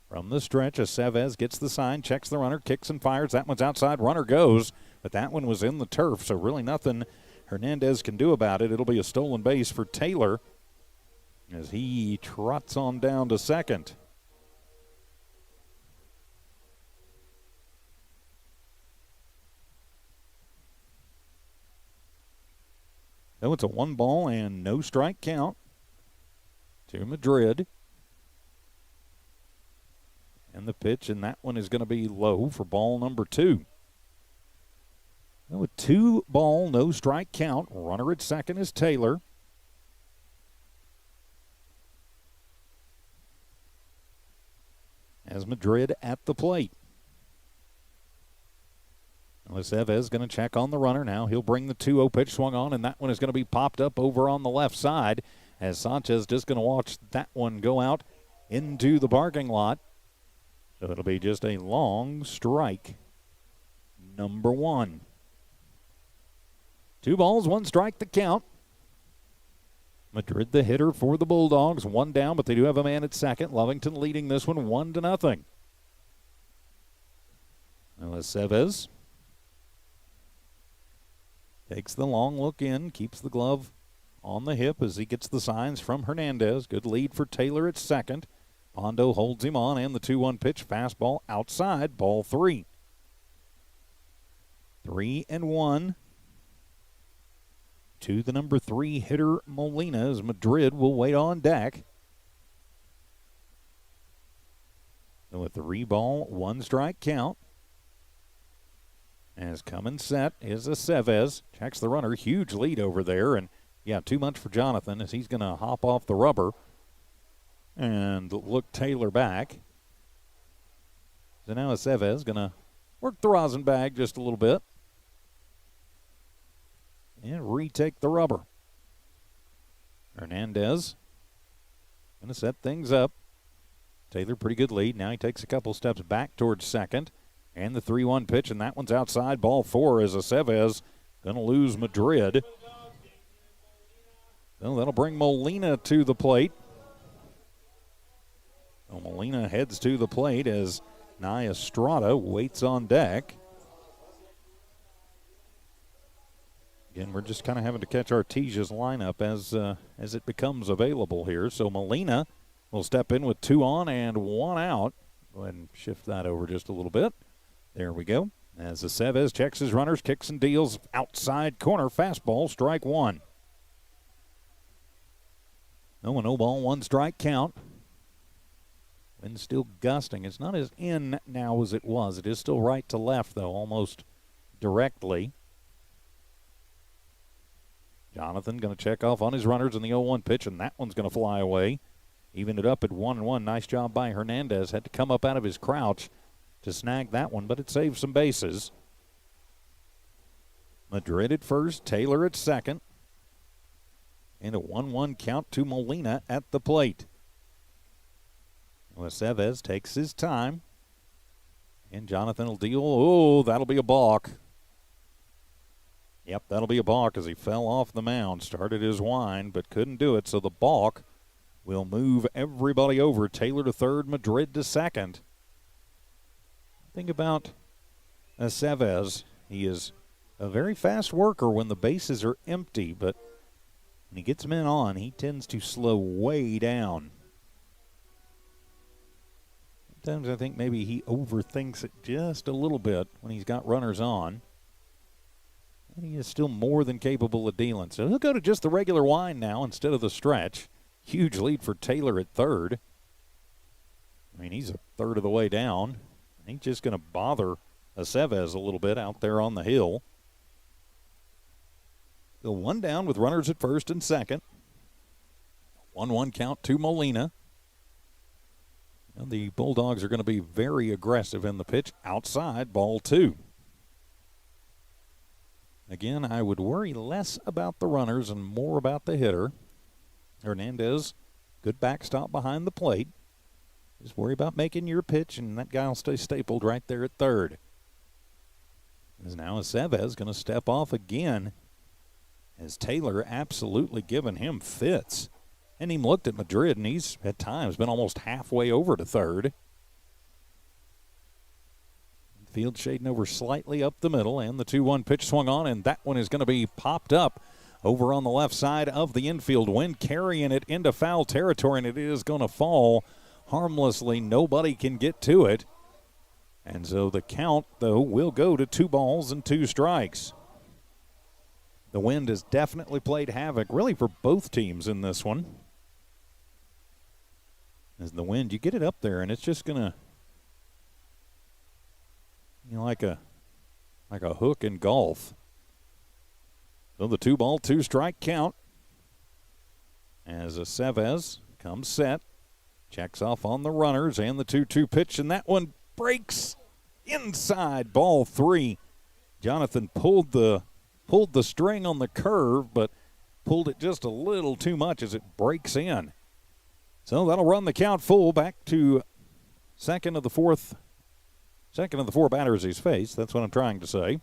From the stretch, Aceves gets the sign, checks the runner, kicks and fires. That one's outside, runner goes, but that one was in the turf, so really nothing Hernandez can do about it. It'll be a stolen base for Taylor as he trots on down to second. So it's a 1-ball and no strike count to Madrid. And the pitch, and that one is going to be low for ball number 2. A 2-ball, no strike count. Runner at second is Taylor. As Madrid at the plate. Aceves going to check on the runner now. He'll bring the 2-0 pitch swung on, and that one is going to be popped up over on the left side. as Sanchez just going to watch that one go out into the parking lot. So it'll be just a long strike. Number 1. 2 balls, 1 strike the count. Madrid the hitter for the Bulldogs. 1 down, but they do have a man at second. Lovington leading this one 1-0. Now Chavez takes the long look in, keeps the glove on the hip as he gets the signs from Hernandez. Good lead for Taylor at second. Pondo holds him on, and the 2-1 pitch, fastball outside, ball 3. 3-1 to the number 3 hitter, Molina, as Madrid will wait on deck. So a 3-ball, 1 strike count. As come and set is Chavez. Checks the runner. Huge lead over there. And, yeah, too much for Jonathan as he's going to hop off the rubber and look Taylor back. So now Chavez going to work the rosin bag just a little bit and retake the rubber. Hernandez going to set things up. Taylor, pretty good lead. Now he takes a couple steps back towards second. And the 3-1 pitch, and that one's outside. Ball 4 as Chavez going to lose Madrid. Well, that'll bring Molina to the plate. Well, Molina heads to the plate as Nye Estrada waits on deck. Again, we're just kind of having to catch Artesia's lineup as it becomes available here. So Molina will step in with 2 on and 1 out. Go ahead and shift that over just a little bit. There we go. As Chavez checks his runners, kicks and deals outside corner, fastball, strike 1. No ball, 1 strike count. Wind still gusting. It's not as in now as it was. It is still right to left, though, almost directly. Jonathan going to check off on his runners in the 0-1 pitch, and that one's going to fly away. Even it up at 1-1. Nice job by Hernandez. Had to come up out of his crouch to snag that one, but it saved some bases. Madrid at first, Taylor at second. And a 1-1 count to Molina at the plate. Chavez takes his time. And Jonathan will deal. Oh, that'll be a balk. Yep, that'll be a balk as he fell off the mound. Started his wind, but couldn't do it. So the balk will move everybody over. Taylor to third, Madrid to second. Think about Chavez. He is a very fast worker when the bases are empty, but when he gets men on, he tends to slow way down. Sometimes I think maybe he overthinks it just a little bit when he's got runners on. And he is still more than capable of dealing. So he'll go to just the regular wind now instead of the stretch. Huge lead for Taylor at third. I mean, he's a third of the way down. He's just going to bother Chavez a little bit out there on the hill. The 1 down with runners at first and second. 1-1 count to Molina. And the Bulldogs are going to be very aggressive in the pitch. Outside, ball 2. Again, I would worry less about the runners and more about the hitter. Hernandez, good backstop behind the plate. Just worry about making your pitch, and that guy will stay stapled right there at third. As now Chavez going to step off again, as Taylor absolutely giving him fits. And he looked at Madrid, and he's at times been almost halfway over to third. Field shading over slightly up the middle, and the 2-1 pitch swung on, and that one is going to be popped up over on the left side of the infield. Wind carrying it into foul territory, and it is going to fall harmlessly. Nobody can get to it. And so the count, though, will go to 2 balls and 2 strikes. The wind has definitely played havoc, really, for both teams in this one. As the wind, you get it up there, and it's just going to, like a hook in golf. So the 2 ball, 2 strike count. As Chavez comes set, checks off on the runners, and the 2-2 pitch, and that one breaks inside, ball 3. Jonathan pulled the string on the curve, but pulled it just a little too much as it breaks in. So that'll run the count full back to second of the four batters he's faced. That's what I'm trying to say.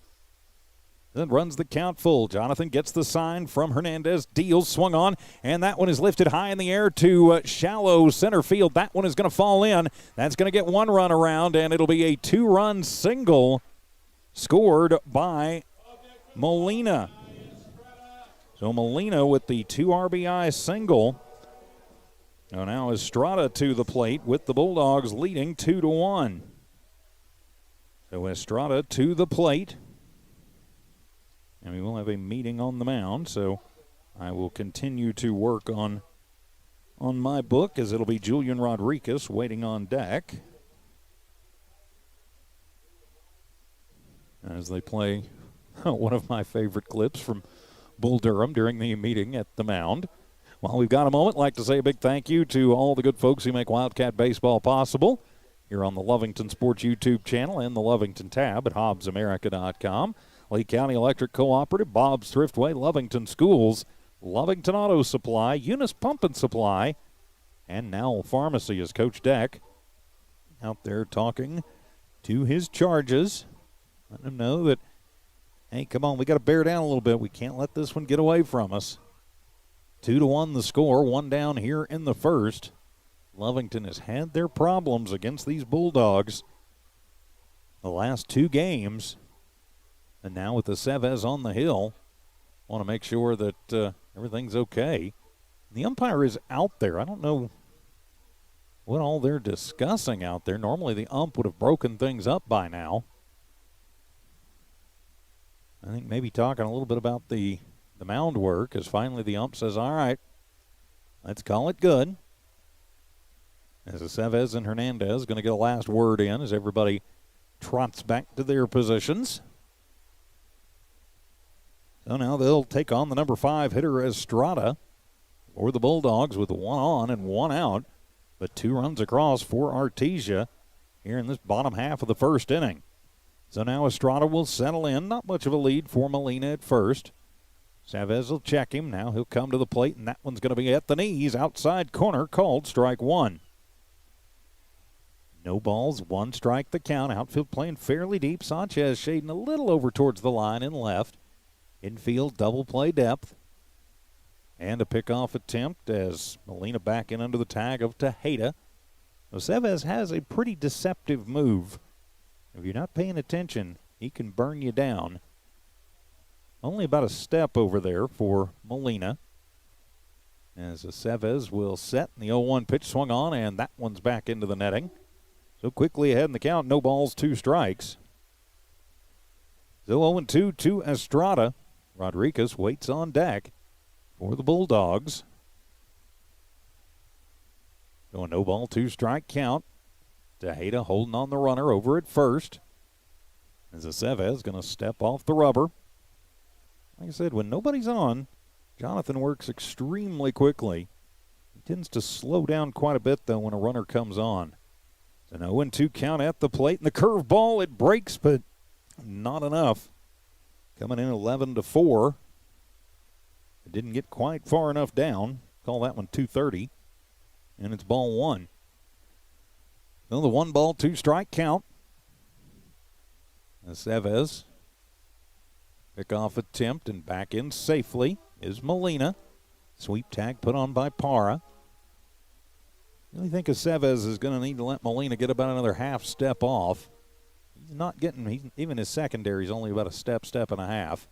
Then runs the count full. Jonathan gets the sign from Hernandez. Deals, swung on, and that one is lifted high in the air to shallow center field. That one is going to fall in. That's going to get one run around, and it'll be a two-run single scored by Molina. So Molina with the 2 RBI single. Now Estrada to the plate with the Bulldogs leading 2-1. So Estrada to the plate. And we will have a meeting on the mound, so I will continue to work on my book as it'll be Julian Rodriguez waiting on deck as they play one of my favorite clips from Bull Durham during the meeting at the mound. While we've got a moment, I'd like to say a big thank you to all the good folks who make Wildcat Baseball possible here on the Lovington Sports YouTube channel and the Lovington tab at HobbsAmerica.com. Lee County Electric Cooperative, Bob's Thriftway, Lovington Schools, Lovington Auto Supply, Eunice Pump and Supply, and Nowell Pharmacy as Coach Deck out there talking to his charges. Let them know that, hey, come on, we got to bear down a little bit. We can't let this one get away from us. 2-1 the score, one down here in the first. Lovington has had their problems against these Bulldogs the last 2 games. And now with the Chavez on the hill, want to make sure that everything's okay. The umpire is out there. I don't know what all they're discussing out there. Normally the ump would have broken things up by now. I think maybe talking a little bit about the mound work as finally the ump says, all right, let's call it good. As the Chavez and Hernandez going to get a last word in as everybody trots back to their positions. So now they'll take on the number 5 hitter Estrada for the Bulldogs with 1 on and 1 out. But 2 runs across for Artesia here in this bottom half of the first inning. So now Estrada will settle in. Not much of a lead for Molina at first. Chavez will check him. Now he'll come to the plate, and that one's going to be at the knees. Outside corner, called strike 1. No balls, 1 strike the count. Outfield playing fairly deep. Sanchez shading a little over towards the line and left. Infield double play depth. And a pickoff attempt as Molina back in under the tag of Tejeda. So Chavez has a pretty deceptive move. If you're not paying attention, he can burn you down. Only about a step over there for Molina. As Chavez will set, and the 0-1 pitch swung on, and that one's back into the netting. So quickly ahead in the count, no balls, 2 strikes. So 0-2 to Estrada. Rodriguez waits on deck for the Bulldogs. So a no ball, 2 strike count. Tejeda holding on the runner over at first. As Chavez going to step off the rubber. Like I said, when nobody's on, Jonathan works extremely quickly. He tends to slow down quite a bit, though, when a runner comes on. So an 0-2 count at the plate. And the curveball, it breaks, but not enough. Coming in 11-4. It didn't get quite far enough down. Call that one 230. And it's ball 1. So the 1 ball, 2 strike count. As Chavez. Pickoff attempt and back in safely is Molina. Sweep tag put on by Parra. I really think Chavez is going to need to let Molina get about another half step off. He's not getting, even his secondary is only about a step and a half.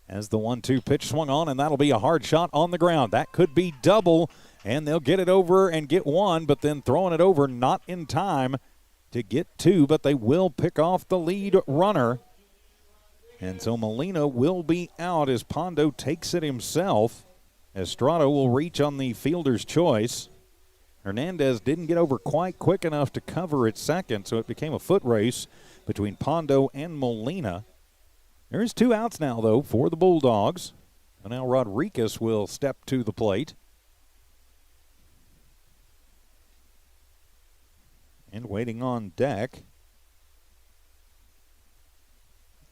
As the 1-2 pitch swung on, and that'll be a hard shot on the ground. That could be double, and they'll get it over and get 1, but then throwing it over not in time to get 2, but they will pick off the lead runner. And so Molina will be out as Pondo takes it himself. Estrada will reach on the fielder's choice. Hernandez didn't get over quite quick enough to cover at second, so it became a foot race between Pondo and Molina. There's 2 outs now, though, for the Bulldogs. And now Rodriguez will step to the plate. And waiting on deck.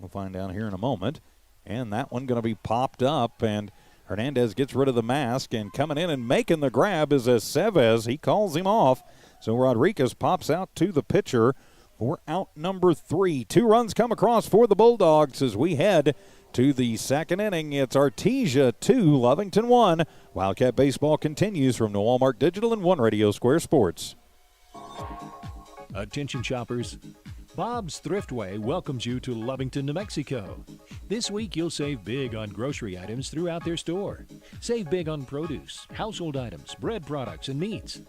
We'll find out here in a moment. And that one going to be popped up, and Hernandez gets rid of the mask, and coming in and making the grab is Aceves. He calls him off. So Rodriguez pops out to the pitcher for out number 3. 2 runs come across for the Bulldogs as we head to the second inning. It's Artesia 2, Lovington 1. Wildcat baseball continues from the Walmart Digital and One Radio Square Sports. Attention shoppers. Bob's Thriftway welcomes you to Lovington, New Mexico. This week you'll save big on grocery items throughout their store. Save big on produce, household items, bread products, and meats.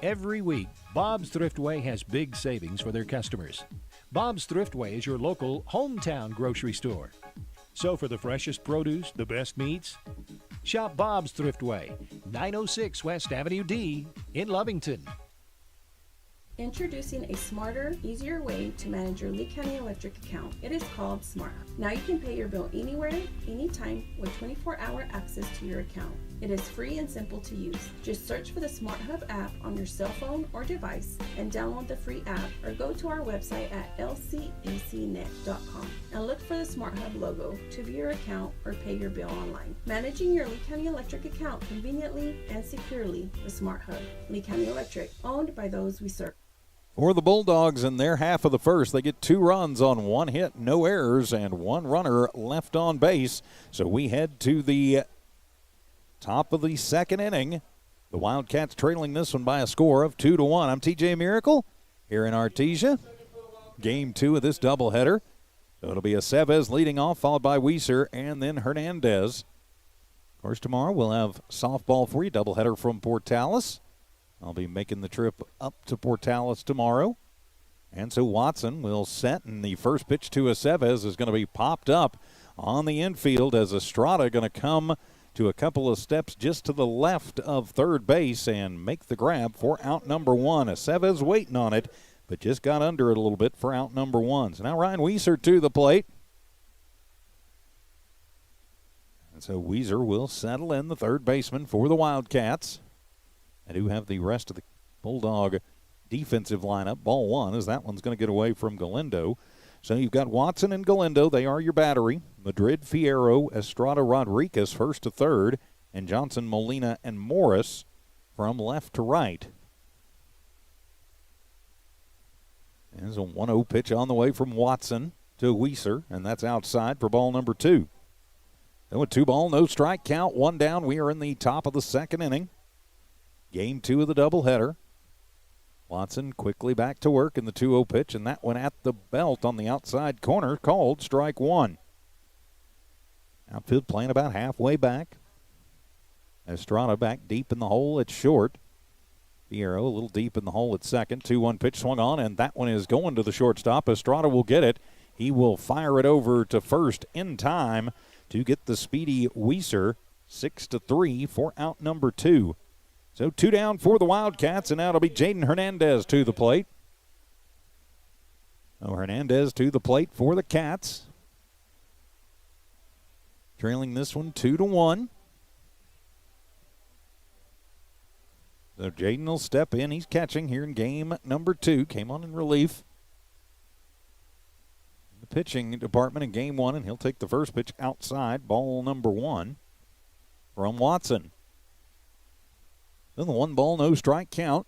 Every week, Bob's Thriftway has big savings for their customers. Bob's Thriftway is your local hometown grocery store. So for the freshest produce, the best meats, shop Bob's Thriftway, 906 West Avenue D in Lovington. Introducing a smarter, easier way to manage your Lee County Electric account. It is called SmartHub. Now you can pay your bill anywhere, anytime, with 24-hour access to your account. It is free and simple to use. Just search for the SmartHub app on your cell phone or device and download the free app, or go to our website at lcecnet.com and look for the SmartHub logo to view your account or pay your bill online. Managing your Lee County Electric account conveniently and securely with SmartHub. Lee County Electric, owned by those we serve. For the Bulldogs in their half of the first, they get 2 runs on 1 hit, no errors, and 1 runner left on base. So we head to the top of the second inning. The Wildcats trailing this one by a score of 2-1. I'm TJ Miracle here in Artesia. Game 2 of this doubleheader. So it'll be Aceves leading off, followed by Weiser and then Hernandez. Of course, tomorrow we'll have softball for you, doubleheader from Portales. I'll be making the trip up to Portales tomorrow. And so Watson will set, and the first pitch to Aceves is going to be popped up on the infield as Estrada going to come to a couple of steps just to the left of third base and make the grab for out number 1. Aceves waiting on it, but just got under it a little bit for out number 1. So now Ryan Weiser to the plate. And so Weiser will settle in, the third baseman for the Wildcats. I do have the rest of the Bulldog defensive lineup. Ball 1 as that one's going to get away from Galindo. So you've got Watson and Galindo. They are your battery. Madrid, Fierro, Estrada, Rodriguez first to third, and Johnson, Molina, and Morris from left to right. There's a 1-0 pitch on the way from Watson to Weiser, and that's outside for ball number 2. So a 2-ball, no strike count, 1 down. We are in the top of the second inning. Game 2 of the doubleheader. Watson quickly back to work in the 2-0 pitch, and that one at the belt on the outside corner, called strike 1. Outfield playing about halfway back. Estrada back deep in the hole at short. Fierro a little deep in the hole at second. 2-1 pitch swung on, and that one is going to the shortstop. Estrada will get it. He will fire it over to first in time to get the speedy Weiser. 6-3 for out number 2. So 2 down for the Wildcats, and now it'll be Jaden Hernandez to the plate. Oh, Hernandez to the plate for the Cats. Trailing this one 2-1. So Jaden will step in. He's catching here in game number 2. Came on in relief. The pitching department in game 1, and he'll take the first pitch outside. Ball number 1 from Watson. Then the 1-ball, no strike count.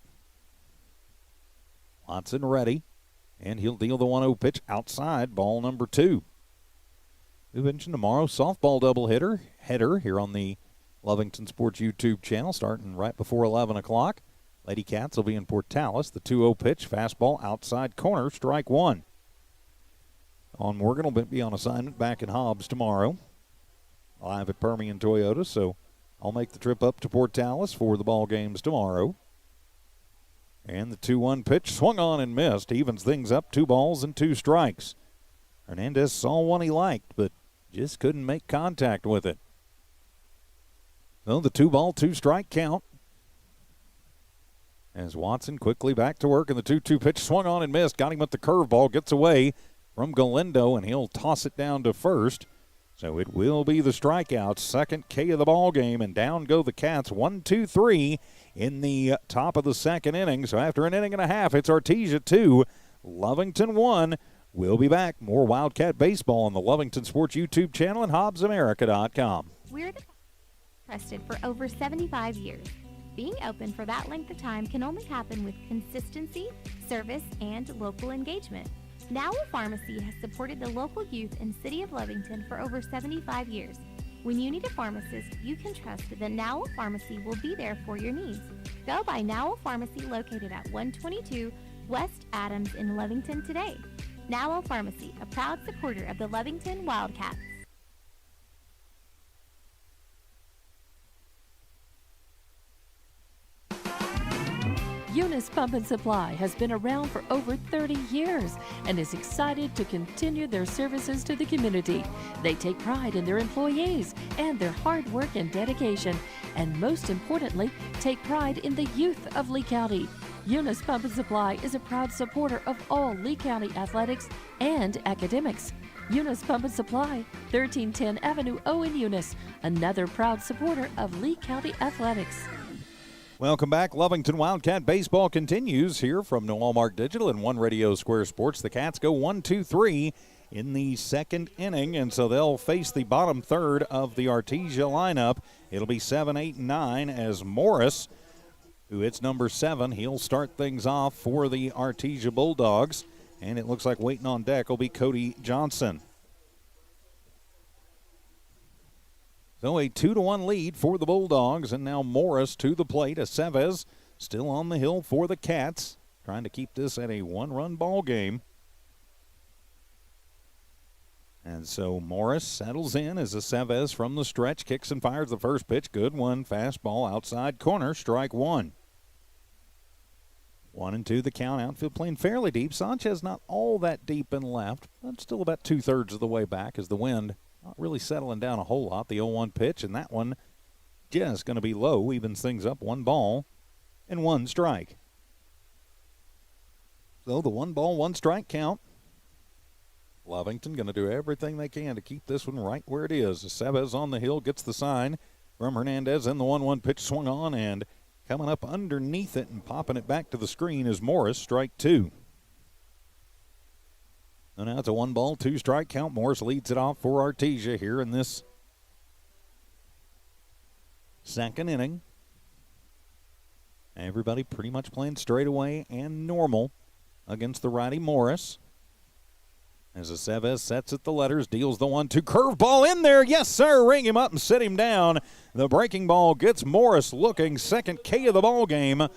Watson ready, and he'll deal the 1-0 pitch outside. Ball number 2. We mentioned tomorrow softball header here on the Lovington Sports YouTube channel, starting right before 11 o'clock. Lady Cats will be in Portales. The 2-0 pitch, fastball outside corner, strike 1. On Morgan will be on assignment back in Hobbs tomorrow, live at Permian Toyota. So I'll make the trip up to Portales for the ball games tomorrow. And the 2-1 pitch swung on and missed. Evens things up, 2 balls and 2 strikes. Hernandez saw one he liked, but just couldn't make contact with it. So the 2-ball, 2-strike count. As Watson quickly back to work, and the 2-2 pitch swung on and missed. Got him with the curveball, gets away from Galindo, and he'll toss it down to first. So it will be the strikeout, second K of the ball game, and down go the Cats, 1-2-3 in the top of the second inning. So after an inning and a half, it's Artesia 2, Lovington 1. We'll be back. More Wildcat baseball on the Lovington Sports YouTube channel and HobbsAmerica.com. We're the trusted for over 75 years. Being open for that length of time can only happen with consistency, service, and local engagement. Now Pharmacy has supported the local youth in City of Lovington for over 75 years. When you need a pharmacist, you can trust that Now Pharmacy will be there for your needs. Go by Now Pharmacy located at 122 West Adams in Lovington today. Now Pharmacy, a proud supporter of the Lovington Wildcats. Eunice Pump and Supply has been around for over 30 years and is excited to continue their services to the community. They take pride in their employees and their hard work and dedication, and most importantly, take pride in the youth of Lee County. Eunice Pump and Supply is a proud supporter of all Lee County athletics and academics. Eunice Pump and Supply, 1310 Avenue O in Eunice, another proud supporter of Lee County athletics. Welcome back. Lovington Wildcat baseball continues here from New Walmart Digital and One Radio Square Sports. The Cats go 1-2-3 in the second inning, and so they'll face the bottom third of the Artesia lineup. It'll be 7, 8, and 9 as Morris, who hits number 7, he'll start things off for the Artesia Bulldogs, and it looks like waiting on deck will be Cody Johnson. So a 2-1 lead for the Bulldogs, and now Morris to the plate. Aceves still on the hill for the Cats, trying to keep this at a one-run ball game. And so Morris settles in as Aceves from the stretch kicks and fires the first pitch. Good one, fastball outside corner, strike one. 1-2 the count. Outfield playing fairly deep. Sanchez not all that deep and left, but still about 2/3 of the way back as the wind not really settling down a whole lot. The 0-1 pitch, and that one just going to be low, evens things up, 1 ball and 1 strike. So the 1 ball, 1 strike count. Lovington going to do everything they can to keep this one right where it is. Aceves on the hill gets the sign from Hernandez, and the 1-1 pitch swung on, and coming up underneath it and popping it back to the screen is Morris, strike 2. So now it's a 1 ball, 2 strike count. Morris leads it off for Artesia here in this second inning. Everybody pretty much playing straightaway and normal against the righty Morris. As Aceves sets at the letters, deals the 1-2 curveball in there. Yes, sir. Ring him up and sit him down. The breaking ball gets Morris looking. Second K of the ball game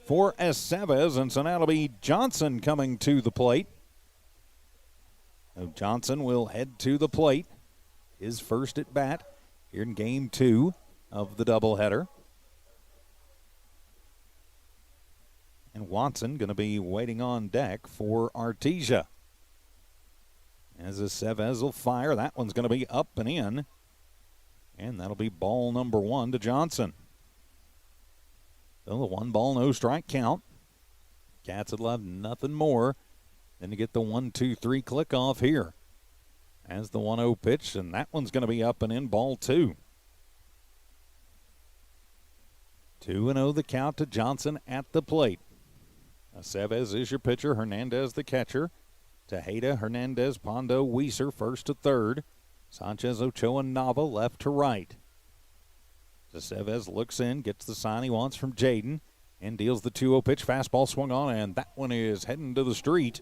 for Aceves. And so now it'll be Johnson coming to the plate. So Johnson will head to the plate. His first at bat here in game 2 of the doubleheader. And Watson going to be waiting on deck for Artesia. As Aceves will fire, that one's going to be up and in. And that'll be ball number 1 to Johnson. So the 1 ball, no strike count. Cats would love nothing more than to get the 1-2-3 click off here. As the 1-0 pitch, and that one's going to be up and in, ball 2. 2-0 the count to Johnson at the plate. Aceves is your pitcher, Hernandez the catcher. Tejeda, Hernandez, Pondo, Weiser first to third. Sanchez, Ochoa, Nava left to right. Aceves looks in, gets the sign he wants from Jaden, and deals the 2-0 pitch. Fastball swung on, and that one is heading to the street.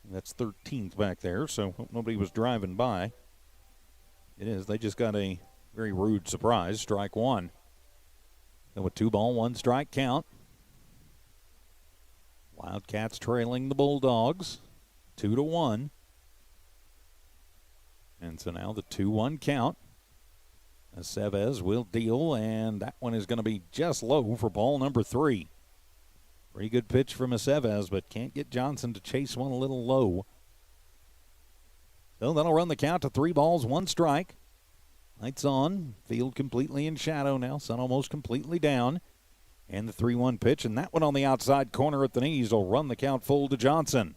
That's 13th back there, so hope nobody was driving by. It is. They just got a very rude surprise. Strike 1. So a 2 ball, 1 strike count. Wildcats trailing the Bulldogs 2-1. And so now the 2-1 count. Aceves will deal, and that one is going to be just low for ball number 3. Pretty good pitch from Aceves, but can't get Johnson to chase one a little low. So that'll run the count to 3 balls, 1 strike. Lights on. Field completely in shadow now. Sun almost completely down. And the 3-1 pitch, and that one on the outside corner at the knees will run the count full to Johnson.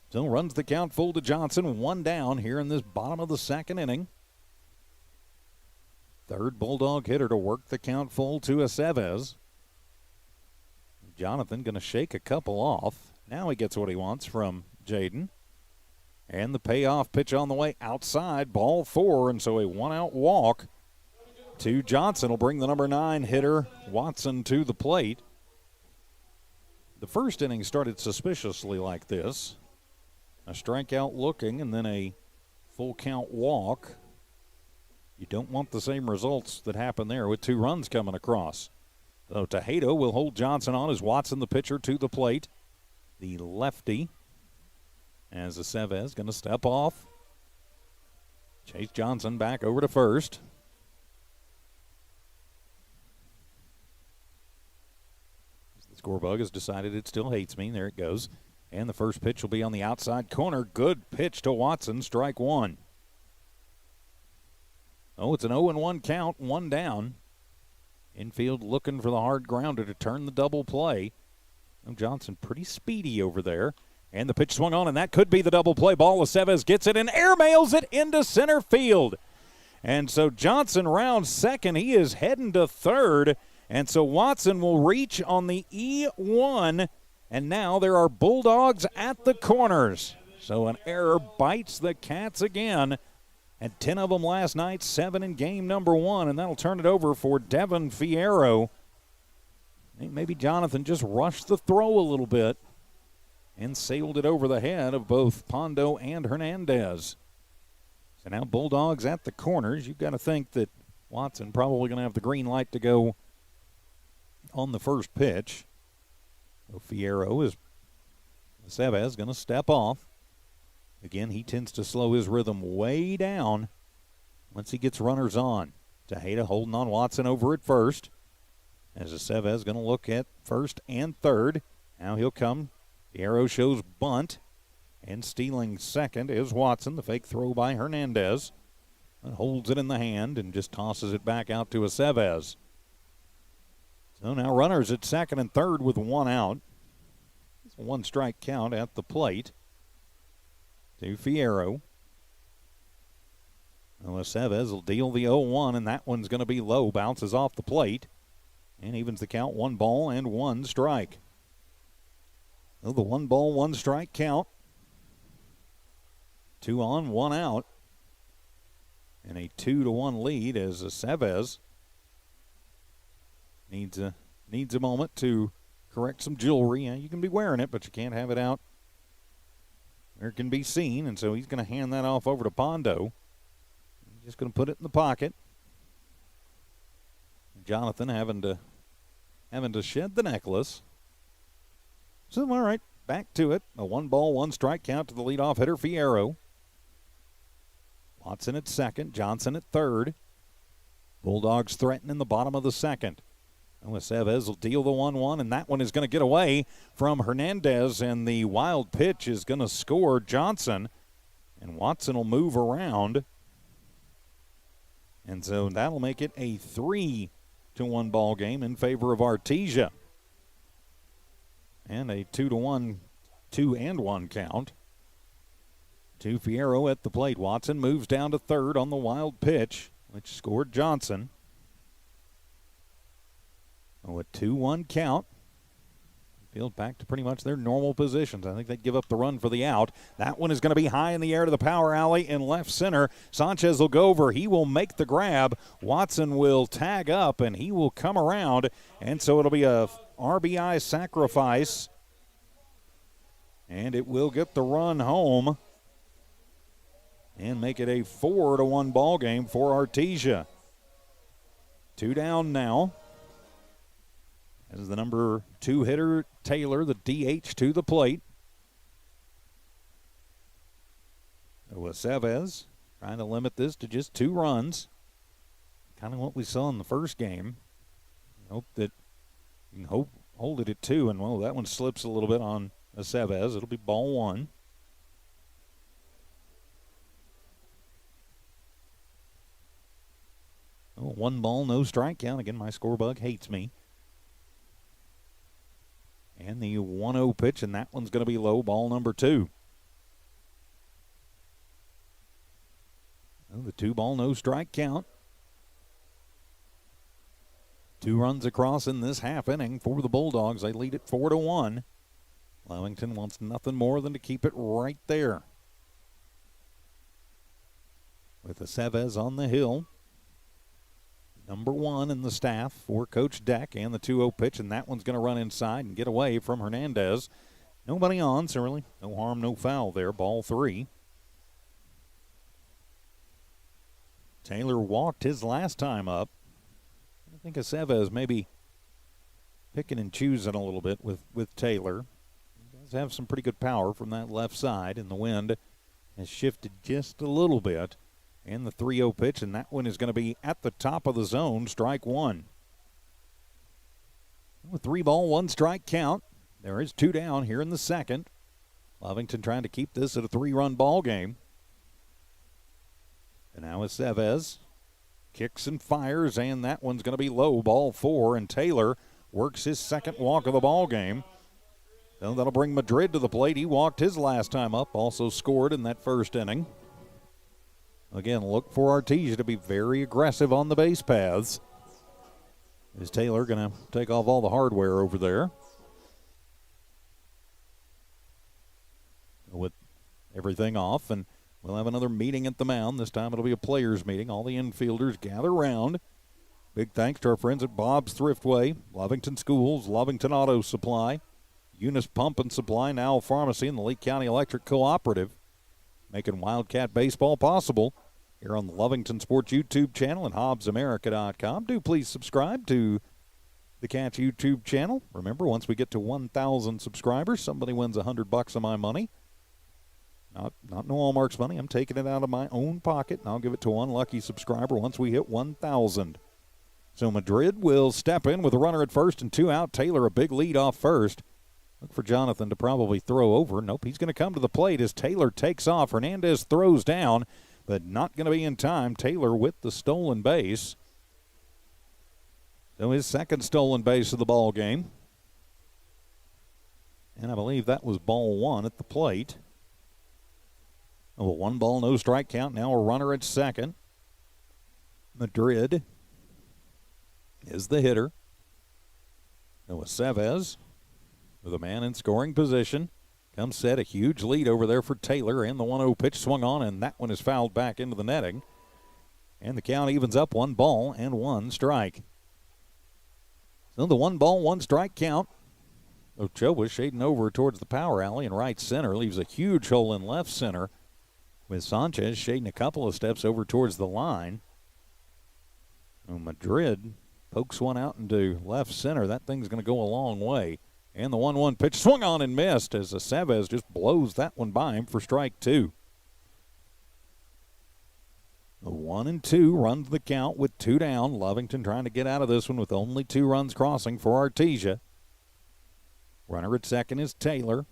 So runs the count full to Johnson. 1 down here in this bottom of the second inning. Third Bulldog hitter to work the count full to Aceves. Jonathan going to shake a couple off. Now he gets what he wants from Jaden. And the payoff pitch on the way outside, ball 4, and so a one-out walk to Johnson will bring the number 9 hitter, Watson, to the plate. The first inning started suspiciously like this. A strikeout looking and then a full count walk. You don't want the same results that happened there with 2 runs coming across. So Tejeda will hold Johnson on as Watson, the pitcher, to the plate. The lefty, as Aceves going to step off. Chase Johnson back over to first. The score bug has decided it still hates me. There it goes. And the first pitch will be on the outside corner. Good pitch to Watson, strike 1. Oh, it's an 0-1 count, 1 down. Infield looking for the hard grounder to turn the double play. Oh, Johnson pretty speedy over there. And the pitch swung on, and that could be the double play ball. Aceves gets it and airmails it into center field. And so Johnson rounds second. He is heading to third. And so Watson will reach on the E1. And now there are Bulldogs at the corners. So an error bites the Cats again. Had 10 of them last night, 7 in game number 1. And that'll turn it over for Devin Fierro. Maybe Jonathan just rushed the throw a little bit and sailed it over the head of both Pondo and Hernandez. So now Bulldogs at the corners. You've got to think that Watson probably going to have the green light to go on the first pitch. So Fierro is Aceves going to step off. Again, he tends to slow his rhythm way down once he gets runners on. Tejeda holding on Watson over at first. As Aceves going to look at first and third. Now he'll come. Fierro shows bunt. And stealing second is Watson. The fake throw by Hernandez. And holds it in the hand and just tosses it back out to Aceves. So now runners at second and third with 1 out. It's a 1-strike count at the plate to Fierro. Well, Aceves will deal the 0-1, and that one's going to be low. Bounces off the plate and evens the count. 1 ball and 1 strike. Well, the 1 ball, 1 strike count. 2 on, 1 out. And a 2-1 lead as Aceves needs a moment to correct some jewelry. You can be wearing it, but you can't have it out where it can be seen. And so he's going to hand that off over to Pondo. He's just going to put it in the pocket. Jonathan having to shed the necklace. So, all right, back to it. A 1 ball, 1 strike count to the leadoff hitter, Fierro. Watson at second, Johnson at third. Bulldogs threatening the bottom of the second. Aceves will deal the 1-1, and that one is going to get away from Hernandez, and the wild pitch is going to score Johnson, and Watson will move around. And so that'll make it a 3-1 ball game in favor of Artesia. And a 2-1 count to Fierro at the plate. Watson moves down to third on the wild pitch, which scored Johnson. Oh, a 2-1 count. Field back to pretty much their normal positions. I think they'd give up the run for the out. That one is going to be high in the air to the power alley in left center. Sanchez will go over. He will make the grab. Watson will tag up, and he will come around. And so it'll be a RBI sacrifice. And it will get the run home and make it a 4-1 ball game for Artesia. 2 down now. As the number 2 hitter, Taylor, the DH, to the plate. Aceves trying to limit this to just 2 runs. Kind of what we saw in the first game. Hope that you can hold it at 2. And, well, that one slips a little bit on Aceves. It'll be ball 1. Oh, 1 ball, no strike count. Again, my score bug hates me. And the 1-0 pitch, and that one's going to be low, ball number 2. Well, the 2 ball, no strike count. 2 runs across in this half inning for the Bulldogs. They lead it 4-1. Lovington wants nothing more than to keep it right there. with Aceves on the hill. Number 1 in the staff for Coach Deck, and the 2-0 pitch, and that one's going to run inside and get away from Hernandez. Nobody on, so really no harm, no foul there. Ball 3. Taylor walked his last time up. I think Aceves maybe picking and choosing a little bit with Taylor. He does have some pretty good power from that left side, and the wind has shifted just a little bit. And the 3-0 pitch, and that one is going to be at the top of the zone, strike 1. With 3-ball, 1-strike count. There is 2 down here in the second. Lovington trying to keep this at a 3-run ball game. And now Aceves kicks and fires, and that one's going to be low, ball 4, and Taylor works his second walk of the ball game. So that'll bring Madrid to the plate. He walked his last time up, also scored in that first inning. Again, look for Artesia to be very aggressive on the base paths. Is Taylor going to take off all the hardware over there? With everything off, and we'll have another meeting at the mound. This time it'll be a players' meeting. All the infielders gather around. Big thanks to our friends at Bob's Thriftway, Lovington Schools, Lovington Auto Supply, Eunice Pump and Supply, Now Pharmacy, and the Lee County Electric Cooperative, making Wildcat baseball possible here on the Lovington Sports YouTube channel and HobbsAmerica.com. Do please subscribe to the Cats YouTube channel. Remember, once we get to 1,000 subscribers, somebody wins $100 of my money. Not no Allmark's money. I'm taking it out of my own pocket, and I'll give it to one lucky subscriber once we hit 1,000. So Madrid will step in with a runner at first and 2 out. Taylor a big lead off first. Look for Jonathan to probably throw over. Nope, he's going to come to the plate as Taylor takes off. Hernandez throws down, but not going to be in time. Taylor with the stolen base. So his second stolen base of the ball game. And I believe that was ball 1 at the plate. Oh, 1 ball, no strike count. Now a runner at second. Madrid is the hitter. Noah Aceves with a man in scoring position. Comes set, a huge lead over there for Taylor, and the 1-0 pitch swung on, and that one is fouled back into the netting. And the count evens up, 1 ball and 1 strike. So the 1 ball, 1 strike count. Ochoa shading over towards the power alley in right center, leaves a huge hole in left center, with Sanchez shading a couple of steps over towards the line. Madrid pokes one out into left center. That thing's going to go a long way. And the 1-1 pitch swung on and missed as Aceves just blows that one by him for strike 2. The 1-2 runs the count with 2 down. Lovington trying to get out of this one with only 2 runs crossing for Artesia. Runner at second is Taylor.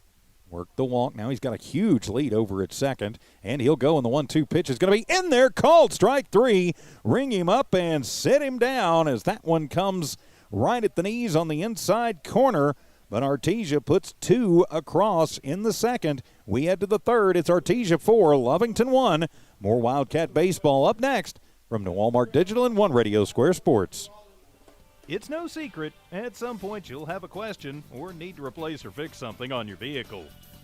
Worked the walk. Now he's got a huge lead over at second, and he'll go, and the 1-2 pitch is going to be in there. Called strike 3. Ring him up and sit him down as that one comes right at the knees on the inside corner. But Artesia puts 2 across in the second. We head to the third. It's Artesia 4, Lovington 1. More Wildcat baseball up next from New Allmark Digital and One Radio Square Sports. It's no secret, at some point you'll have a question or need to replace or fix something on your vehicle.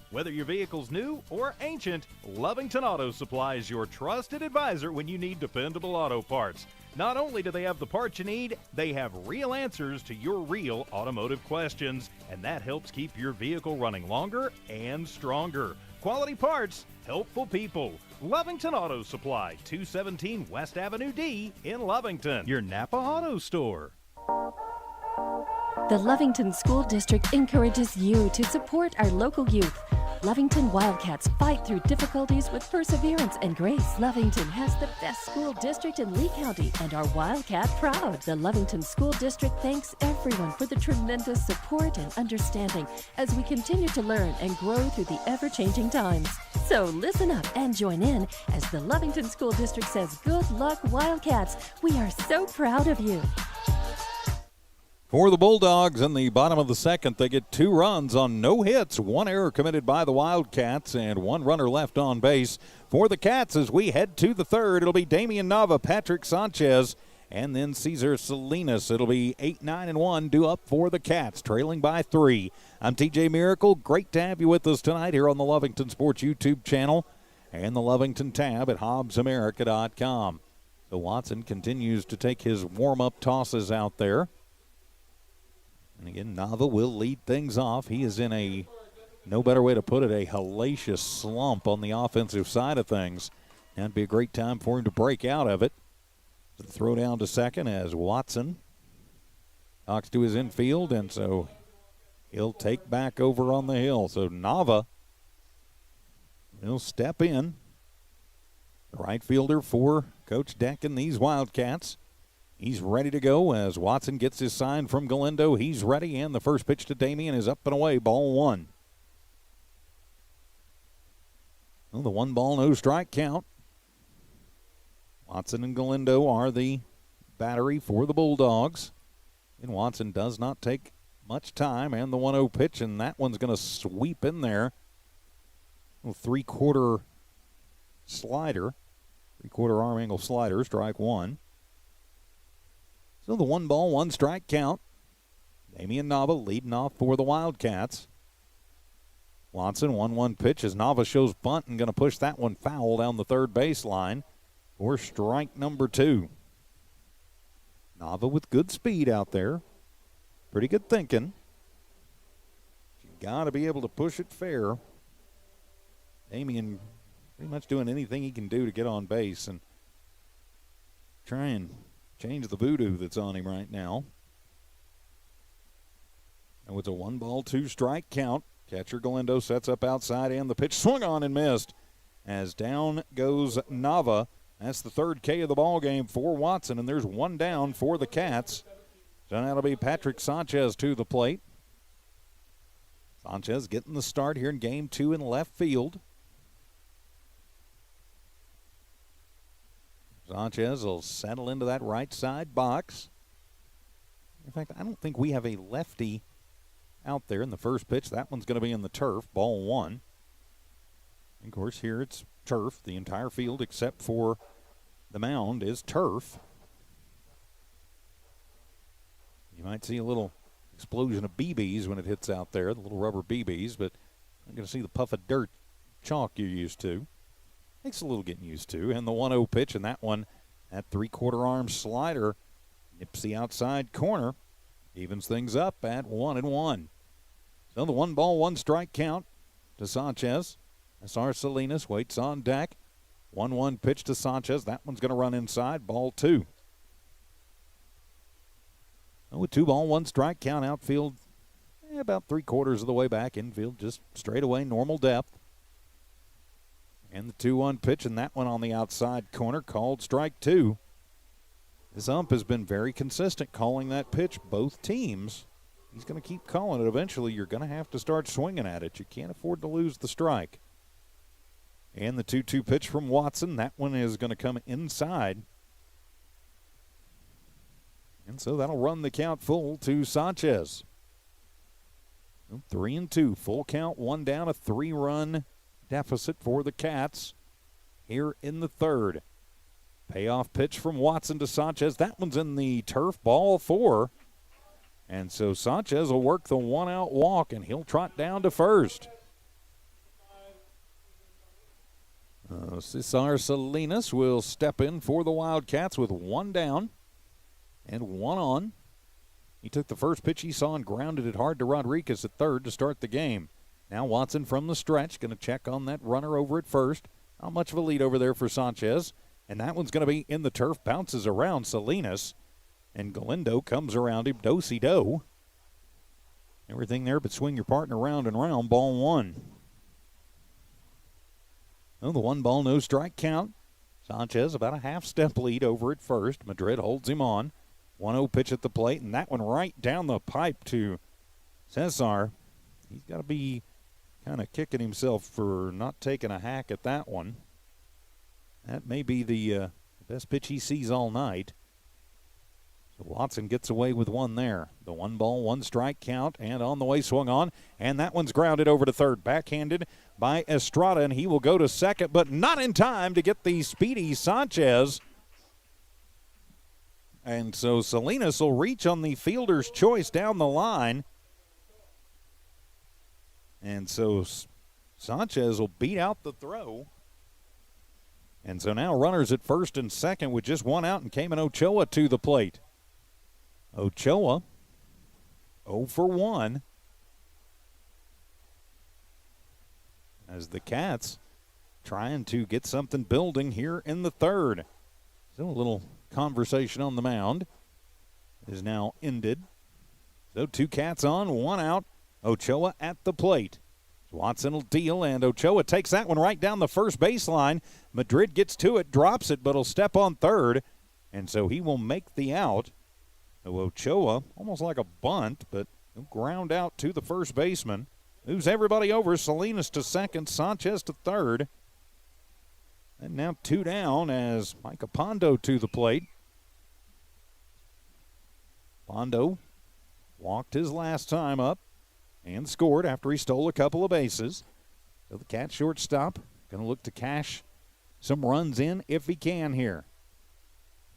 Whether your vehicle's new or ancient, Lovington Auto Supply is your trusted advisor when you need dependable auto parts. Not only do they have the parts you need, they have real answers to your real automotive questions, and that helps keep your vehicle running longer and stronger. Quality parts, helpful people. Lovington Auto Supply, 217 West Avenue D in Lovington, your Napa Auto Store. The Lovington School District encourages you to support our local youth. Lovington Wildcats fight through difficulties with perseverance and grace. Lovington has the best school district in Lee County and are Wildcat proud. The Lovington School District thanks everyone for the tremendous support and understanding as we continue to learn and grow through the ever-changing times. So listen up and join in as the Lovington School District says, "Good luck, Wildcats. We are so proud of you." For the Bulldogs in the bottom of the second, they get 2 runs on no hits, 1 error committed by the Wildcats, and 1 runner left on base. For the Cats, as we head to the third, it'll be Damian Nava, Patrick Sanchez, and then Cesar Salinas. It'll be 8, 9, and 1 due up for the Cats, trailing by 3. I'm TJ Miracle. Great to have you with us tonight here on the Lovington Sports YouTube channel and the Lovington tab at HobbsAmerica.com. So Watson continues to take his warm-up tosses out there. And again, Nava will lead things off. He is in a, no better way to put it, a hellacious slump on the offensive side of things. That'd be a great time for him to break out of it. So the throw down to second as Watson talks to his infield, and so he'll take back over on the hill. So Nava will step in. The right fielder for Coach Deck and these Wildcats. He's ready to go as Watson gets his sign from Galindo. He's ready, and the first pitch to Damian is up and away, ball one. Well, the 1-ball, no strike count. Watson and Galindo are the battery for the Bulldogs. And Watson does not take much time, and the 1-0 pitch, and that one's going to sweep in there. A 3/4 slider, 3/4 arm angle slider, strike one. So the 1-ball, 1-strike count. Damian Nava leading off for the Wildcats. Watson, 1-1 pitch as Nava shows bunt and going to push that one foul down the third baseline for strike number 2. Nava with good speed out there. Pretty good thinking. You got to be able to push it fair. Damian pretty much doing anything he can do to get on base and try and change the voodoo that's on him right now. And with a 1-ball, 2-strike count, catcher Galindo sets up outside, and the pitch swung on and missed as down goes Nava. That's the third K of the ball game for Watson, and there's one down for the Cats. So that'll be Patrick Sanchez to the plate. Sanchez getting the start here in game 2 in left field. Sanchez will settle into that right side box. In fact, I don't think we have a lefty out there in the first pitch. That one's going to be in the turf, ball one. And of course, here it's turf. The entire field except for the mound is turf. You might see a little explosion of BBs when it hits out there, the little rubber BBs, but I'm going to see the puff of dirt chalk you're used to. Takes a little getting used to. And the 1-0 pitch, and that one, that 3/4 arm slider, nips the outside corner, evens things up at 1-1. So the 1-ball, 1-strike count to Sanchez. S.R. Salinas waits on deck. 1-1 pitch to Sanchez. That one's going to run inside, ball 2. With 2-ball, 1-strike count, outfield about 3/4 of the way back. Infield just straight away, normal depth. And the 2-1 pitch, and that one on the outside corner, called strike 2. This ump has been very consistent calling that pitch, both teams. He's going to keep calling it. Eventually, you're going to have to start swinging at it. You can't afford to lose the strike. And the 2-2 pitch from Watson, that one is going to come inside. And so that'll run the count full to Sanchez. 3-2, full count, 1 down, a 3-run deficit for the Cats here in the third. Payoff pitch from Watson to Sanchez. That one's in the turf, ball 4. And so Sanchez will work the 1-out walk, and he'll trot down to first. Cesar Salinas will step in for the Wildcats with 1 down and 1 on. He took the first pitch he saw and grounded it hard to Rodriguez at third to start the game. Now Watson from the stretch, going to check on that runner over at first. Not much of a lead over there for Sanchez. And that one's going to be in the turf, bounces around Salinas. And Galindo comes around him, do-si-do. Everything there but swing your partner round and round, ball 1. Well, the 1-ball, no strike count. Sanchez about a half-step lead over at first. Madrid holds him on. 1-0 pitch at the plate, and that one right down the pipe to Cesar. He's got to be kind of kicking himself for not taking a hack at that one. That may be the best pitch he sees all night. So Watson gets away with 1 there. The 1-ball, 1-strike count, and on the way swung on. And that one's grounded over to third. Backhanded by Estrada, and he will go to second, but not in time to get the speedy Sanchez. And so Salinas will reach on the fielder's choice down the line. And so Sanchez will beat out the throw. And so now runners at first and second with just one out, and Cayman Ochoa to the plate. Ochoa 0 for 1. As the Cats trying to get something building here in the third. So a little conversation on the mound is now ended. So 2 Cats on, 1 out. Ochoa at the plate. Watson will deal, and Ochoa takes that one right down the first baseline. Madrid gets to it, drops it, but will step on third, and so he will make the out. So Ochoa, almost like a bunt, but he'll ground out to the first baseman. Moves everybody over. Salinas to second, Sanchez to third. And now 2 down as Micah Pondo to the plate. Pondo walked his last time up and scored after he stole a couple of bases. So the Cat shortstop going to look to cash some runs in if he can here.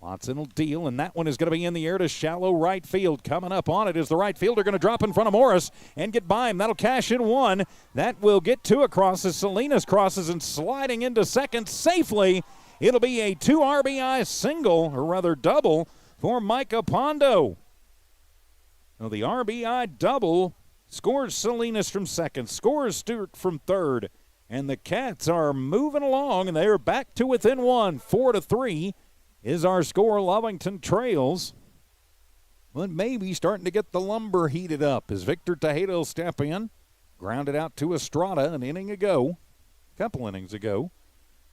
Watson will deal, and that one is going to be in the air to shallow right field. Coming up on it is the right fielder going to drop in front of Morris and get by him. That'll cash in 1. That will get 2 across as Salinas crosses and sliding into second safely. It'll be a 2 RBI single, or rather double, for Micah Pondo. Now the RBI double scores Salinas from second, scores Stewart from third, and the Cats are moving along, and they are back to within 1. 4-3 is our score. Lovington trails, but maybe starting to get the lumber heated up as Victor Tejeda will step in, grounded out to Estrada a couple innings ago.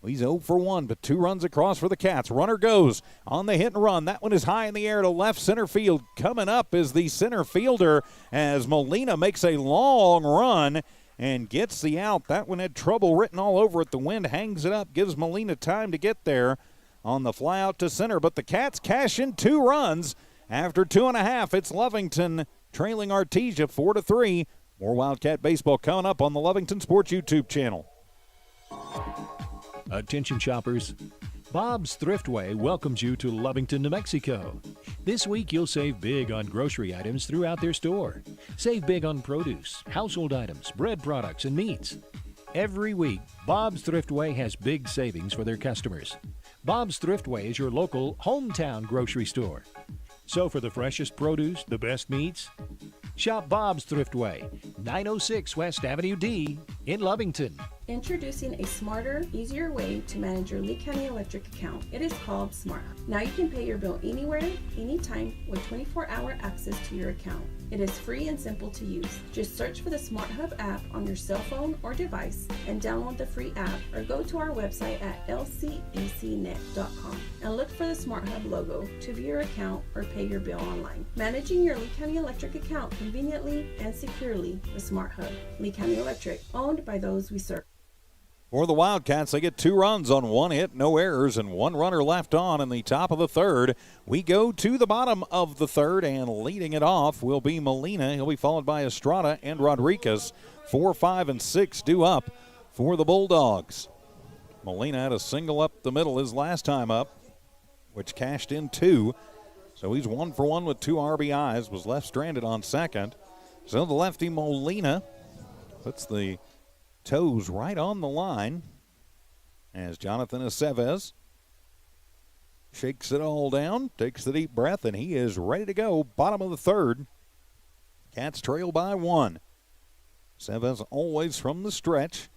He's 0 for 1, but 2 runs across for the Cats. Runner goes on the hit and run. That one is high in the air to left center field. Coming up is the center fielder as Molina makes a long run and gets the out. That one had trouble written all over it. The wind hangs it up, gives Molina time to get there on the fly out to center. But the Cats cash in 2 runs after 2.5. It's Lovington trailing Artesia 4-3. More Wildcat baseball coming up on the Lovington Sports YouTube channel. Attention shoppers, Bob's Thriftway welcomes you to Lovington, New Mexico. This week you'll save big on grocery items throughout their store. Save big on produce, household items, bread products, and meats. Every week, Bob's Thriftway has big savings for their customers. Bob's Thriftway is your local hometown grocery store. So for the freshest produce, the best meats, shop Bob's Thriftway, 906 West Avenue D in Lovington. Introducing a smarter, easier way to manage your Lee County Electric account. It is called Smart Hub. Now you can pay your bill anywhere, anytime with 24-hour access to your account. It is free and simple to use. Just search for the Smart Hub app on your cell phone or device and download the free app, or go to our website at lcecnet.com and look for the Smart Hub logo to view your account or pay your bill online. Managing your Lee County Electric account conveniently and securely with Smart Hub. Lee County Electric, owned by those we serve. For the Wildcats, they get 2 runs on 1 hit, no errors, and 1 runner left on in the top of the third. We go to the bottom of the third, and leading it off will be Molina. He'll be followed by Estrada and Rodriguez. 4, 5, and 6 due up for the Bulldogs. Molina had a single up the middle his last time up, which cashed in 2. So he's 1 for 1 with 2 RBIs, was left stranded on second. So the lefty Molina puts the toes right on the line as Jonathan Aceves shakes it all down, takes the deep breath, and he is ready to go. Bottom of the third. Cats trail by 1. Aceves always from the stretch.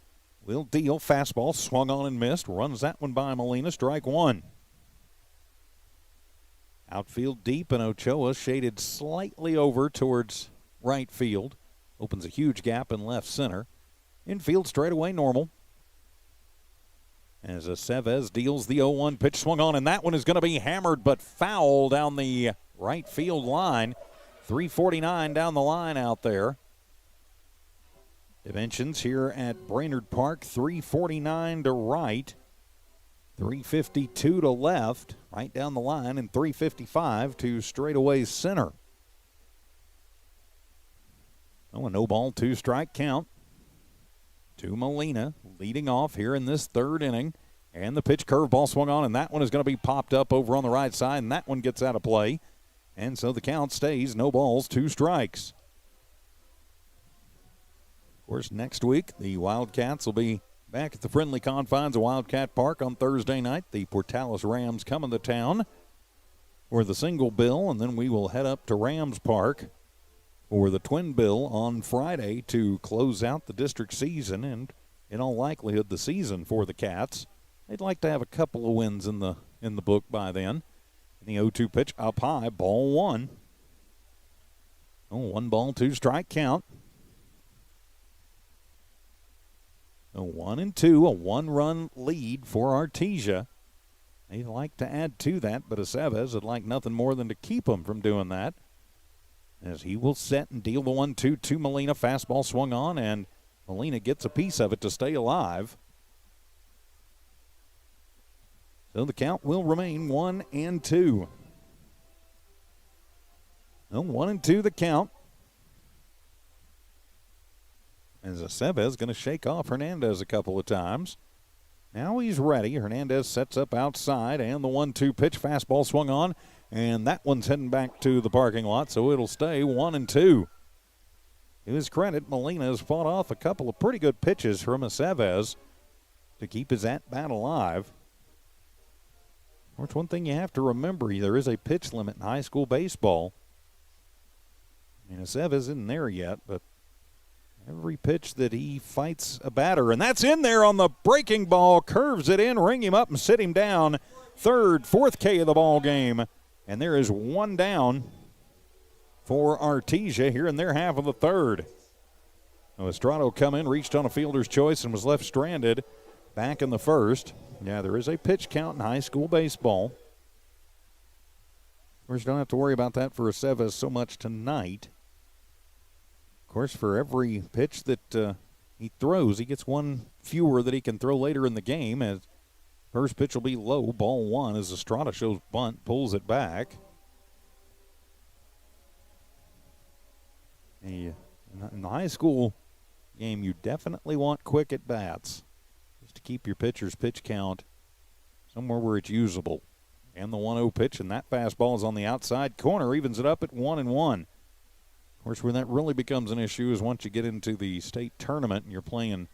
Will deal. Fastball swung on and missed. Runs that one by Molina. Strike 1. Outfield deep, and Ochoa shaded slightly over towards right field. Opens a huge gap in left center. Infield straightaway normal. As Aceves deals the 0-1 pitch, swung on, and that one is going to be hammered but foul down the right field line. 349 down the line out there. Dimensions here at Brainerd Park, 349 to right, 352 to left, right down the line, and 355 to straightaway center. Oh, a no ball, 2 strike count to Molina, leading off here in this third inning. And the pitch curveball swung on, and that one is going to be popped up over on the right side, and that one gets out of play. And so the count stays no balls, 2 strikes. Of course, next week the Wildcats will be Back at the friendly confines of Wildcat Park on Thursday night, the Portales Rams coming to town for the single bill, and then we will head up to Rams Park for the twin bill on Friday to close out the district season and, in all likelihood, the season for the Cats. They'd like to have a couple of wins in the book by then. And the 0-2 pitch up high, ball one. Oh, 1 2 strike count. A 1-2, a 1-run lead for Artesia. They'd like to add to that, but Aceves would like nothing more than to keep them from doing that. As he will set and deal the 1-2 to Molina. Fastball swung on, and Molina gets a piece of it to stay alive. So the count will remain 1-2. No, 1-2 the count. As Aceves going to shake off Hernandez a couple of times. Now he's ready. Hernandez sets up outside, and the 1-2 pitch. Fastball swung on, and that one's heading back to the parking lot, so it'll stay 1-2. To his credit, Molina has fought off a couple of pretty good pitches from Aceves to keep his at-bat alive. Of course, one thing you have to remember, there is a pitch limit in high school baseball. I mean, Aceves isn't there yet, but every pitch that he fights a batter, and that's in there on the breaking ball, curves it in, ring him up and sit him down. Third, fourth K of the ball game, and there is one down for Artesia here in their half of the third. Now, Estrada come in, reached on a fielder's choice, and was left stranded back in the first. Yeah, there is a pitch count in high school baseball. Of course, you don't have to worry about that for Aceves so much tonight. Of course, for every pitch that he throws, he gets one fewer that he can throw later in the game. As first pitch will be low, ball one, as Estrada shows bunt, pulls it back. In the high school game, you definitely want quick at bats, just to keep your pitcher's pitch count somewhere where it's usable. And the 1-0 pitch, and that fastball is on the outside corner, evens it up at 1-1. Of course, where that really becomes an issue is once you get into the state tournament and you're playing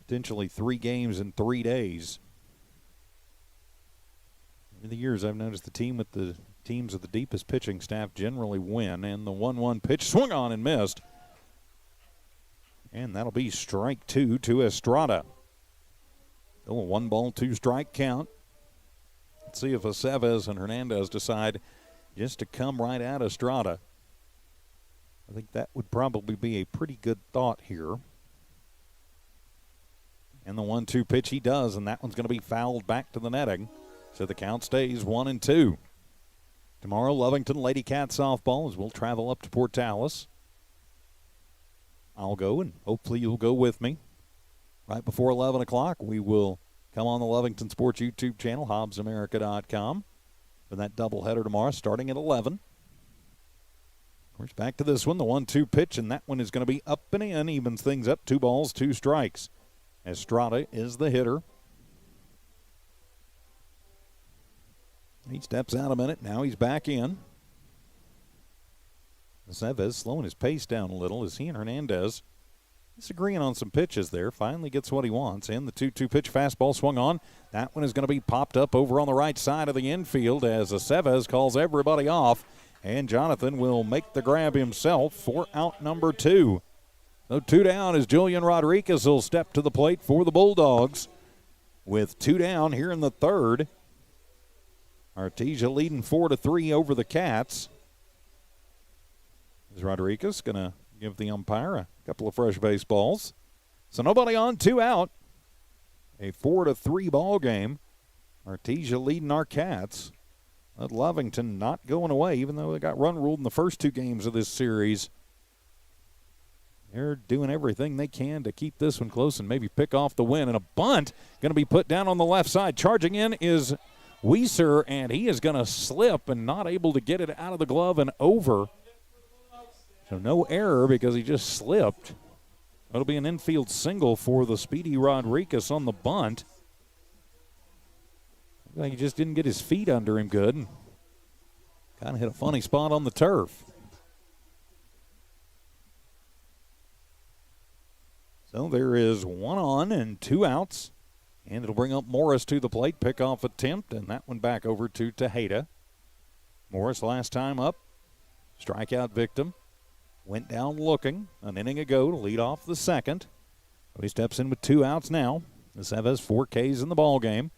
potentially 3 games in 3 days. Over the years, I've noticed the teams with the deepest pitching staff generally win, and the 1-1 pitch swung on and missed. And that'll be strike 2 to Estrada. Still a 1-2 strike count. Let's see if Aceves and Hernandez decide just to come right at Estrada. I think that would probably be a pretty good thought here. And the 1-2 pitch he does, and that one's going to be fouled back to the netting. So the count stays 1-2. Tomorrow, Lovington Lady Cat softball as we'll travel up to Portales. I'll go, and hopefully you'll go with me. Right before 11 o'clock, we will come on the Lovington Sports YouTube channel, HobbsAmerica.com, for that doubleheader tomorrow starting at 11. Of course, back to this one, the 1-2 pitch, and that one is going to be up and in, evens things up, 2 balls, 2 strikes. Estrada is the hitter. He steps out a minute, now he's back in. Aceves slowing his pace down a little as he and Hernandez disagreeing on some pitches there. Finally gets what he wants, and the 2-2 pitch fastball swung on. That one is going to be popped up over on the right side of the infield as Aceves calls everybody off. And Jonathan will make the grab himself for out number 2. So 2 down as Julian Rodriguez will step to the plate for the Bulldogs. With 2 down here in the third. Artesia leading 4-3 over the Cats. Is Rodriguez going to give the umpire a couple of fresh baseballs? So nobody on, 2 out. A 4-3 ball game. Artesia leading our Cats. But Lovington not going away, even though they got run ruled in the first 2 games of this series. They're doing everything they can to keep this one close and maybe pick off the win. And a bunt going to be put down on the left side. Charging in is Weiser, and he is going to slip and not able to get it out of the glove and over. So no error because he just slipped. It'll be an infield single for the speedy Rodriguez on the bunt. He just didn't get his feet under him good. And kind of hit a funny spot on the turf. So there is 1 on and 2 outs. And it'll bring up Morris to the plate. Pickoff attempt, and that one back over to Tejeda. Morris last time up. Strikeout victim. Went down looking an inning ago to lead off the second. But he steps in with 2 outs now. Aceves 4 Ks in the ball game.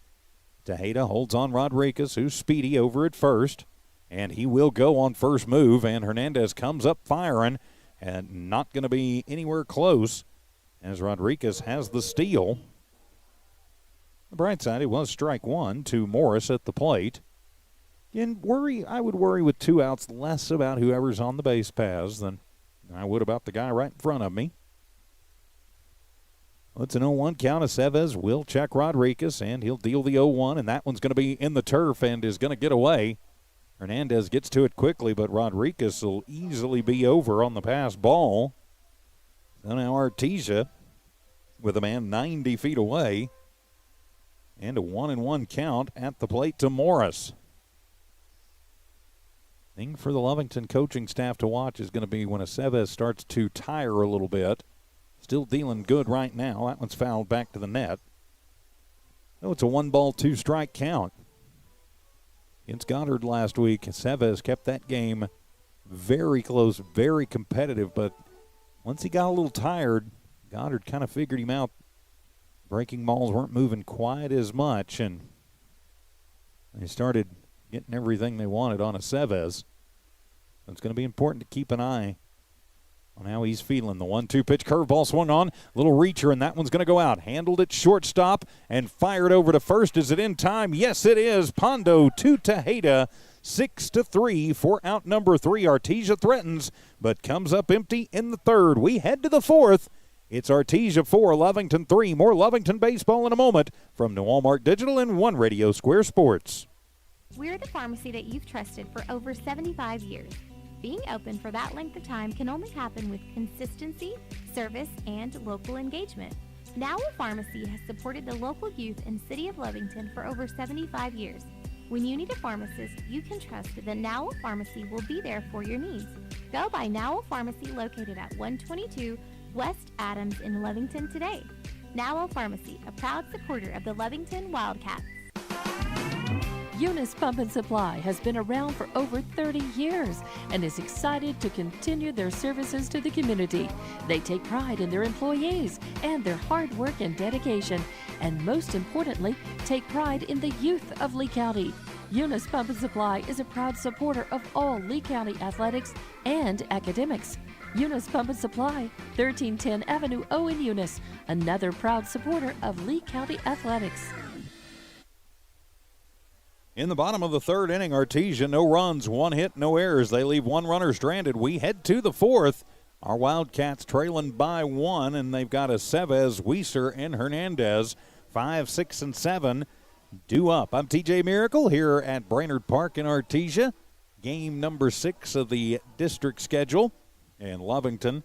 Tejeda holds on Rodriguez, who's speedy over at first. And he will go on first move. And Hernandez comes up firing and not going to be anywhere close as Rodriguez has the steal. The bright side, it was strike 1 to Morris at the plate. And I would worry with 2 outs less about whoever's on the base paths than I would about the guy right in front of me. It's an 0-1 count. Aceves will check Rodriguez, and he'll deal the 0-1, and that one's going to be in the turf and is going to get away. Hernandez gets to it quickly, but Rodriguez will easily be over on the pass ball. So now Artesia with a man 90 feet away. And a 1-1 count at the plate to Morris. Thing for the Lovington coaching staff to watch is going to be when Aceves starts to tire a little bit. Still dealing good right now. That one's fouled back to the net. So it's a 1-ball, 2-strike count. Against Goddard last week, Aceves kept that game very close, very competitive, but once he got a little tired, Goddard kind of figured him out. Breaking balls weren't moving quite as much, and they started getting everything they wanted on Aceves. So it's going to be important to keep an eye on how he's feeling. The 1-2 pitch curveball swung on. Little reacher, and that one's going to go out. Handled at shortstop and fired over to first. Is it in time? Yes, it is. Pondo to Tejeda. 6-3 for out number 3. Artesia threatens, but comes up empty in the third. We head to the fourth. It's Artesia 4, Lovington 3. More Lovington baseball in a moment from New Walmart Digital and One Radio Square Sports. We're the pharmacy that you've trusted for over 75 years. Being open for that length of time can only happen with consistency, service, and local engagement. Now Pharmacy has supported the local youth in City of Lovington for over 75 years. When you need a pharmacist, you can trust that Now Pharmacy will be there for your needs. Go by Now Pharmacy located at 122 West Adams in Lovington today. Now Pharmacy, a proud supporter of the Lovington Wildcats. Eunice Pump and Supply has been around for over 30 years and is excited to continue their services to the community. They take pride in their employees and their hard work and dedication, and most importantly, take pride in the youth of Lee County. Eunice Pump and Supply is a proud supporter of all Lee County athletics and academics. Eunice Pump and Supply, 1310 Avenue O in Eunice, another proud supporter of Lee County athletics. In the bottom of the third inning, Artesia, no runs, 1 hit, no errors. They leave 1 runner stranded. We head to the fourth. Our Wildcats trailing by 1, and they've got Aceves, Weiser, and Hernandez. 5, 6, and 7 due up. I'm TJ Miracle here at Brainerd Park in Artesia. Game number 6 of the district schedule. And Lovington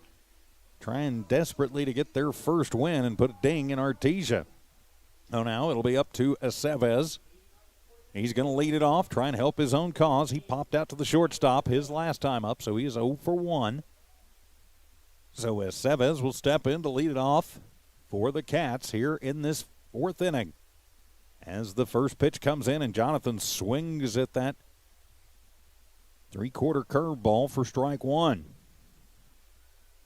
trying desperately to get their first win and put a ding in Artesia. So now it'll be up to Aceves. He's going to lead it off, try and help his own cause. He popped out to the shortstop his last time up, so he is 0 for 1. So Aceves will step in to lead it off for the Cats here in this fourth inning. As the first pitch comes in and Jonathan swings at that 3/4 curveball for strike 1.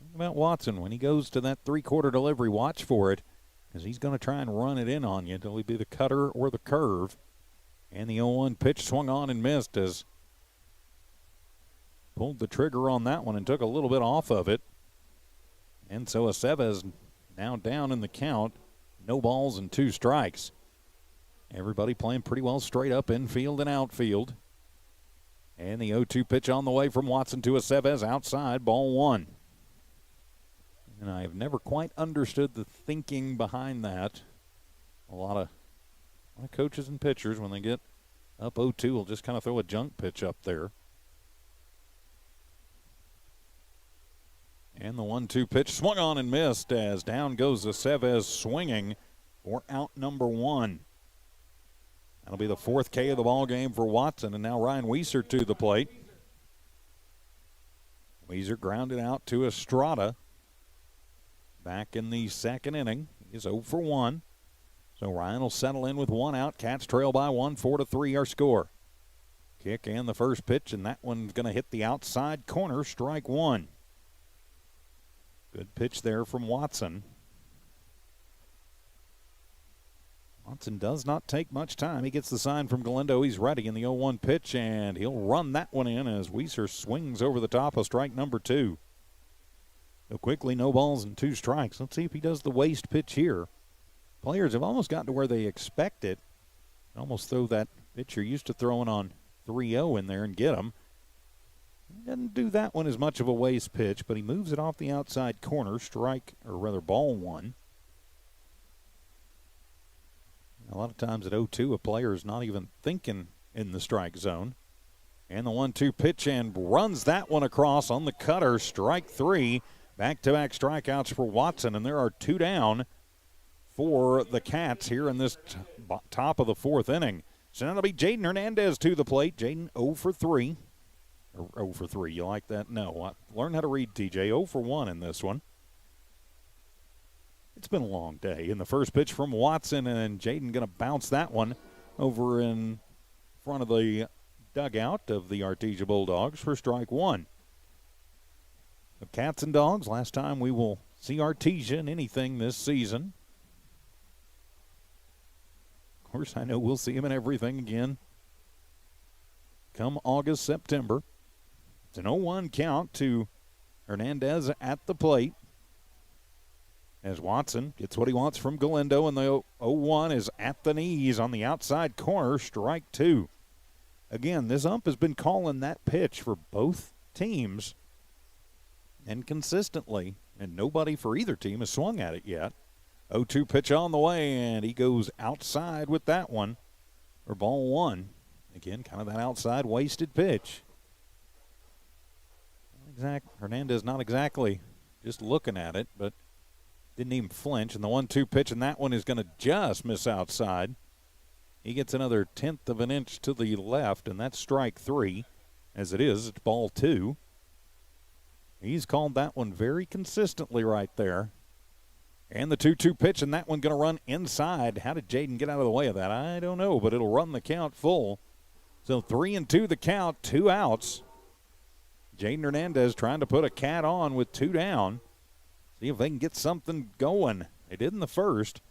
Think about Watson. When he goes to that 3/4 delivery, watch for it, because he's going to try and run it in on you. It'll be the cutter or the curve. And the 0-1 pitch swung on and missed as pulled the trigger on that one and took a little bit off of it. And so Aceves now down in the count. No balls and 2 strikes. Everybody playing pretty well straight up infield and outfield. And the 0-2 pitch on the way from Watson to Aceves outside, ball 1. And I have never quite understood the thinking behind that. A lot of coaches and pitchers, when they get up 0-2, will just kind of throw a junk pitch up there. And the 1-2 pitch swung on and missed as down goes Aceves swinging for out number 1. That'll be the 4th K of the ball game for Watson, and now Ryan Weiser to the plate. Weiser grounded out to Estrada. back in the second inning. He's 0 for 1. So Ryan will settle in with 1 out. Cats trail by 1, 4-3 our score. Kick and the first pitch, and that one's going to hit the outside corner, strike 1. Good pitch there from Watson. Watson does not take much time. He gets the sign from Galindo. He's ready in the 0-1 pitch, and he'll run that one in as Weiser swings over the top of strike number 2. So quickly, no balls and 2 strikes. Let's see if he does the waste pitch here. Players have almost gotten to where they expect it. Almost throw that pitch you're used to throwing on 3-0 in there and get him. He doesn't do that one as much of a waste pitch, but he moves it off the outside corner, ball 1. A lot of times at 0-2, a player is not even thinking in the strike zone. And the 1-2 pitch and runs that one across on the cutter, strike 3. Back-to-back strikeouts for Watson, and there are 2 down for the Cats here in this top of the 4th inning. So now it'll be Jaden Hernandez to the plate. Jaden 0 for 3. Or 0 for 3, you like that? No, learn how to read, TJ. 0 for 1 in this one. It's been a long day. In the first pitch from Watson, and Jaden going to bounce that one over in front of the dugout of the Artesia Bulldogs for strike 1. So Cats and Dogs, last time we will see Artesia in anything this season. Of course, I know we'll see him in everything again come August, September. It's an 0-1 count to Hernandez at the plate. As Watson gets what he wants from Galindo, and the 0-1 is at the knees on the outside corner, strike 2. Again, this ump has been calling that pitch for both teams and consistently, and nobody for either team has swung at it yet. 0-2 pitch on the way, and he goes outside with that one for ball 1. Again, kind of that outside wasted pitch. Hernandez not exactly just looking at it, but didn't even flinch. And the 1-2 pitch, and that one is going to just miss outside. He gets another 1/10 of an inch to the left, and that's strike 3. As it is, it's ball 2. He's called that one very consistently right there. And the 2-2 pitch, and that one going to run inside. How did Jaden get out of the way of that? I don't know, but it'll run the count full. So 3-2 the count, 2 outs. Jaden Hernandez trying to put a cat on with 2 down. See if they can get something going. They did in the first.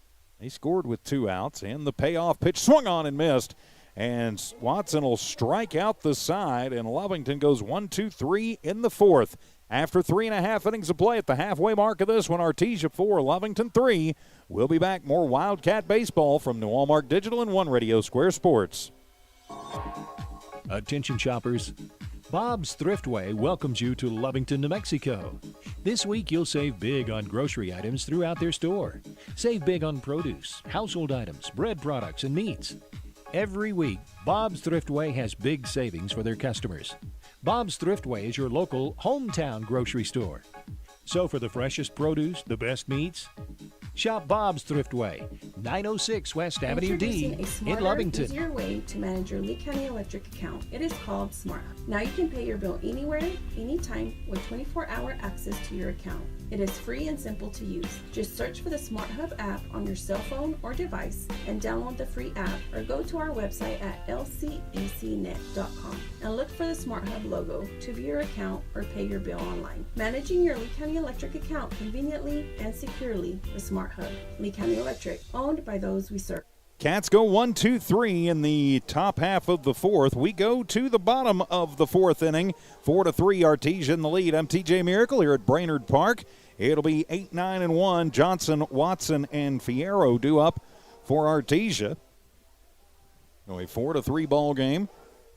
They scored with 2 outs, and the payoff pitch swung on and missed. And Watson will strike out the side, and Lovington goes 1-2-3 in the 4th. After 3.5 innings of play at the halfway mark of this one, Artesia 4, Lovington 3. We'll be back. More Wildcat baseball from New Allmark Digital and One Radio Square Sports. Attention shoppers. Bob's Thriftway welcomes you to Lovington, New Mexico. This week you'll save big on grocery items throughout their store. Save big on produce, household items, bread products, and meats. Every week, Bob's Thriftway has big savings for their customers. Bob's Thriftway is your local hometown grocery store. So for the freshest produce, the best meats, shop Bob's Thriftway, 906 West Avenue D Introducing a smarter, in Lovington. easier way to manage your Lee County Electric account. It is called Smart Hub. Now you can pay your bill anywhere, anytime, with 24-hour access to your account. It is free and simple to use. Just search for the Smart Hub app on your cell phone or device and download the free app, or go to our website at lcecnet.com and look for the Smart Hub logo to view your account or pay your bill online. Managing your Lee County Electric account conveniently and securely with Smart Hub. Lee County Electric, owned by those we serve. Cats go 1-2-3 in the top half of the 4th. We go to the bottom of the 4th inning. 4-3, Artesia in the lead. I'm TJ Miracle here at Brainerd Park. It'll be 8-9-1. Johnson, Watson, and Fierro due up for Artesia. A 4-3 ball game.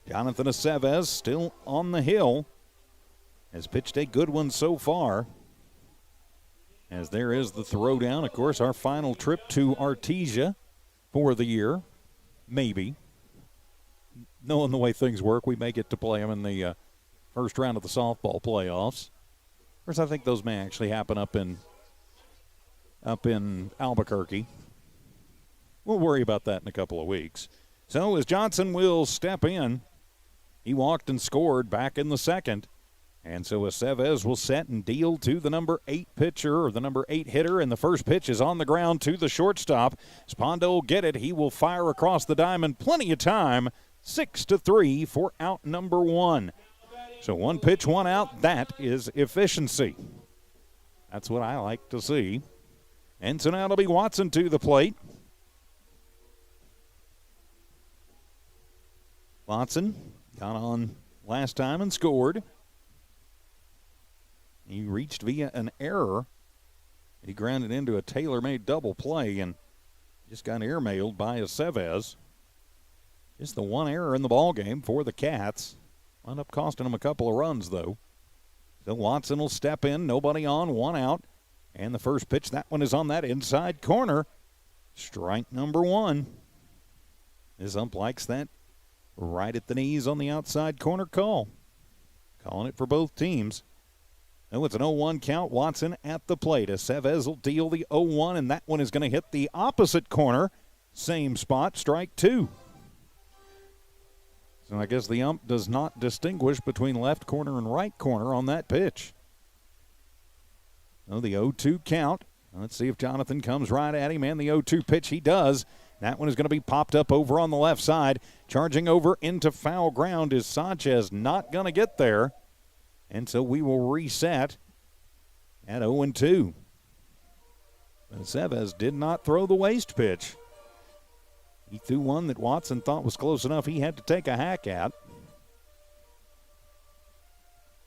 Jonathan Aceves still on the hill. Has pitched a good one so far. As there is the throwdown. Of course, our final trip to Artesia for the year. Maybe. Knowing the way things work, we may get to play them in the first round of the softball playoffs. Of course, I think those may actually happen up in Albuquerque. We'll worry about that in a couple of weeks. So as Johnson will step in, he walked and scored back in the second. And so Aceves will set and deal to the number 8 pitcher, or the number 8 hitter, and the first pitch is on the ground to the shortstop. As Pondo will get it, he will fire across the diamond. Plenty of time. 6-3 for out number 1. So 1 pitch, 1 out. That is efficiency. That's what I like to see. And so now it'll be Watson to the plate. Watson got on last time and scored. He reached via an error. He grounded into a tailor-made double play and just got airmailed by Aceves. Just the one error in the ballgame for the Cats. Wound up costing him a couple of runs, though. So Watson will step in. Nobody on, 1 out. And the first pitch, that one is on that inside corner. Strike number 1. This ump likes that right at the knees on the outside corner call. Calling it for both teams. Oh, it's an 0-1 count. Watson at the plate. Aceves will deal the 0-1, and that one is going to hit the opposite corner. Same spot, strike 2. So I guess the ump does not distinguish between left corner and right corner on that pitch. Oh, the 0-2 count. Let's see if Jonathan comes right at him, and the 0-2 pitch he does. That one is going to be popped up over on the left side. Charging over into foul ground is Sanchez. Not going to get there. And so we will reset at 0-2. But Aceves did not throw the waste pitch. He threw one that Watson thought was close enough he had to take a hack at.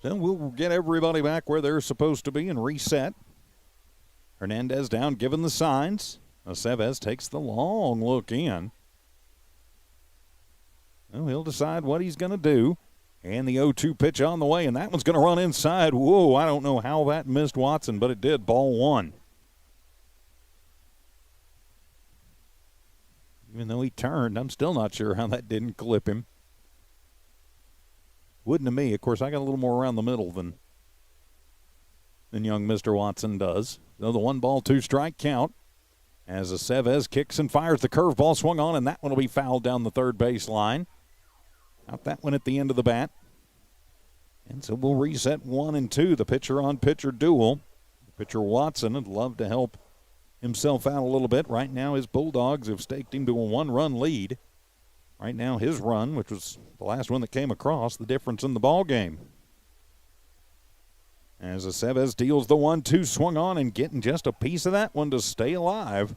So we'll get everybody back where they're supposed to be and reset. Hernandez down, giving the signs. Aceves takes the long look in. Well, he'll decide what he's going to do. And the 0-2 pitch on the way, and that one's going to run inside. Whoa, I don't know how that missed Watson, but it did. Ball 1. Even though he turned, I'm still not sure how that didn't clip him. Wouldn't to me. Of course, I got a little more around the middle than young Mr. Watson does. So the 1-2 strike count as Aceves kicks and fires. The curveball swung on, and that one will be fouled down the third base line. Out that one at the end of the bat. And so we'll reset 1 and 2, the pitcher-on-pitcher duel. Pitcher Watson would love to help himself out a little bit. Right now his Bulldogs have staked him to a 1-run lead. Right now his run, which was the last one that came across, the difference in the ball game. As Aceves deals the 1-2, swung on and getting just a piece of that one to stay alive.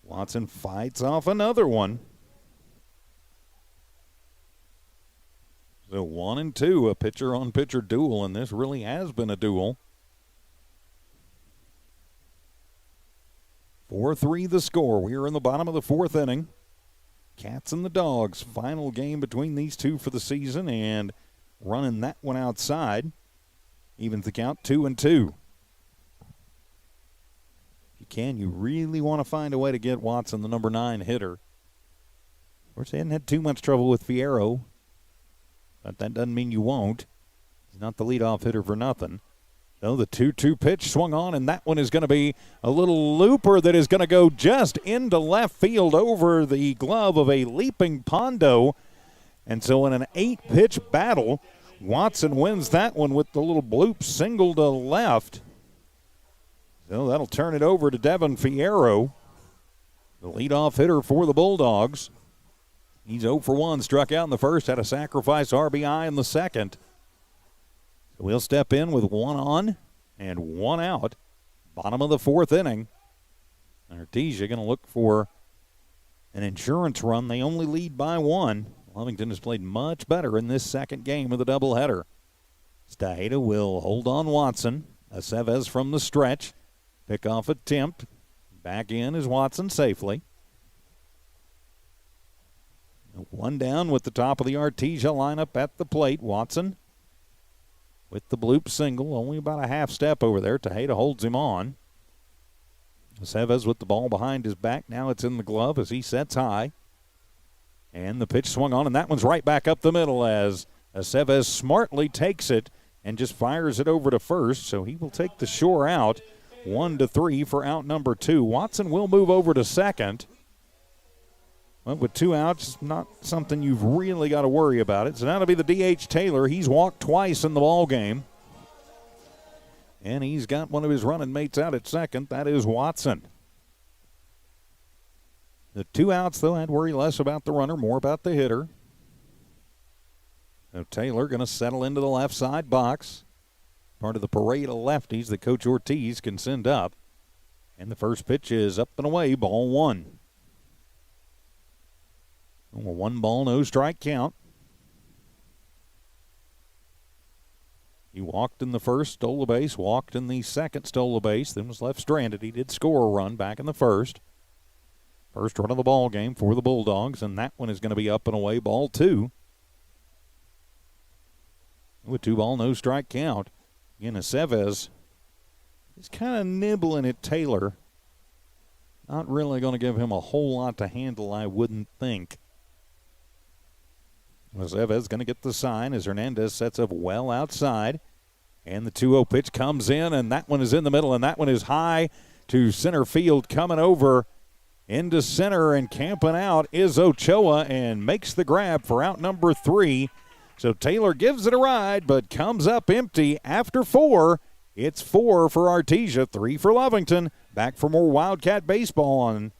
Watson fights off another one. So 1 and 2, a pitcher-on-pitcher duel, and this really has been a duel. 4-3 the score. We are in the bottom of the 4th inning. Cats and the Dogs, final game between these two for the season, and running that one outside. Evens the count, 2 and 2. If you can, you really want to find a way to get Watson, the number 9 hitter. Of course, they hadn't had too much trouble with Fierro. But that doesn't mean you won't. He's not the leadoff hitter for nothing. So the 2-2 pitch swung on, and that one is going to be a little looper that is going to go just into left field over the glove of a leaping Pondo. And so in an 8-pitch battle, Watson wins that one with the little bloop single to left. So that'll turn it over to Devin Fierro, the leadoff hitter for the Bulldogs. He's 0 for 1, struck out in the first, had a sacrifice RBI in the second. So he'll step in with 1 on and 1 out. Bottom of the 4th inning. Artesia going to look for an insurance run. They only lead by 1. Lovington has played much better in this second game of the doubleheader. Staheda will hold on Watson. Aceves from the stretch. Pickoff attempt. Back in is Watson safely. 1 down with the top of the Artesia lineup at the plate. Watson with the bloop single. Only about a half step over there. Tejeda holds him on. Aceves with the ball behind his back. Now it's in the glove as he sets high. And the pitch swung on, and that one's right back up the middle as Aceves smartly takes it and just fires it over to first. So he will take the shore out. 1-3 for out number 2. Watson will move over to second. Well, with 2 outs, not something you've really got to worry about. It's now to be the DH Taylor. He's walked twice in the ball game. And he's got one of his running mates out at second. That is Watson. The 2 outs, though, I'd worry less about the runner, more about the hitter. So Taylor going to settle into the left side box. Part of the parade of lefties that Coach Ortiz can send up. And the first pitch is up and away, ball 1. A 1-ball, no strike count. He walked in the first, stole the base, walked in the second, stole the base, then was left stranded. He did score a run back in the first. First run of the ball game for the Bulldogs, and that one is going to be up and away, ball 2. With 2-ball, no strike count. Eunice is kind of nibbling at Taylor. Not really going to give him a whole lot to handle, I wouldn't think. Is going to get the sign as Hernandez sets up well outside. And the 2-0 pitch comes in, and that one is in the middle, and that one is high to center field. Coming over into center and camping out is Ochoa and makes the grab for out number 3. So Taylor gives it a ride, but comes up empty after 4. It's 4 for Artesia, 3 for Lovington. Back for more Wildcat baseball on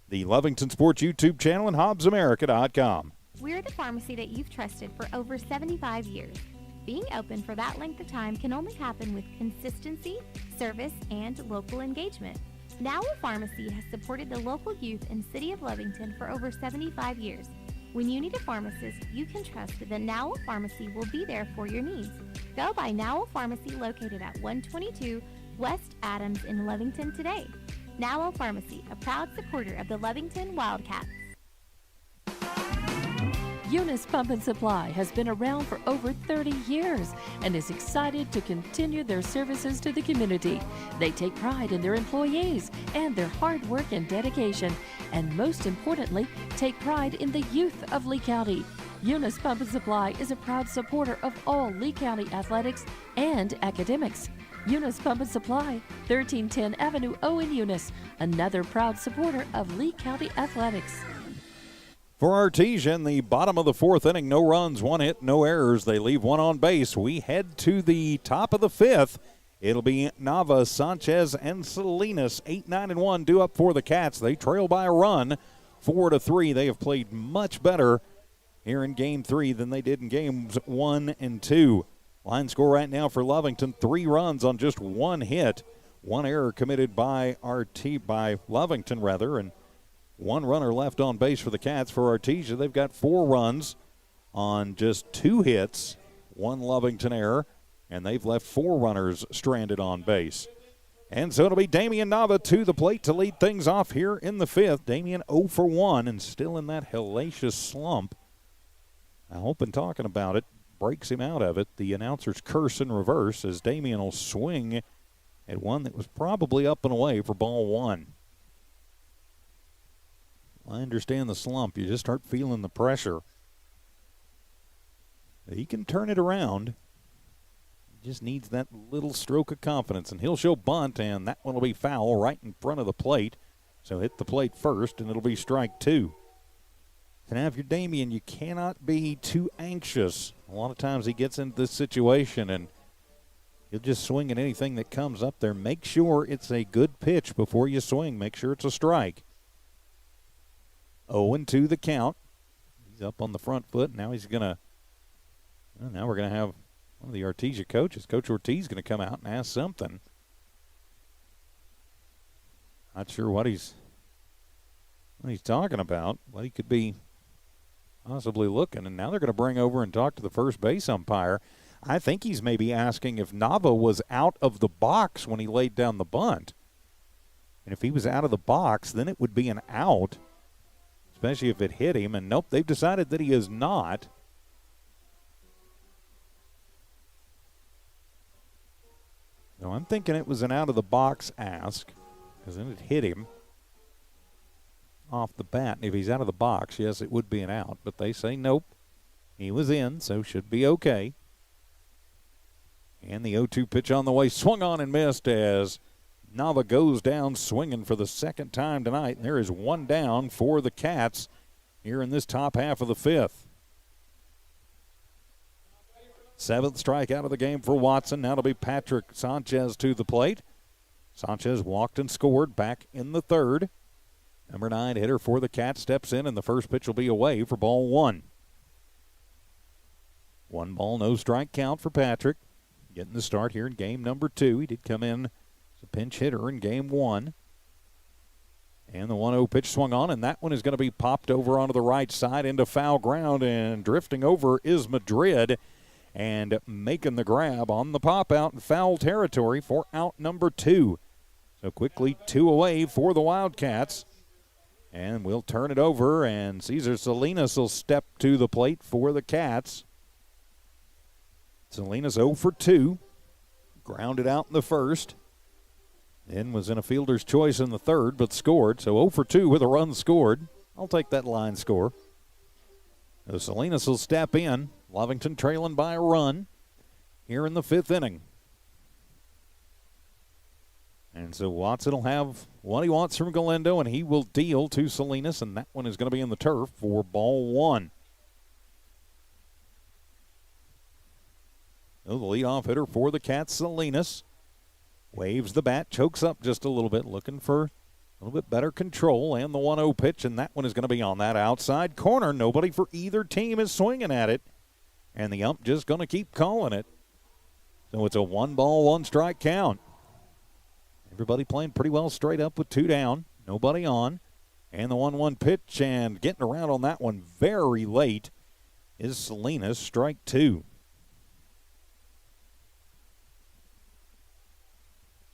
the Lovington Sports YouTube channel and HobbsAmerica.com. We're the pharmacy that you've trusted for over 75 years. Being open for that length of time can only happen with consistency, service, and local engagement. Now Pharmacy has supported the local youth in City of Lovington for over 75 years. When you need a pharmacist, you can trust that Now Pharmacy will be there for your needs. Go by Now Pharmacy located at 122 West Adams in Lovington today. Now Pharmacy, a proud supporter of the Lovington Wildcats. Eunice Pump and Supply has been around for over 30 years and is excited to continue their services to the community. They take pride in their employees and their hard work and dedication, and most importantly, take pride in the youth of Lee County. Eunice Pump and Supply is a proud supporter of all Lee County athletics and academics. Eunice Pump and Supply, 1310 Avenue O in Eunice, another proud supporter of Lee County athletics. For Artesia in the bottom of the 4th inning, no runs, 1 hit, no errors. They leave 1 on base. We head to the top of the 5th. It'll be Nava, Sanchez, and Salinas. 8, 9, and 1 due up for the Cats. They trail by a run, 4-3. They have played much better here in Game 3 than they did in Games 1 and 2. Line score right now for Lovington, 3 runs on just 1 hit. 1 error committed by Lovington, and 1 runner left on base for the Cats. For Artesia, they've got 4 runs on just 2 hits, 1 Lovington error, and they've left 4 runners stranded on base. And so it'll be Damian Nava to the plate to lead things off here in the 5th. Damian 0 for 1 and still in that hellacious slump. I hope in talking about it breaks him out of it. The announcer's curse in reverse as Damian will swing at one that was probably up and away for ball 1. I understand the slump. You just start feeling the pressure. He can turn it around. He just needs that little stroke of confidence, and he'll show bunt, and that one will be foul right in front of the plate. So hit the plate first, and it'll be strike 2. And now if you're Damian, you cannot be too anxious. A lot of times he gets into this situation, and he'll just swing at anything that comes up there. Make sure it's a good pitch before you swing. Make sure it's a strike. 0-2 the count. He's up on the front foot. Now he's going to, now we're going to have one of the Artesia coaches. Coach Ortiz going to come out and ask something. Not sure what he's talking about, what he could be possibly looking. And now they're going to bring over and talk to the first base umpire. I think he's maybe asking if Nava was out of the box when he laid down the bunt. And if he was out of the box, then it would be an out, especially if it hit him. And nope, they've decided that he is not. So I'm thinking it was an out-of-the-box ask, because then it hit him off the bat. And if he's out of the box, yes, it would be an out. But they say nope, he was in, so should be okay. And the 0-2 pitch on the way, swung on and missed as Nava goes down swinging for the second time tonight. And there is one down for the Cats. here in this top half of the fifth. 7th strikeout of the game for Watson. Now it'll be Patrick Sanchez to the plate. Sanchez walked and scored back in the third. Number 9 hitter for the Cats steps in, and the first pitch will be away for ball 1. 1 ball, no strike count for Patrick. Getting the start here in game number 2. He did come in as a pinch hitter in game 1. And the 1-0 pitch swung on, and that one is going to be popped over onto the right side into foul ground, and drifting over is Madrid, and making the grab on the pop out in foul territory for out number 2. So quickly 2 away for the Wildcats. And we'll turn it over, and Cesar Salinas will step to the plate for the Cats. Salinas 0 for 2. Grounded out in the first. Then was in a fielder's choice in the third, but scored. So 0 for 2 with a run scored. I'll take that line score. So Salinas will step in. Lovington trailing by a run here in the 5th inning. And so Watson will have what he wants from Galindo, and he will deal to Salinas, and that one is going to be in the turf for ball 1. So the leadoff hitter for the Cats, Salinas, waves the bat, chokes up just a little bit, looking for a little bit better control, and the 1-0 pitch, and that one is going to be on that outside corner. Nobody for either team is swinging at it, and the ump just going to keep calling it. So it's a 1 ball, 1 strike count. Everybody playing pretty well straight up with 2 down, nobody on, and the 1-1 pitch, and getting around on that one very late is Salinas, strike 2.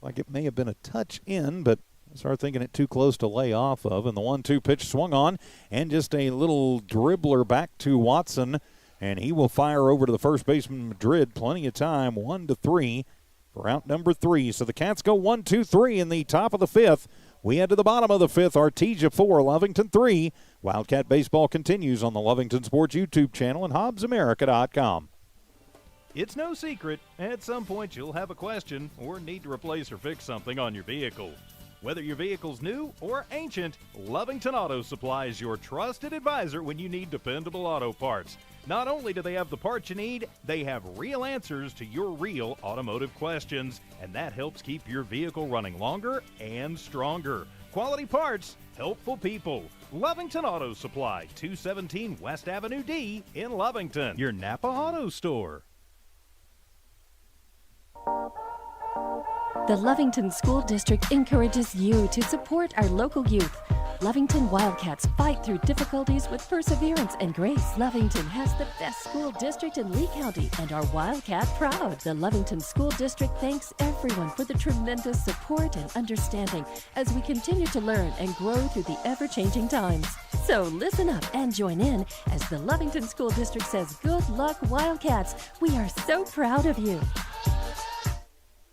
Like it may have been a touch in, but I started thinking it too close to lay off of. And the 1-2 pitch swung on, and just a little dribbler back to Watson, and he will fire over to the first baseman, Madrid. Plenty of time, 1-3 for out number 3. So the Cats go 1-2-3 in the top of the 5th. We head to the bottom of the 5th. Artesia 4, Lovington 3. Wildcat baseball continues on the Lovington Sports YouTube channel and HobbsAmerica.com. It's no secret, at some point you'll have a question or need to replace or fix something on your vehicle. Whether your vehicle's new or ancient, Lovington Auto Supply is your trusted advisor when you need dependable auto parts. Not only do they have the parts you need, they have real answers to your real automotive questions, and that helps keep your vehicle running longer and stronger. Quality parts, helpful people. Lovington Auto Supply, 217 West Avenue D in Lovington, your Napa Auto Store. The Lovington School District encourages you to support our local youth. Lovington Wildcats fight through difficulties with perseverance and grace. Lovington has the best school district in Lee County and our Wildcat proud. The Lovington School District thanks everyone for the tremendous support and understanding as we continue to learn and grow through the ever-changing times. So listen up and join in as the Lovington School District says, good luck, Wildcats. We are so proud of you.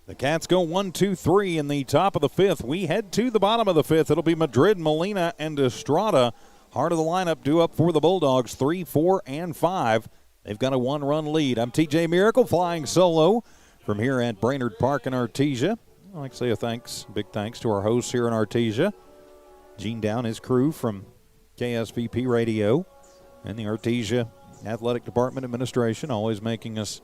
The Cats go 1-2-3 in the top of the 5th. We head to the bottom of the 5th. It'll be Madrid, Molina, and Estrada. Heart of the lineup due up for the Bulldogs, 3, 4, and 5. They've got a 1-run lead. I'm TJ Miracle flying solo from here at Brainerd Park in Artesia. I'd like to say a big thanks to our hosts here in Artesia. Gene Down, his crew from KSVP Radio, and the Artesia Athletic Department Administration, always making us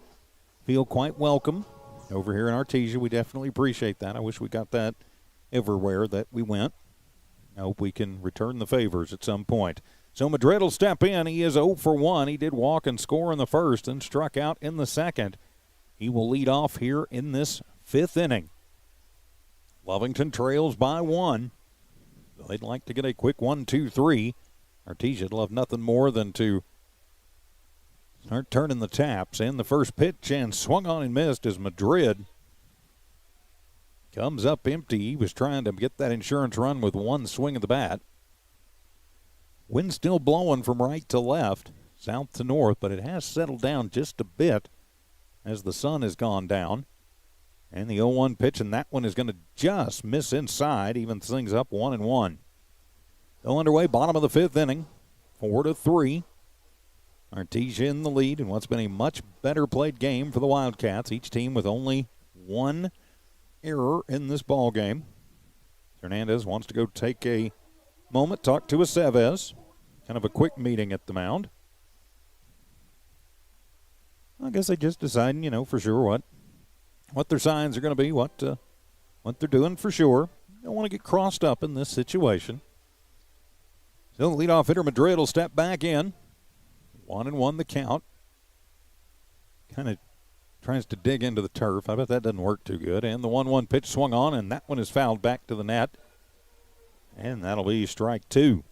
feel quite welcome over here in Artesia. We definitely appreciate that. I wish we got that everywhere that we went. I hope we can return the favors at some point. So Madrid will step in. He is 0 for 1. He did walk and score in the first and struck out in the second. He will lead off here in this 5th inning. Lovington trails by 1. They'd like to get a quick 1-2-3. Artesia'd love nothing more than to start turning the taps. And the first pitch, and swung on and missed as Madrid comes up empty. He was trying to get that insurance run with one swing of the bat. Wind still blowing from right to left, south to north, but it has settled down just a bit as the sun has gone down. And the 0-1 pitch, and that one is going to just miss inside, evens things up 1-1. Still underway, bottom of the 5th inning, 4-3. Artesia in the lead in what's been a much better played game for the Wildcats. Each team with only one error in this ball game. Hernandez wants to go take a moment, talk to Aceves. kind of a quick meeting at the mound. I guess they just deciding, for sure what their signs are going to be, what they're doing for sure. Don't want to get crossed up in this situation. So the leadoff hitter Madrid will step back in. 1-1 the count. Kind of tries to dig into the turf. I bet that doesn't work too good. And the 1-1 pitch swung on, and that one is fouled back to the net. And that'll be strike 2.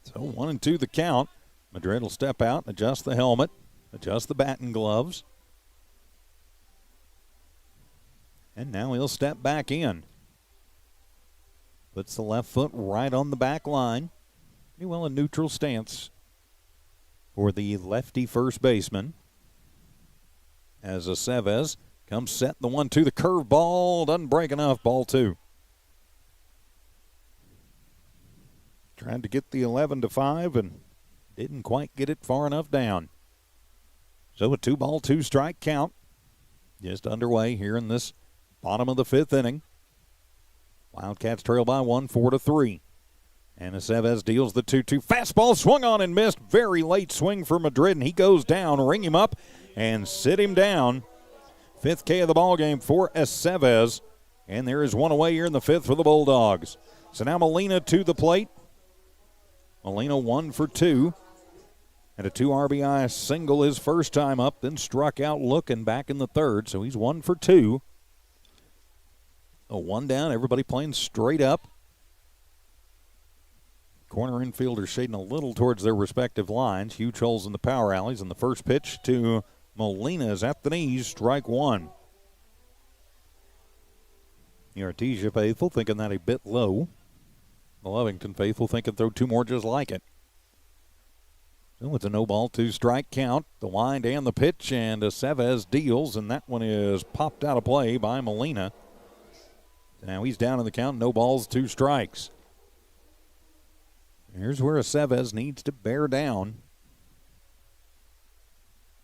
So 1-2 the count. Madrid will step out, adjust the helmet, adjust the bat and gloves. And now he'll step back in. Puts the left foot right on the back line. Pretty well a neutral stance for the lefty first baseman. As Aceves comes set, the 1-2, the curve ball doesn't break enough, ball 2. Tried to get the 11-5 and didn't quite get it far enough down. So a 2-ball, 2-strike count just underway here in this bottom of the 5th inning. Wildcats trail by 1, 4-3. And Aceves deals the 2-2. Fastball swung on and missed. Very late swing for Madrid, and he goes down. Ring him up and sit him down. 5th K of the ball game for Aceves. And there is one away here in the 5th for the Bulldogs. So now Molina to the plate. Molina 1 for 2. And a 2 RBI single his first time up, then struck out looking back in the 3rd. So he's 1 for 2. A 1 down, everybody playing straight up. Corner infielders shading a little towards their respective lines. Huge holes in the power alleys. And the first pitch to Molina is at the knees, strike 1. The Artesia faithful thinking that a bit low. The Lovington faithful thinking throw 2 more just like it. So it's a no-ball, 2-strike count. The wind and the pitch, and Aceves deals, and that one is popped out of play by Molina. Now he's down in the count, no balls, 2 strikes. Here's where Aceves needs to bear down.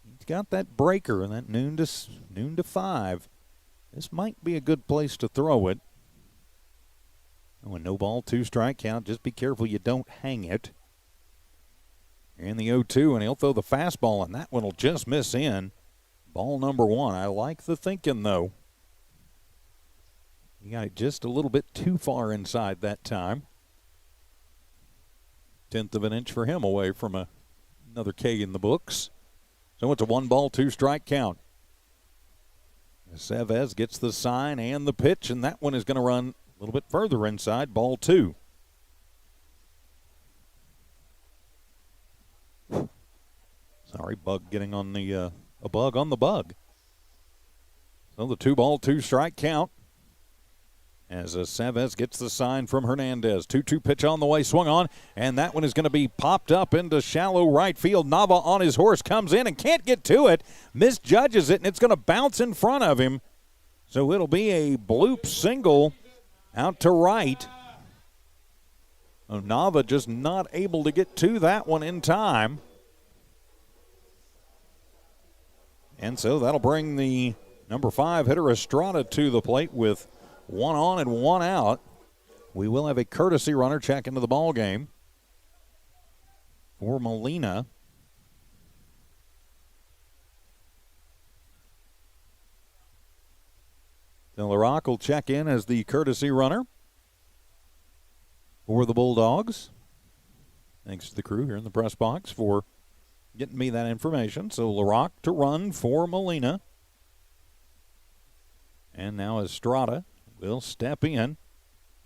He's got that breaker and that noon to 5. This might be a good place to throw it. Oh, a no ball, 2-strike count. Just be careful you don't hang it. And the 0-2, and he'll throw the fastball, and that one will just miss in. Ball number 1. I like the thinking, though. He got it just a little bit too far inside that time. 1/10 of an inch for him away from another K in the books. So it's a 1-ball, 2-strike count. Aceves gets the sign and the pitch, and that one is going to run a little bit further inside, ball 2. Sorry, bug getting on the, a bug on the bug. So the 2-ball, 2-strike count. As Aceves gets the sign from Hernandez. 2-2 pitch on the way, swung on, and that one is going to be popped up into shallow right field. Nava on his horse comes in and can't get to it. Misjudges it, and it's going to bounce in front of him. So it'll be a bloop single out to right. Nava just not able to get to that one in time. And so that'll bring the number 5 hitter Estrada to the plate with 1 on and 1 out. We will have a courtesy runner check into the ball game for Molina. So LaRock will check in as the courtesy runner for the Bulldogs. Thanks to the crew here in the press box for getting me that information. So LaRock to run for Molina. And now Estrada will step in.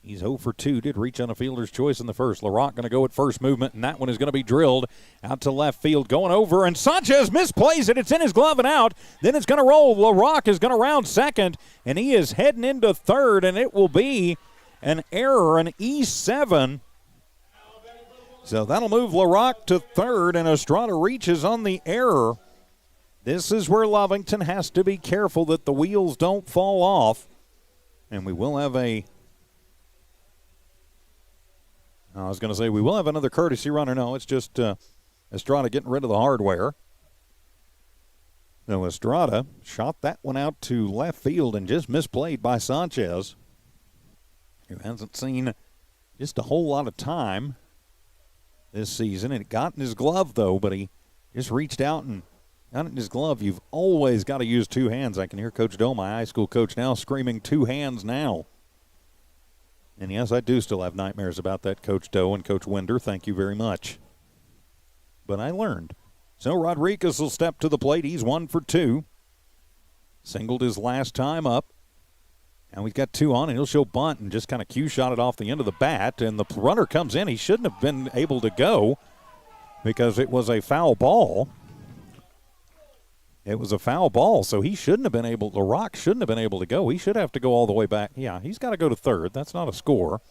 He's 0 for 2. Did reach on a fielder's choice in the first. LaRock going to go at first movement, and that one is going to be drilled out to left field. Going over, and Sanchez misplays it. It's in his glove and out. Then it's going to roll. LaRock is going to round second, and he is heading into third, and it will be an error, an E7. So that'll move LaRock to third, and Estrada reaches on the error. This is where Lovington has to be careful that the wheels don't fall off. And we will have we will have another courtesy runner. No, it's just Estrada getting rid of the hardware. So Estrada shot that one out to left field and just misplayed by Sanchez, who hasn't seen just a whole lot of time this season. And it got in his glove, though, but he just reached out and got it in his glove. You've always got to use two hands. I can hear Coach Doe, my high school coach now, screaming, two hands now. And yes, I do still have nightmares about that, Coach Doe and Coach Winder. Thank you very much. But I learned. So Rodriguez will step to the plate. He's 1 for 2. Singled his last time up. Now he's got 2 on, and he'll show bunt and just kind of cue shot it off the end of the bat. And the runner comes in. He shouldn't have been able to go because it was a foul ball. It was a foul ball, so he shouldn't have been able, the Rock shouldn't have been able to go. He should have to go all the way back. Yeah, he's got to go to third. That's not a score.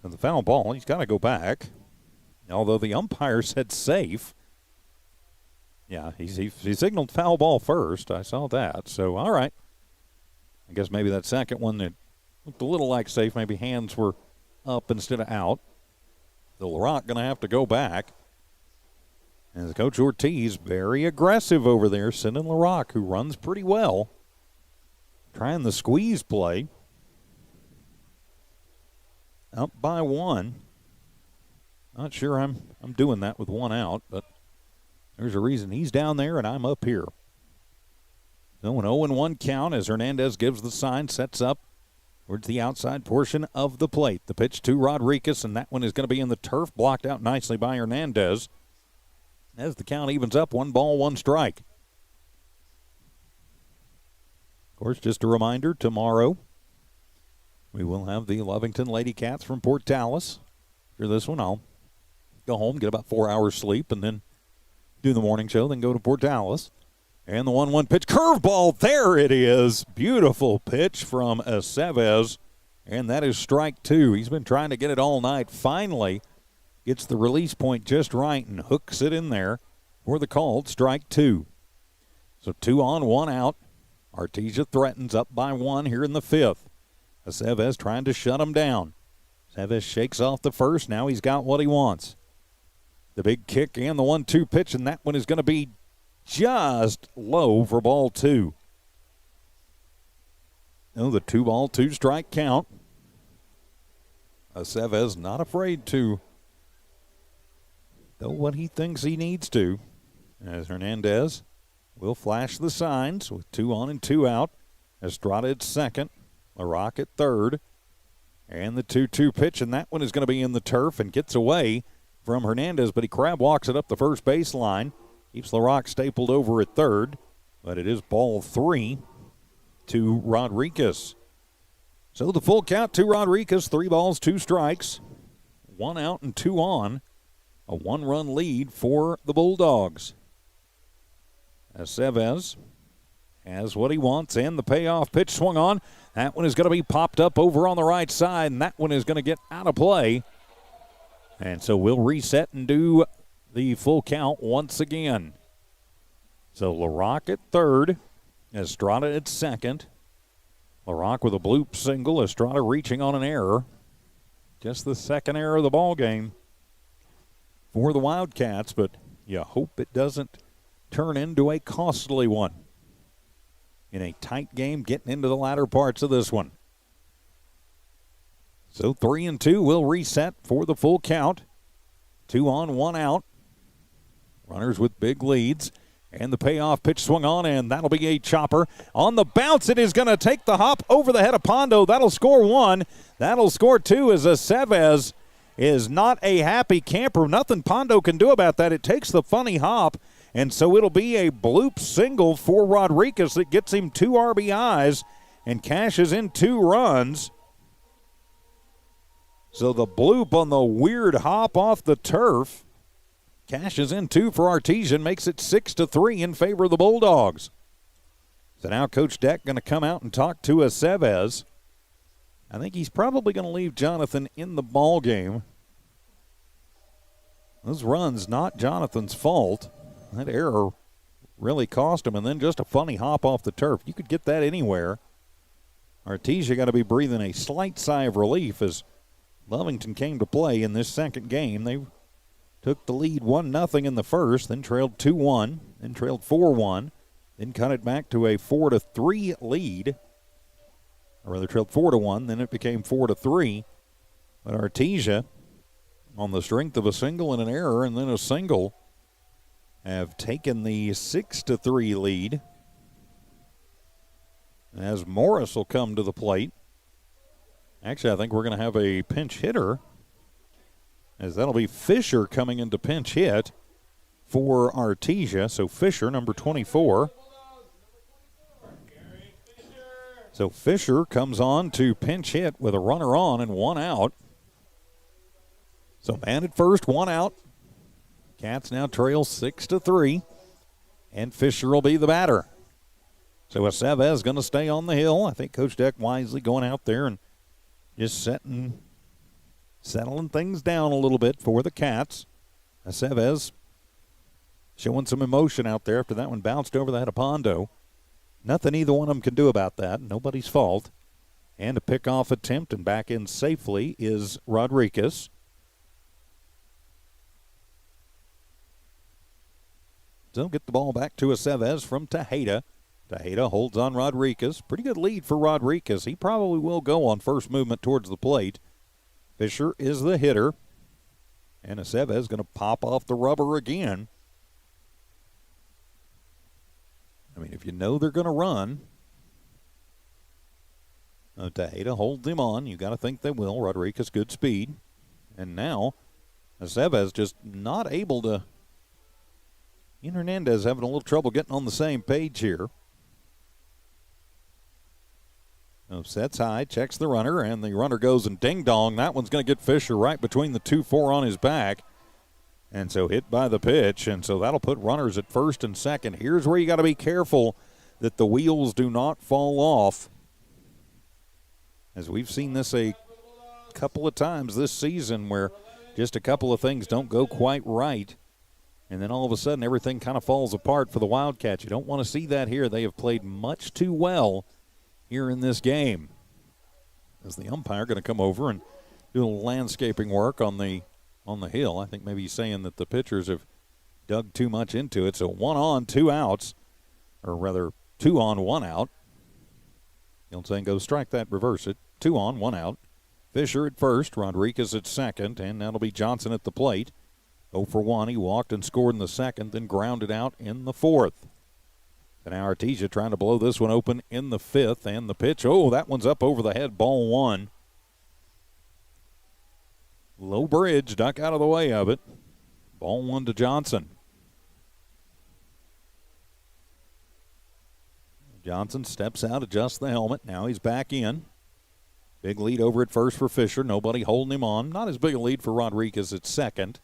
And the foul ball, he's got to go back. Although the umpire said safe. Yeah, he signaled foul ball first. I saw that. So, all right. I guess maybe that second one that looked a little like safe. Maybe hands were up instead of out. The Rock going to have to go back. And Coach Ortiz, very aggressive over there, sending LaRock, who runs pretty well, trying the squeeze play. Up by 1. Not sure I'm doing that with 1 out, but there's a reason he's down there and I'm up here. So an 0-1 count as Hernandez gives the sign, sets up towards the outside portion of the plate. The pitch to Rodriguez, and that one is going to be in the turf, blocked out nicely by Hernandez. As the count evens up, 1 ball, 1 strike. Of course, just a reminder, tomorrow we will have the Lovington Lady Cats from Port Tallis. For this one, I'll go home, get about 4 hours sleep, and then do the morning show, then go to Port Tallis. And the 1-1 pitch, curveball, there it is. Beautiful pitch from Aceves, and that is strike 2. He's been trying to get it all night. Finally gets the release point just right and hooks it in there for the called strike 2. So 2 on, 1 out. Artesia threatens up by 1 here in the 5th. Aceves trying to shut him down. Aceves shakes off the first. Now he's got what he wants. The big kick and the 1-2 pitch, and that one is going to be just low for ball 2. No, the 2-ball, 2-strike count. Aceves not afraid to do what he thinks he needs to, as Hernandez will flash the signs with 2 on and 2 out. Estrada at second, LaRock at third, and the 2-2 pitch, and that one is going to be in the turf and gets away from Hernandez, but he crab walks it up the first baseline, keeps LaRock stapled over at third, but it is ball 3 to Rodriguez. So the full count to Rodriguez, 3 balls, 2 strikes, 1 out and 2 on. A 1-run lead for the Bulldogs. Aceves has what he wants, and the payoff pitch swung on. That one is going to be popped up over on the right side, and that one is going to get out of play. And so we'll reset and do the full count once again. So LaRock at third, Estrada at second. LaRock with a bloop single, Estrada reaching on an error. Just the second error of the ball game for the Wildcats, but you hope it doesn't turn into a costly one in a tight game getting into the latter parts of this one. So 3-2 will reset for the full count. 2 on, 1 out. Runners with big leads. And the payoff pitch swung on, and that'll be a chopper. On the bounce, it is going to take the hop over the head of Pondo. That'll score 1. That'll score 2 as Aceves is not a happy camper. Nothing Pondo can do about that. It takes the funny hop, and so it'll be a bloop single for Rodriguez that gets him 2 RBIs and cashes in 2 runs. So the bloop on the weird hop off the turf cashes in 2 for Artesia and makes it 6-3 in favor of the Bulldogs. So now Coach Deck going to come out and talk to Aceves. I think he's probably going to leave Jonathan in the ball game. Those runs not Jonathan's fault. That error really cost him, and then just a funny hop off the turf. You could get that anywhere. Artesia got to be breathing a slight sigh of relief as Lovington came to play in this second game. They took the lead 1-0 in the first, then trailed 2-1, then trailed 4-1, then cut it back to a 4-3 lead. Or rather trailed 4-1, then it became 4-3. But Artesia on the strength of a single and an error and then a single, have taken the 6-3 lead. As Morris will come to the plate. Actually, I think we're going to have a pinch hitter, as that'll be Fisher coming into pinch hit for Artesia. So Fisher, number 24. So Fisher comes on to pinch hit with a runner on and one out. So man at first, one out. Cats now trail 6-3, and Fisher will be the batter. So Aceves going to stay on the hill. I think Coach Deck wisely going out there and just settling things down a little bit for the Cats. Aceves showing some emotion out there after that one bounced over the head of Pondo. Nothing either one of them can do about that. Nobody's fault. And a pickoff attempt and back in safely is Rodriguez. So get the ball back to Aceves from Tejeda. Tejeda holds on Rodriguez. Pretty good lead for Rodriguez. He probably will go on first movement towards the plate. Fisher is the hitter. And Aceves going to pop off the rubber again. I mean, if you know they're going to run, Tejeda holds him on. You got to think they will. Rodriguez, good speed. And now, Aceves just not able to. Hernandez having a little trouble getting on the same page here. Sets high, checks the runner, and the runner goes and ding-dong. That one's going to get Fisher right between the 2-4 on his back. And so hit by the pitch, and so that'll put runners at first and second. Here's where you got to be careful that the wheels do not fall off, as we've seen this a couple of times this season where just a couple of things don't go quite right, and then all of a sudden everything kind of falls apart for the Wildcats. You don't want to see that here. They have played much too well here in this game. As the umpire going to come over and do a little landscaping work on the hill. I think maybe he's saying that the pitchers have dug too much into it. So 1 on, 2 outs, or rather 2 on, 1 out. You know what I'm saying? Go strike that, reverse it. 2 on, 1 out. Fisher at first, Rodriguez at second, and that'll be Johnson at the plate. 0 for 1. He walked and scored in the second, then grounded out in the fourth. And now Artesia trying to blow this one open in the fifth, and the pitch. Oh, that one's up over the head, ball 1. Low bridge, duck out of the way of it. Ball 1 to Johnson. Johnson steps out, adjusts the helmet. Now he's back in. Big lead over at first for Fisher. Nobody holding him on. Not as big a lead for Rodriguez at second.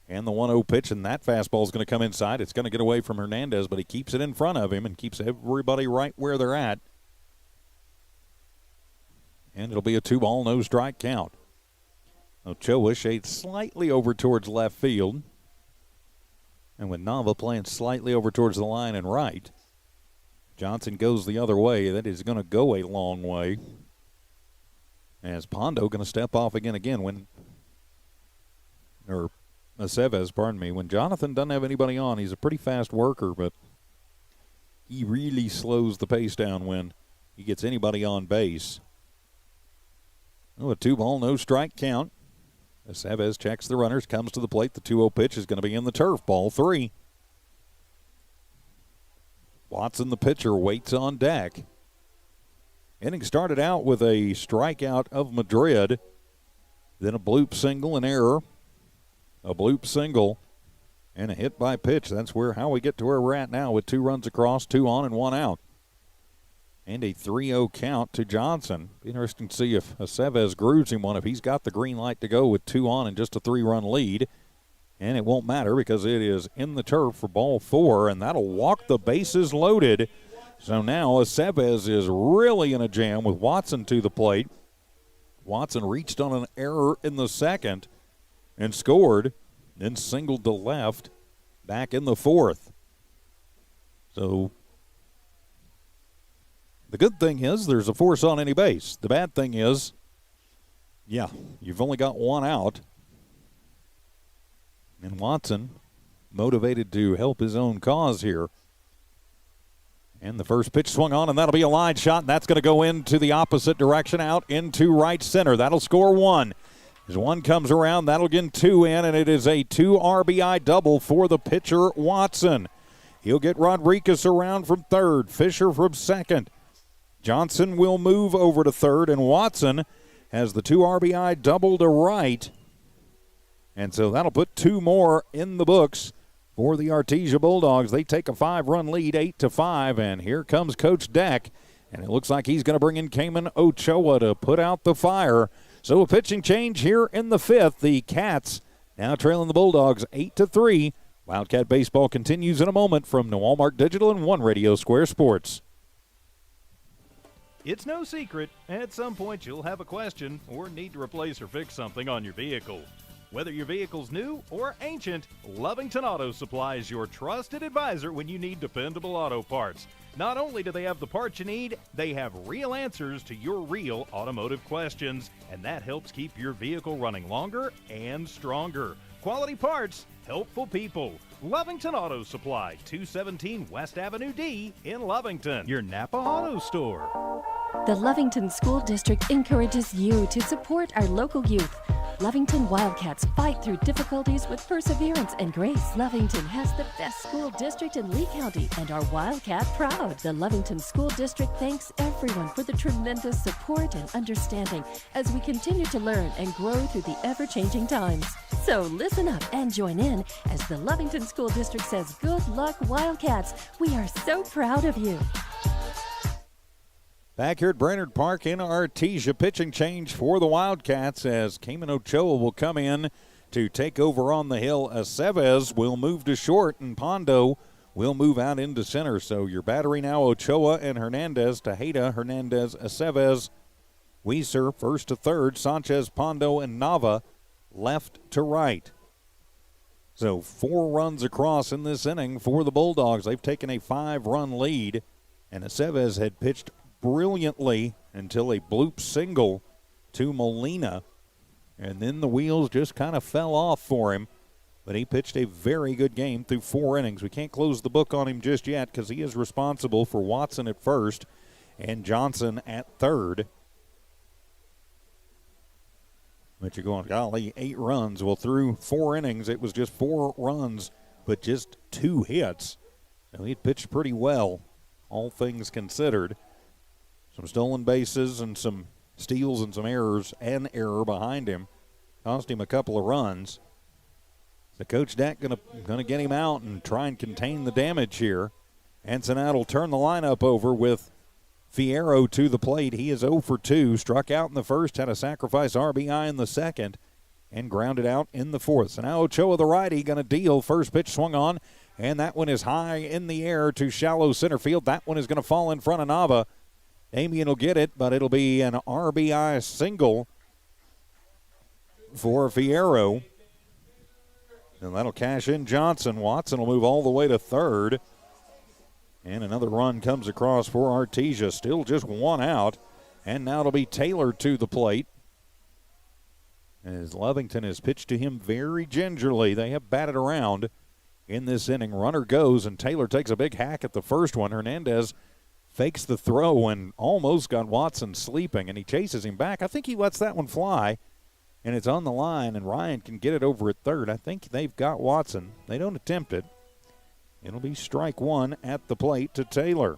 And the 1-0 pitch, and that fastball is going to come inside. It's going to get away from Hernandez, but he keeps it in front of him and keeps everybody right where they're at. And it'll be a 2-ball, no strike count. Ochoa shades slightly over towards left field. And with Nava playing slightly over towards the line and right, Johnson goes the other way. That is going to go a long way. As Pondo going to step off again when Aceves, pardon me. When Jonathan doesn't have anybody on, he's a pretty fast worker, but he really slows the pace down when he gets anybody on base. Oh, a 2-ball, no strike count. Aceves checks the runners, comes to the plate. The 2-0 pitch is going to be in the turf. Ball 3. Watson, the pitcher, waits on deck. Inning started out with a strikeout of Madrid, then a bloop single, an error, a bloop single, and a hit by pitch. That's how we get to where we're at now with 2 runs across, 2 on and 1 out. And a 3-0 count to Johnson. Be interesting to see if Aceves grooves him one, if he's got the green light to go with 2 on and just a 3-run lead. And it won't matter because it is in the turf for ball 4, and that'll walk the bases loaded. So now Aceves is really in a jam with Watson to the plate. Watson reached on an error in the second and scored, then singled to left back in the fourth. So the good thing is there's a force on any base. The bad thing is, you've only got 1 out. And Watson motivated to help his own cause here. And the first pitch swung on, and that'll be a line shot, and that's going to go into the opposite direction, out into right center. That'll score 1. As one comes around, that'll get 2 in, and it is a 2 RBI double for the pitcher, Watson. He'll get Rodriguez around from third, Fisher from second. Johnson will move over to third, and Watson has the 2 RBI double to right. And so that'll put 2 more in the books for the Artesia Bulldogs. They take a 5-run lead, 8-5, and here comes Coach Deck. And it looks like he's going to bring in Cayman Ochoa to put out the fire. So a pitching change here in the 5th. The Cats now trailing the Bulldogs 8-3. Wildcat baseball continues in a moment from the Walmart Digital and One Radio Square Sports. It's no secret, at some point you'll have a question or need to replace or fix something on your vehicle. Whether your vehicle's new or ancient, Lovington Auto Supply is your trusted advisor when you need dependable auto parts. Not only do they have the parts you need, they have real answers to your real automotive questions, and that helps keep your vehicle running longer and stronger. Quality parts, helpful people. Lovington Auto Supply, 217 West Avenue D in Lovington, your Napa Auto Store. The Lovington School District encourages you to support our local youth. Lovington Wildcats fight through difficulties with perseverance and grace. Lovington has the best school district in Lee County and are Wildcat proud. The Lovington School District thanks everyone for the tremendous support and understanding as we continue to learn and grow through the ever-changing times. So listen up and join in as the Lovington School District says, "Good luck, Wildcats. We are so proud of you." Back here at Brainerd Park in Artesia, pitching change for the Wildcats as Cayman Ochoa will come in to take over on the hill. Aceves will move to short, and Pondo will move out into center. So your battery now, Ochoa and Hernandez, Tejeda, Hernandez, Aceves, Weiser first to third, Sanchez, Pondo, and Nava left to right. So 4 runs across in this inning for the Bulldogs. They've taken a 5-run lead, and Aceves had pitched brilliantly until a bloop single to Molina, and then the wheels just kind of fell off for him. But he pitched a very good game through 4 innings. We can't close the book on him just yet because he is responsible for Watson at first and Johnson at third. But you're going, golly, 8 runs. Well, through 4 innings, it was just 4 runs, but just 2 hits. So he pitched pretty well, all things considered. Some stolen bases and some steals and some errors, an error behind him. Cost him a couple of runs. So Coach Dak gonna get him out and try and contain the damage here. Ensenada will turn the lineup over with Fierro to the plate. He is 0 for 2. Struck out in the first, had a sacrifice RBI in the second, and grounded out in the fourth. So now Ochoa, the righty, going to deal. First pitch swung on, and that one is high in the air to shallow center field. That one is going to fall in front of Nava. Damian will get it, but it'll be an RBI single for Fierro. And that'll cash in Johnson. Watson will move all the way to third. And another run comes across for Artesia. Still just 1 out. And now it'll be Taylor to the plate. As Lovington has pitched to him very gingerly. They have batted around in this inning. Runner goes, and Taylor takes a big hack at the first one. Hernandez fakes the throw and almost got Watson sleeping, and he chases him back. I think he lets that one fly, and it's on the line, and Ryan can get it over at third. I think they've got Watson. They don't attempt it. It'll be strike 1 at the plate to Taylor.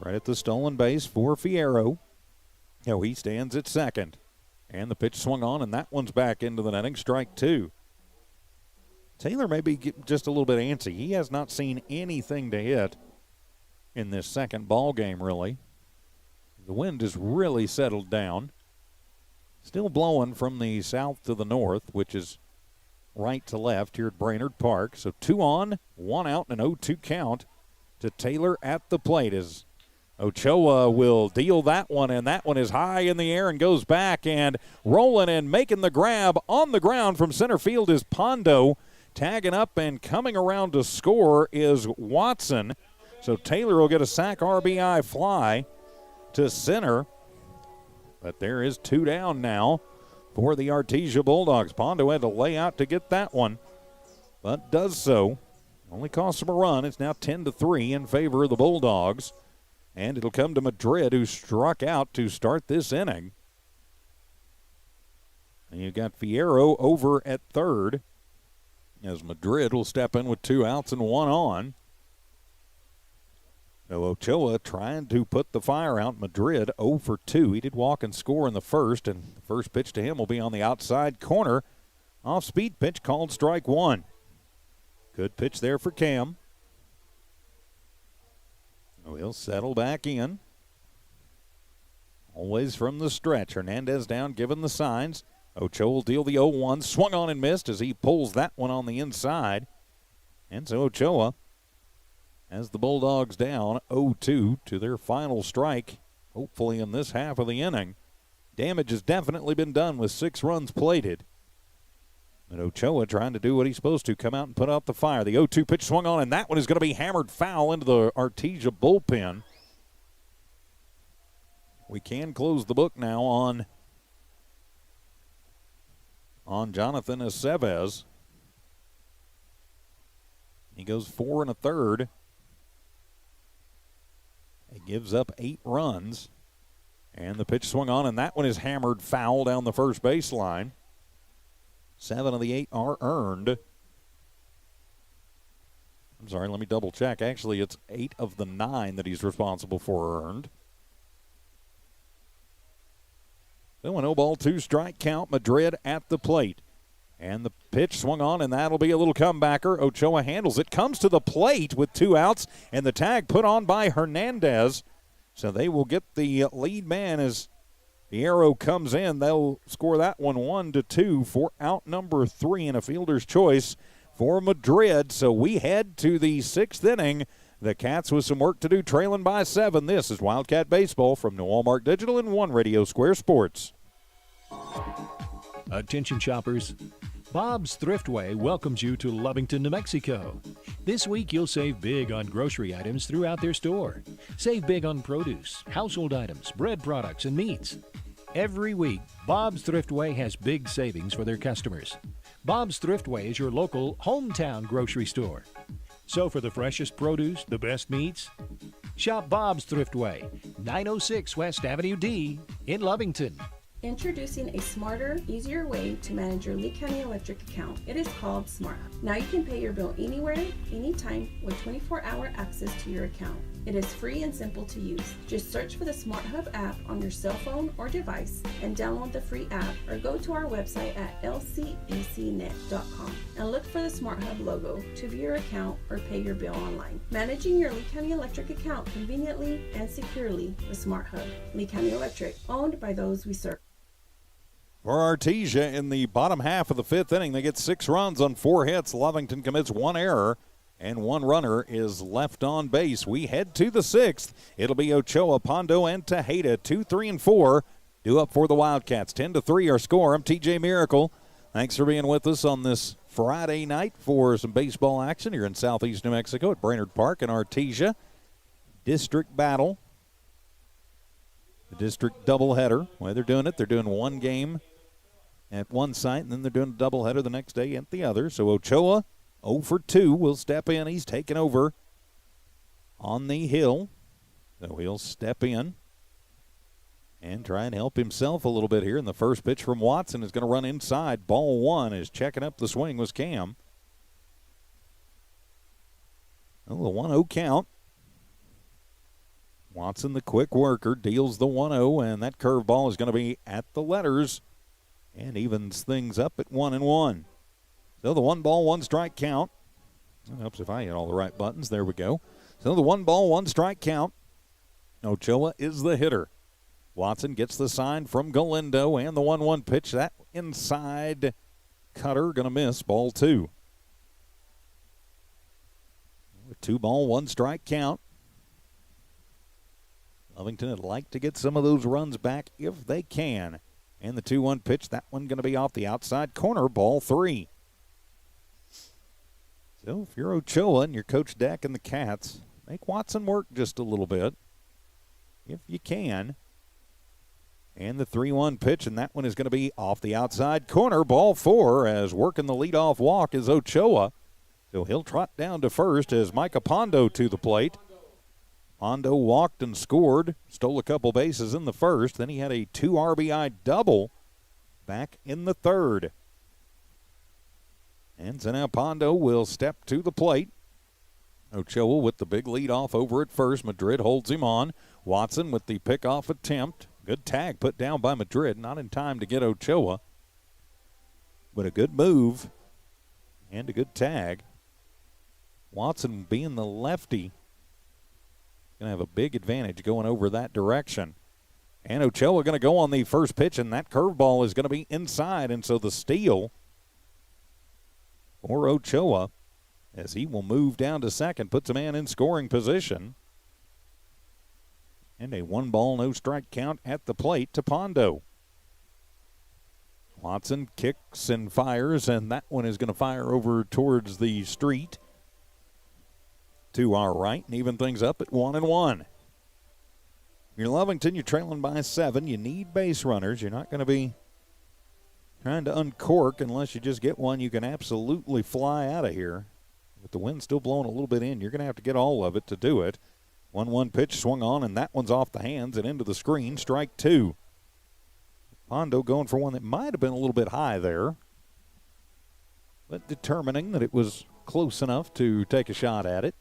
Right at the stolen base for Fierro. Now he stands at second. And the pitch swung on, and that one's back into the netting. Strike 2. Taylor may be just a little bit antsy. He has not seen anything to hit in this second ball game, really. The wind has really settled down. Still blowing from the south to the north, which is right to left here at Brainerd Park. So 2 on, 1 out, and an 0-2 count to Taylor at the plate as Ochoa will deal that one, and that one is high in the air and goes back, and rolling and making the grab on the ground from center field is Pondo. Tagging up and coming around to score is Watson. So Taylor will get a sac RBI fly to center. But there is 2 down now for the Artesia Bulldogs. Pondo had to lay out to get that one, but does so. Only costs him a run. It's now 10-3 in favor of the Bulldogs. And it'll come to Madrid, who struck out to start this inning. And you've got Fierro over at third, as Madrid will step in with 2 outs and 1 on. So Ochoa trying to put the fire out. Madrid 0 for 2. He did walk and score in the first, and the first pitch to him will be on the outside corner. Off-speed pitch called strike 1. Good pitch there for Cam. So he'll settle back in. Always from the stretch. Hernandez down, giving the signs. Ochoa will deal the 0-1. Swung on and missed as he pulls that one on the inside. And so Ochoa has the Bulldogs down 0-2 to their final strike, hopefully in this half of the inning. Damage has definitely been done with 6 runs plated. But Ochoa trying to do what he's supposed to, come out and put out the fire. The 0-2 pitch swung on, and that one is going to be hammered foul into the Artesia bullpen. We can close the book now on Jonathan Aceves. He goes 4 1/3. He gives up 8 runs. And the pitch swung on, and that one is hammered foul down the first baseline. 7 of the 8 are earned. I'm sorry, let me double check. Actually, it's 8 of the 9 that he's responsible for earned. So an 0-2 strike count, Madrid at the plate. And the pitch swung on, and that'll be a little comebacker. Ochoa handles it, comes to the plate with 2 outs, and the tag put on by Hernandez. So they will get the lead man as Fierro comes in. They'll score that one 1-2 for out number 3 and a fielder's choice for Madrid. So we head to the 6th inning. The Cats with some work to do, trailing by 7. This is Wildcat Baseball from New Walmart Digital and One Radio Square Sports. Attention shoppers, Bob's Thriftway welcomes you to Lovington, New Mexico. This week you'll save big on grocery items throughout their store. Save big on produce, household items, bread products, and meats. Every week, Bob's Thriftway has big savings for their customers. Bob's Thriftway is your local hometown grocery store. So for the freshest produce, the best meats, shop Bob's Thriftway, 906 West Avenue D in Lovington. Introducing a smarter, easier way to manage your Lee County Electric account. It is called SmartHub. Now you can pay your bill anywhere, anytime, with 24-hour access to your account. It is free and simple to use. Just search for the SmartHub app on your cell phone or device and download the free app, or go to our website at lcecnet.com and look for the SmartHub logo to view your account or pay your bill online. Managing your Lee County Electric account conveniently and securely with SmartHub. Lee County Electric, owned by those we serve. For Artesia in the bottom half of the 5th inning, they get 6 runs on 4 hits. Lovington commits 1 error, and 1 runner is left on base. We head to the 6th. It'll be Ochoa, Pondo, and Tejeda. 2, 3, and 4 due up for the Wildcats. 10-3 our score. I'm TJ Miracle. Thanks for being with us on this Friday night for some baseball action here in southeast New Mexico at Brainerd Park in Artesia. District battle. The district doubleheader. Well, they're doing it. They're doing 1 game at one site, and then they're doing a doubleheader the next day at the other. So Ochoa, 0 for 2, will step in. He's taken over on the hill. So he'll step in and try and help himself a little bit here. And the first pitch from Watson is going to run inside. Ball 1 is checking up the swing was Cam. Oh, the 1-0 count. Watson, the quick worker, deals the 1-0, and that curveball is going to be at the letters and evens things up at 1-1. So the 1-1 strike count. That helps if I hit all the right buttons. There we go. So the 1-1 strike count. Ochoa is the hitter. Watson gets the sign from Galindo, and the 1-1 pitch. That inside cutter going to miss. Ball 2. 2-1 strike count. Lovington would like to get some of those runs back if they can. And the 2-1 pitch, that one going to be off the outside corner, ball 3. So if you're Ochoa and you're Coach Deck and the Cats, make Watson work just a little bit if you can. And the 3-1 pitch, and that one is going to be off the outside corner, ball 4, as working the leadoff walk is Ochoa. So he'll trot down to first as Micah Pondo to the plate. Pondo walked and scored, stole a couple bases in the first. Then he had a 2 RBI double back in the third. And so now Pondo will step to the plate. Ochoa with the big lead off over at first. Madrid holds him on. Watson with the pickoff attempt. Good tag put down by Madrid. Not in time to get Ochoa. But a good move and a good tag. Watson being the lefty, going to have a big advantage going over that direction. And Ochoa going to go on the first pitch, and that curveball is going to be inside. And so the steal for Ochoa, as he will move down to second, puts a man in scoring position. And a 1-ball, no strike count at the plate to Pondo. Watson kicks and fires, and that one is going to fire over towards the street to our right and even things up at 1-1. You're Lovington, you're trailing by 7. You need base runners. You're not going to be trying to uncork unless you just get one you can absolutely fly out of here. With the wind still blowing a little bit in, you're going to have to get all of it to do it. 1-1 pitch swung on, and that one's off the hands and into the screen. Strike 2. Pondo going for one that might have been a little bit high there, but determining that it was close enough to take a shot at it.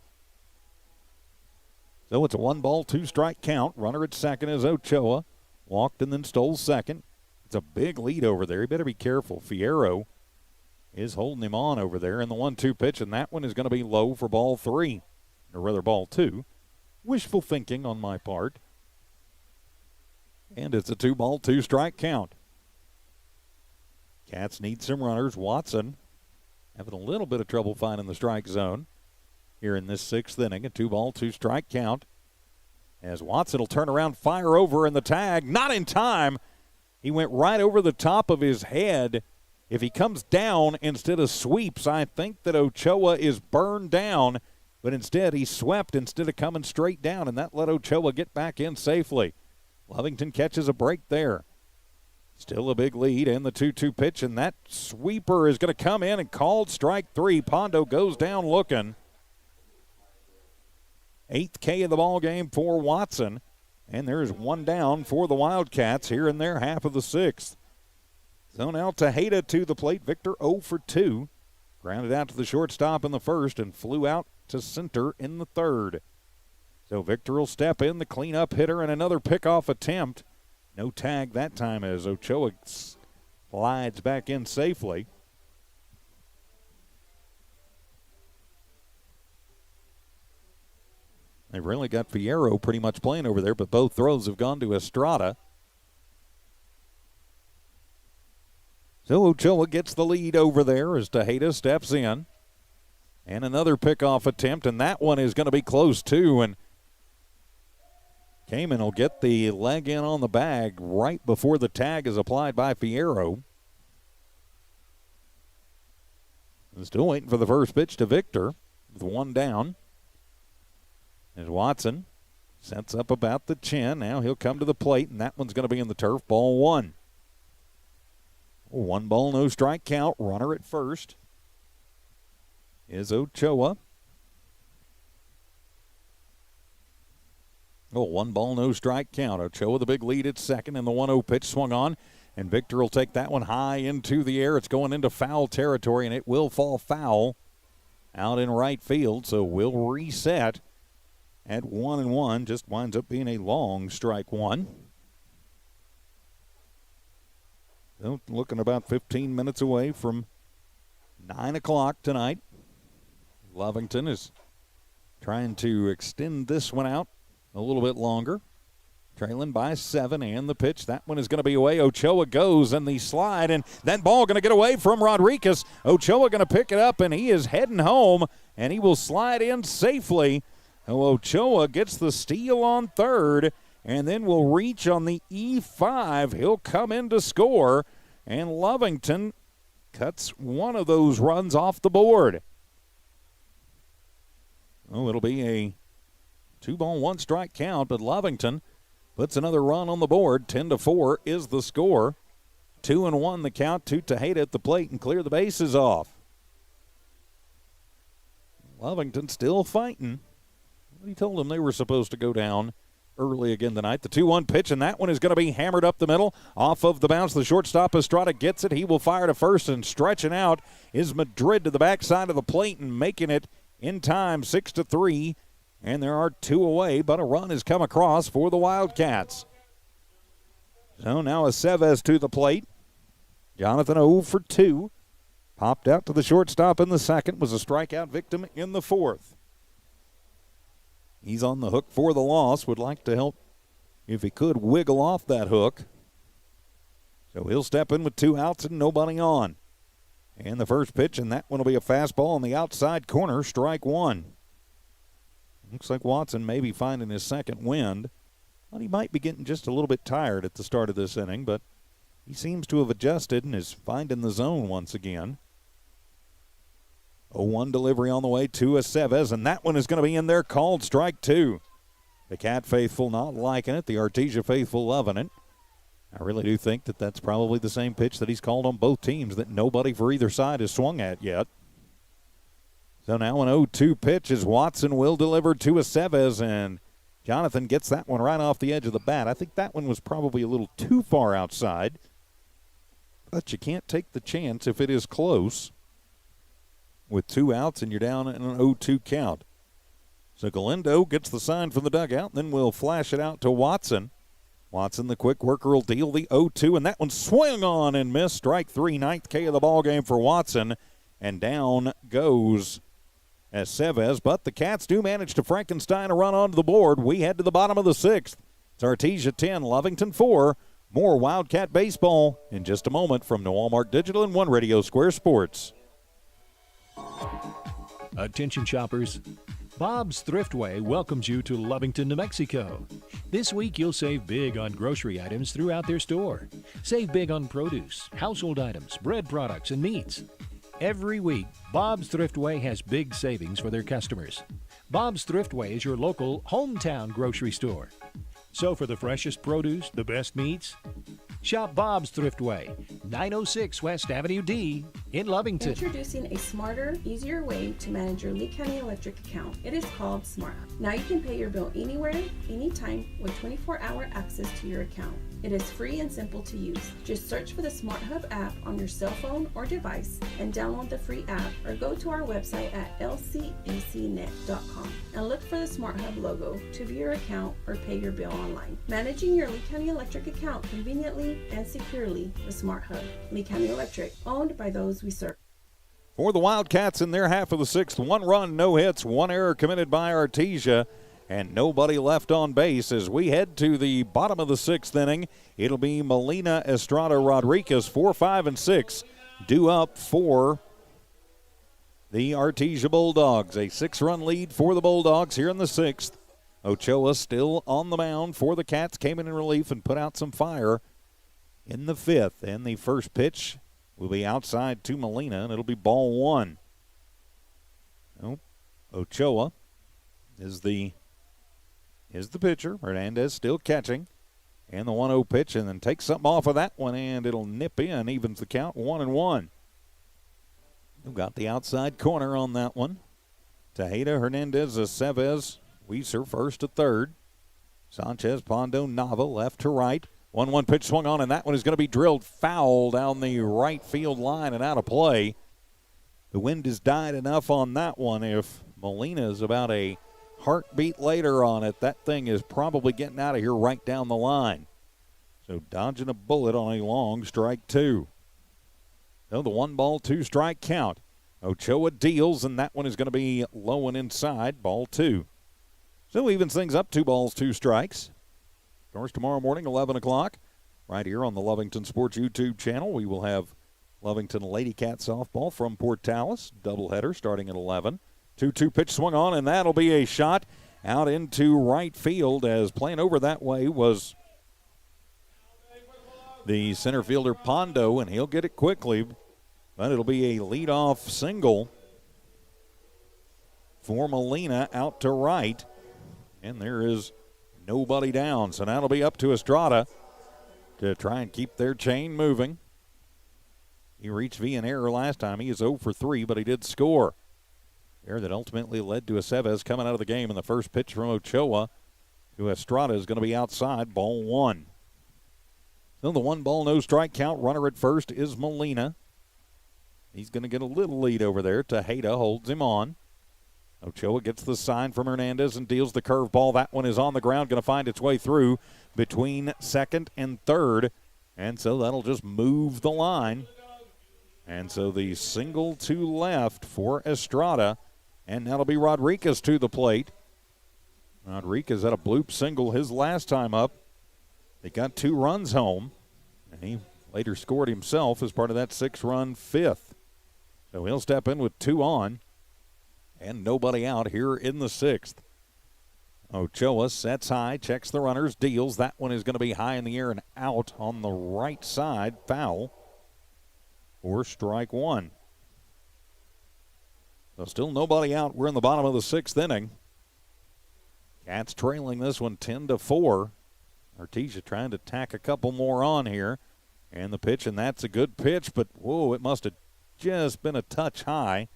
So it's a 1-ball, 2-strike count. Runner at second is Ochoa. Walked and then stole second. It's a big lead over there. You better be careful. Fierro is holding him on over there in the 1-2 pitch, and that one is going to be low for ball 3, or rather ball 2. Wishful thinking on my part. And it's a 2-ball, 2-strike count. Cats need some runners. Watson having a little bit of trouble finding the strike zone here in this 6th inning. A 2-ball, 2-strike count. As Watson will turn around, fire over in the tag. Not in time. He went right over the top of his head. If he comes down instead of sweeps, I think that Ochoa is burned down. But instead, he swept instead of coming straight down, and that let Ochoa get back in safely. Lovington catches a break there. Still a big lead in the 2-2 pitch, and that sweeper is going to come in and called strike 3. Pondo goes down looking. 8th K of the ball game for Watson, and there's one down for the Wildcats here in their half of the 6th. So now Tejeda to the plate. Victor 0 for 2. Grounded out to the shortstop in the first and flew out to center in the third. So Victor will step in, the cleanup hitter, and another pickoff attempt. No tag that time as Ochoa slides back in safely. They've really got Fierro pretty much playing over there, but both throws have gone to Estrada. So Ochoa gets the lead over there as Tejeda steps in. And another pickoff attempt, and that one is going to be close too. And Kamen will get the leg in on the bag right before the tag is applied by Fierro. And still waiting for the first pitch to Victor with one down. As Watson sets up about the chin. Now he'll come to the plate, and that one's going to be in the turf. Ball 1. 1-ball, no strike count. Runner at first is Ochoa. 1-ball, no strike count. Ochoa the big lead at second, and the 1-0 pitch swung on, and Victor will take that one high into the air. It's going into foul territory, and it will fall foul out in right field, so we'll reset at 1-1. Just winds up being a long strike 1. So looking about 15 minutes away from 9 o'clock tonight. Lovington is trying to extend this one out a little bit longer. Trailing by 7, and the pitch. That one is going to be away. Ochoa goes, and the slide, and that ball going to get away from Rodriguez. Ochoa going to pick it up, and he is heading home, and he will slide in safely. Ochoa gets the steal on third, and then will reach on the E5. He'll come in to score, and Lovington cuts one of those runs off the board. It'll be a 2-ball, 1-strike count, but Lovington puts another run on the board. 10-4 is the score. 2-1 the count to Tejeda at the plate and clear the bases off. Lovington still fighting. He told them they were supposed to go down early again tonight. The 2-1 pitch, and that one is going to be hammered up the middle. Off of the bounce, the shortstop Estrada gets it. He will fire to first, and stretching out is Madrid to the backside of the plate and making it in time, 6-3. And there are 2 away, but a run has come across for the Wildcats. So now Aceves to the plate. Jonathan 0 for 2. Popped out to the shortstop in the second, was a strikeout victim in the fourth. He's on the hook for the loss, would like to help, if he could, wiggle off that hook. So he'll step in with 2 outs and nobody on. And the first pitch, and that one will be a fastball on the outside corner, strike 1. Looks like Watson may be finding his second wind. Well, he might be getting just a little bit tired at the start of this inning, but he seems to have adjusted and is finding the zone once again. 0-1 delivery on the way to Aceves, and that one is going to be in there, called strike 2. The Cat faithful not liking it, the Artesia faithful loving it. I really do think that that's probably the same pitch that he's called on both teams that nobody for either side has swung at yet. So now an 0-2 pitch as Watson will deliver to Aceves, and Jonathan gets that one right off the edge of the bat. I think that one was probably a little too far outside, but you can't take the chance if it is close with 2 outs and you're down in an 0-2 count. So Galindo gets the sign from the dugout, and then we'll flash it out to Watson. Watson, the quick worker, will deal the 0-2, and that one swung on and missed. Strike 3, 9th K of the ball game for Watson, and down goes Aceves. But the Cats do manage to Frankenstein a run onto the board. We head to the bottom of the 6th. It's Artesia 10, Lovington 4. More Wildcat baseball in just a moment from the Walmart Digital and One Radio Square Sports. Attention shoppers, Bob's Thriftway welcomes you to Lovington, New Mexico. This week you'll save big on grocery items throughout their store. Save big on produce, household items, bread products, and meats. Every week, Bob's Thriftway has big savings for their customers. Bob's Thriftway is your local hometown grocery store. So for the freshest produce, the best meats, shop Bob's Thriftway, 906 West Avenue D in Lovington. Introducing a smarter, easier way to manage your Lee County Electric account. It is called SmartHub. Now you can pay your bill anywhere, anytime, with 24-hour access to your account. It is free and simple to use. Just search for the SmartHub app on your cell phone or device and download the free app, or go to our website at lcecnet.com and look for the SmartHub logo to view your account or pay your bill online. Managing your Lee County Electric account conveniently and securely with SmartHub. Lee County Electric, owned by those we serve. For the Wildcats in their half of the 6th, 1 run, no hits, 1 error committed by Artesia, and nobody left on base. As we head to the bottom of the 6th inning, it'll be Molina, Estrada, Rodriguez, 4, 5, and 6 due up for the Artesia Bulldogs. A 6-run lead for the Bulldogs here in the 6th. Ochoa still on the mound for the Cats, came in relief and put out some fire in the 5th. And the first pitch will be outside to Molina, and it'll be ball 1. Ochoa is the pitcher. Hernandez still catching. And the 1-0 pitch, and then takes something off of that one, and it'll nip in, evens the count, 1-1. We've got the outside corner on that one. Tejeda, Hernandez, Aceves, Weiser first to third. Sanchez, Pondo, Nava left to right. 1-1 pitch swung on, and that one is going to be drilled foul down the right field line and out of play. The wind has died enough on that one. If Molina is about a heartbeat later on it, that thing is probably getting out of here right down the line. So dodging a bullet on a long strike 2. So the 1 ball, 2 strike count. Ochoa deals, and that one is going to be low and inside, ball 2. So evens things up, 2 balls, 2 strikes. Of course, tomorrow morning, 11 o'clock, right here on the Lovington Sports YouTube channel, we will have Lovington Lady Cat softball from Portales, doubleheader starting at 11. 2-2 pitch swung on, and that'll be a shot out into right field, as playing over that way was the center fielder Pondo, and he'll get it quickly, but it'll be a leadoff single for Molina out to right, and there is nobody down. So now it'll be up to Estrada to try and keep their chain moving. He reached via an error last time. He is 0 for 3, but he did score. Error that ultimately led to Aceves coming out of the game in the first pitch from Ochoa. to Estrada is going to be outside, ball 1. So the 1 no strike count. Runner at first is Molina. He's going to get a little lead over there. Tejeda holds him on. Ochoa gets the sign from Hernandez and deals the curveball. That one is on the ground, going to find its way through between second and third. And so that'll just move the line. And so the single to left for Estrada. And that'll be Rodriguez to the plate. Rodriguez had a bloop single his last time up. They got 2 runs home. And he later scored himself as part of that 6-run fifth. So he'll step in with 2 on. And nobody out here in the 6th. Ochoa sets high, checks the runners, deals. That one is going to be high in the air and out on the right side. Foul for strike 1. So still nobody out. We're in the bottom of the 6th inning. Cats trailing this one 10-4. Artesia trying to tack a couple more on here. And the pitch, and that's a good pitch, but whoa, it must have just been a touch high.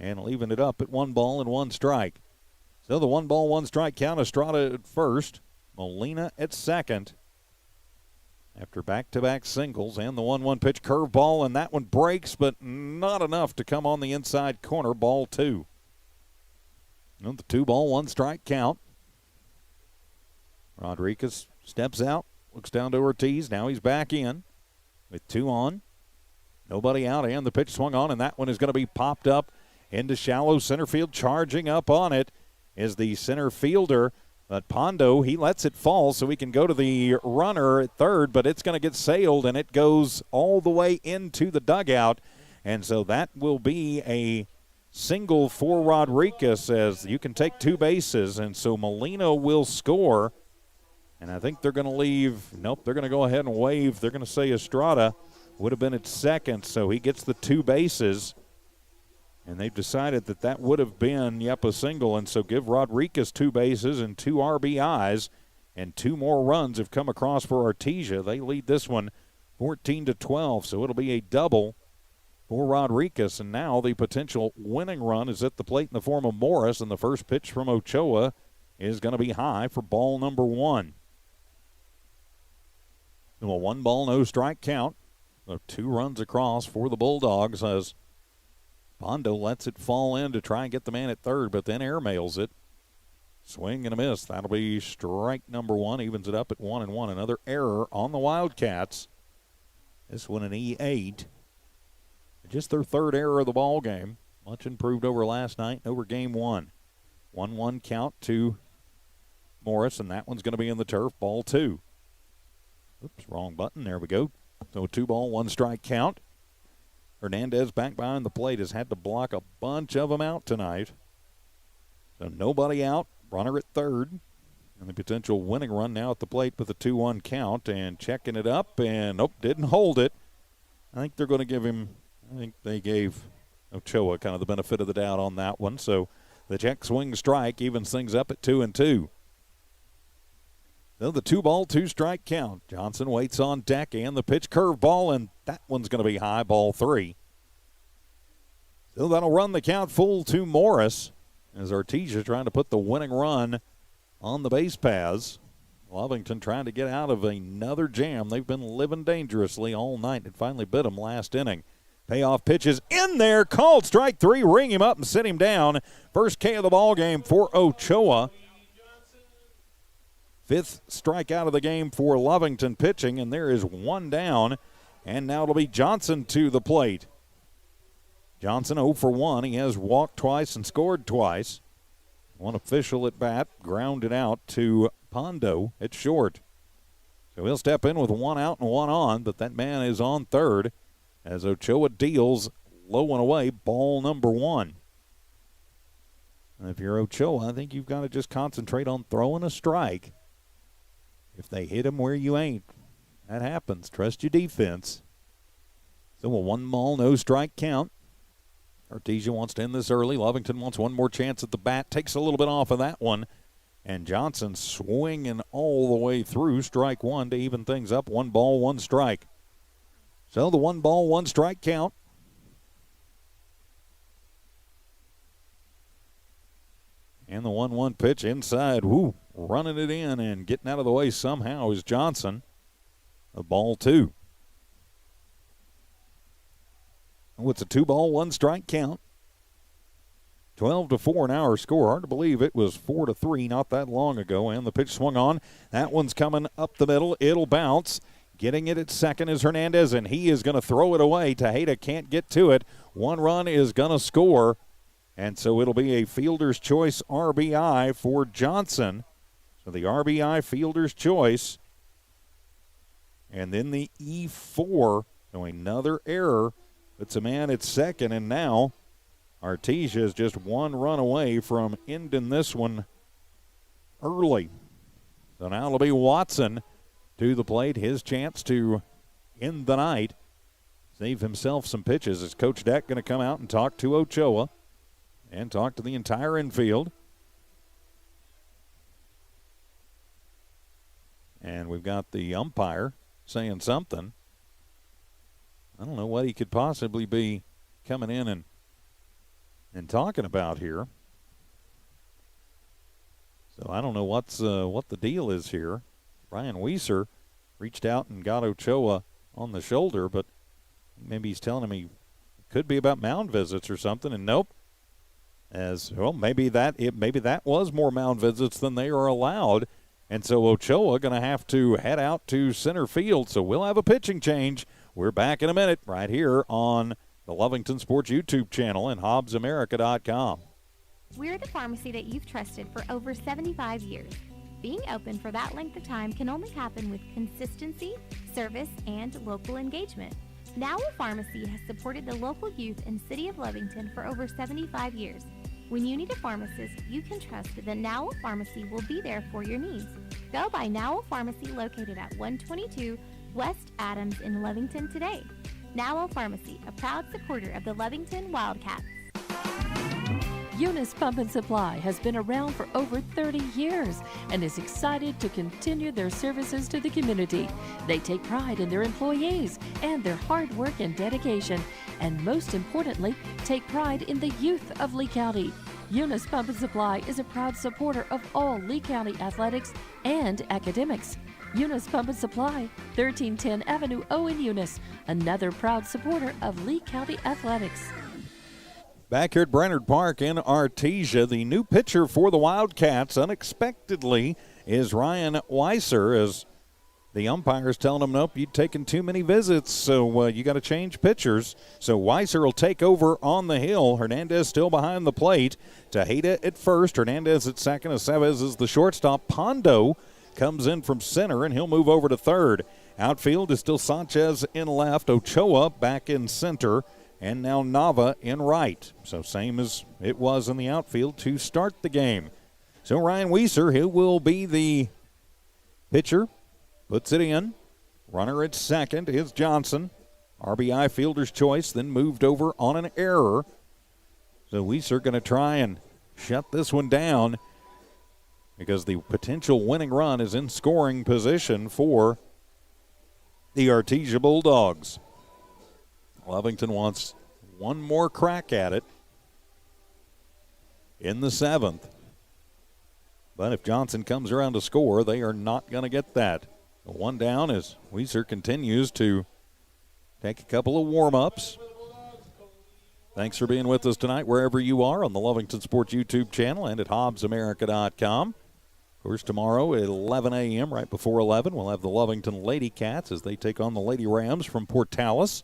And leaving it up at 1 ball and 1 strike. So the 1 ball, 1 strike count. Estrada at first. Molina at second. After back-to-back singles and the 1-1 pitch curveball, and that one breaks, but not enough to come on the inside corner. Ball 2. And the 2 ball, 1 strike count. Rodriguez steps out, looks down to Ortiz. Now he's back in with 2 on. Nobody out, and the pitch swung on, and that one is going to be popped up into shallow center field. Charging up on it is the center fielder. But Pondo, he lets it fall so he can go to the runner at third, but it's going to get sailed, and it goes all the way into the dugout. And so that will be a single for Rodriguez, as you can take 2 bases. And so Molina will score. And I think they're going to leave. Nope, they're going to go ahead and wave. They're going to say Estrada would have been at second, so he gets the 2 bases. And they've decided that that would have been, a single. And so give Rodriguez 2 bases and 2 RBIs. And 2 more runs have come across for Artesia. They lead this one 14-12. So it'll be a double for Rodriguez. And now the potential winning run is at the plate in the form of Morris. And the first pitch from Ochoa is going to be high for ball number 1. So a 1 ball, no strike count. So 2 runs across for the Bulldogs as Pondo lets it fall in to try and get the man at third, but then airmails it. Swing and a miss. That'll be strike number 1. Evens it up at 1-1. Another error on the Wildcats. This one an E8. Just their 3rd error of the ball game. Much improved over last night and over game 1. 1-1 count to Morris, and that one's going to be in the turf. Ball 2. Oops, wrong button. There we go. So 2 ball, 1 strike count. Hernandez back behind the plate has had to block a bunch of them out tonight. So nobody out. Runner at third. And the potential winning run now at the plate with a 2-1 count. And checking it up. And nope, didn't hold it. I think they're going to give him, I think they gave Ochoa kind of the benefit of the doubt on that one. So the check swing strike evens things up at 2-2. So the 2 ball, 2 strike count. Johnson waits on deck, and the pitch curveball, and that one's going to be high, ball 3. So that'll run the count full to Morris as Artesia trying to put the winning run on the base paths. Lovington trying to get out of another jam. They've been living dangerously all night. It finally bit them last inning. Payoff pitches in there, called strike 3, ring him up and sit him down. First K of the ball game for Ochoa. 5th strikeout of the game for Lovington pitching, and there is 1 down. And now it'll be Johnson to the plate. Johnson 0 for 1. He has walked twice and scored twice. 1 official at bat, grounded out to Pondo at short. So he'll step in with 1 out and 1 on, but that man is on third as Ochoa deals low and away, ball number 1. And if you're Ochoa, I think you've got to just concentrate on throwing a strike. If they hit him where you ain't, that happens. Trust your defense. So a 1 ball, no strike count. Artesia wants to end this early. Lovington wants 1 more chance at the bat. Takes a little bit off of that one. And Johnson swinging all the way through strike 1 to even things up. 1 ball, 1 strike. So the 1 ball, 1 strike count. And the 1-1 pitch inside. Woo, running it in and getting out of the way somehow is Johnson. A ball 2. Oh, it's a 2-ball, 1-strike count. 12-4 an hour score. Hard to believe it was 4-3 not that long ago. And the pitch swung on. That one's coming up the middle. It'll bounce. Getting it at second is Hernandez, and he is going to throw it away. Tejeda can't get to it. 1 run is going to score. And so it'll be a fielder's choice RBI for Johnson. So the RBI fielder's choice. And then the E4. So another error. It's a man at second, and now Artesia is just 1 run away from ending this one early. So now it'll be Watson to the plate. His chance to end the night. Save himself some pitches. Is Coach Deck going to come out and talk to Ochoa and talk to the entire infield? And we've got the umpire saying something. I don't know what he could possibly be coming in and talking about here. So I don't know what the deal is here. Ryan Weiser reached out and got Ochoa on the shoulder, but maybe he's telling him he could be about mound visits or something, and nope. As well, maybe that was more mound visits than they are allowed, and so Ochoa going to have to head out to center field. So we'll have a pitching change. We're back in a minute right here on the Lovington Sports YouTube channel and HobbsAmerica.com. We're the pharmacy that you've trusted for over 75 years. Being open for that length of time can only happen with consistency, service, and local engagement. Now Pharmacy has supported the local youth in City of Lovington for over 75 years. When you need a pharmacist, you can trust that Now Pharmacy will be there for your needs. Go by Now Pharmacy located at 122 West Adams in Lovington today. Now Pharmacy, a proud supporter of the Lovington Wildcats. Eunice Pump and Supply has been around for over 30 years and is excited to continue their services to the community. They take pride in their employees and their hard work and dedication, and most importantly, take pride in the youth of Lee County. Eunice Pump and Supply is a proud supporter of all Lee County athletics and academics. Eunice Pump and Supply, 1310 Avenue O in Eunice, another proud supporter of Lee County athletics. Back here at Brainerd Park in Artesia, the new pitcher for the Wildcats unexpectedly is Ryan Weiser, as the umpire's telling him, nope, you've taken too many visits, so you got to change pitchers. So Weiser will take over on the hill. Hernandez still behind the plate. Tejeda at first, Hernandez at second, Aceves is the shortstop. Pondo comes in from center, and he'll move over to third. Outfield is still Sanchez in left, Ochoa back in center, and now Nava in right. So same as it was in the outfield to start the game. So Ryan Weiser, he will be the pitcher. Puts it in. Runner at second is Johnson. RBI fielder's choice, then moved over on an error. So Weiser going to try and shut this one down because the potential winning run is in scoring position for the Artesia Bulldogs. Lovington wants one more crack at it in the seventh. But if Johnson comes around to score, they are not going to get that. The one down as Weiser continues to take a couple of warm-ups. Thanks for being with us tonight wherever you are on the Lovington Sports YouTube channel and at HobbsAmerica.com. Of course, tomorrow at 11 a.m., right before 11, we'll have the Lovington Lady Cats as they take on the Lady Rams from Portales.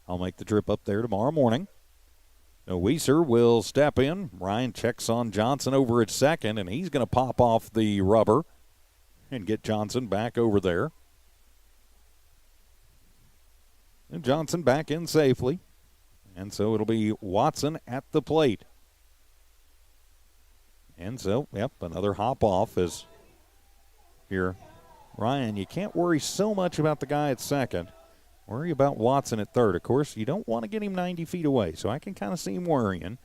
I'll make the trip up there tomorrow morning. Now Weiser will step in. Ryan checks on Johnson over at second, and he's going to pop off the rubber and get Johnson back over there. And Johnson back in safely. And so it'll be Watson at the plate. And so, yep, another hop off is here. Ryan, you can't worry so much about the guy at second. Worry about Watson at third. Of course, you don't want to get him 90 feet away, so I can kind of see him worrying.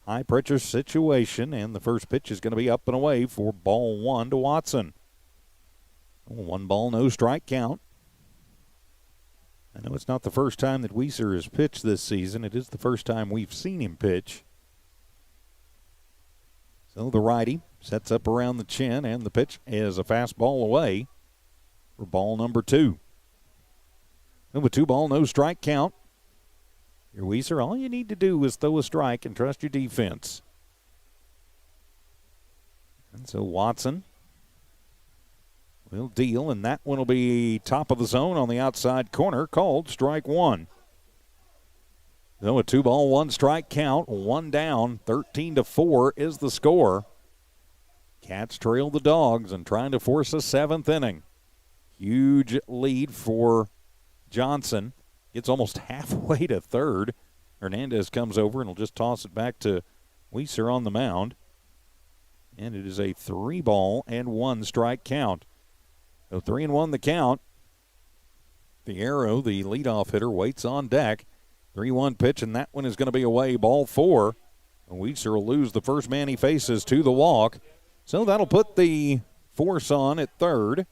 High pressure situation, and the first pitch is going to be up and away for ball one to Watson. 1 ball, no strike count. I know it's not the first time that Weiser has pitched this season. It is the first time we've seen him pitch. So the righty sets up around the chin, and the pitch is a fastball away for ball number 2. And with 2 ball, no strike count. Your Weiser, all you need to do is throw a strike and trust your defense. And so Watson will deal, and that one will be top of the zone on the outside corner, called strike 1. So a 2-ball, 1-strike count, 1 down, 13-4 is the score. Cats trail the Dogs and trying to force a 7th inning. Huge lead for Johnson. Gets almost halfway to third. Hernandez comes over and will just toss it back to Weiser on the mound. And it is a 3-ball and 1-strike count. So 3-1 the count. Fierro, the leadoff hitter, waits on deck. 3-1 pitch, and that one is going to be away, ball 4. Weiser will lose the first man he faces to the walk. So that'll put the force on at third.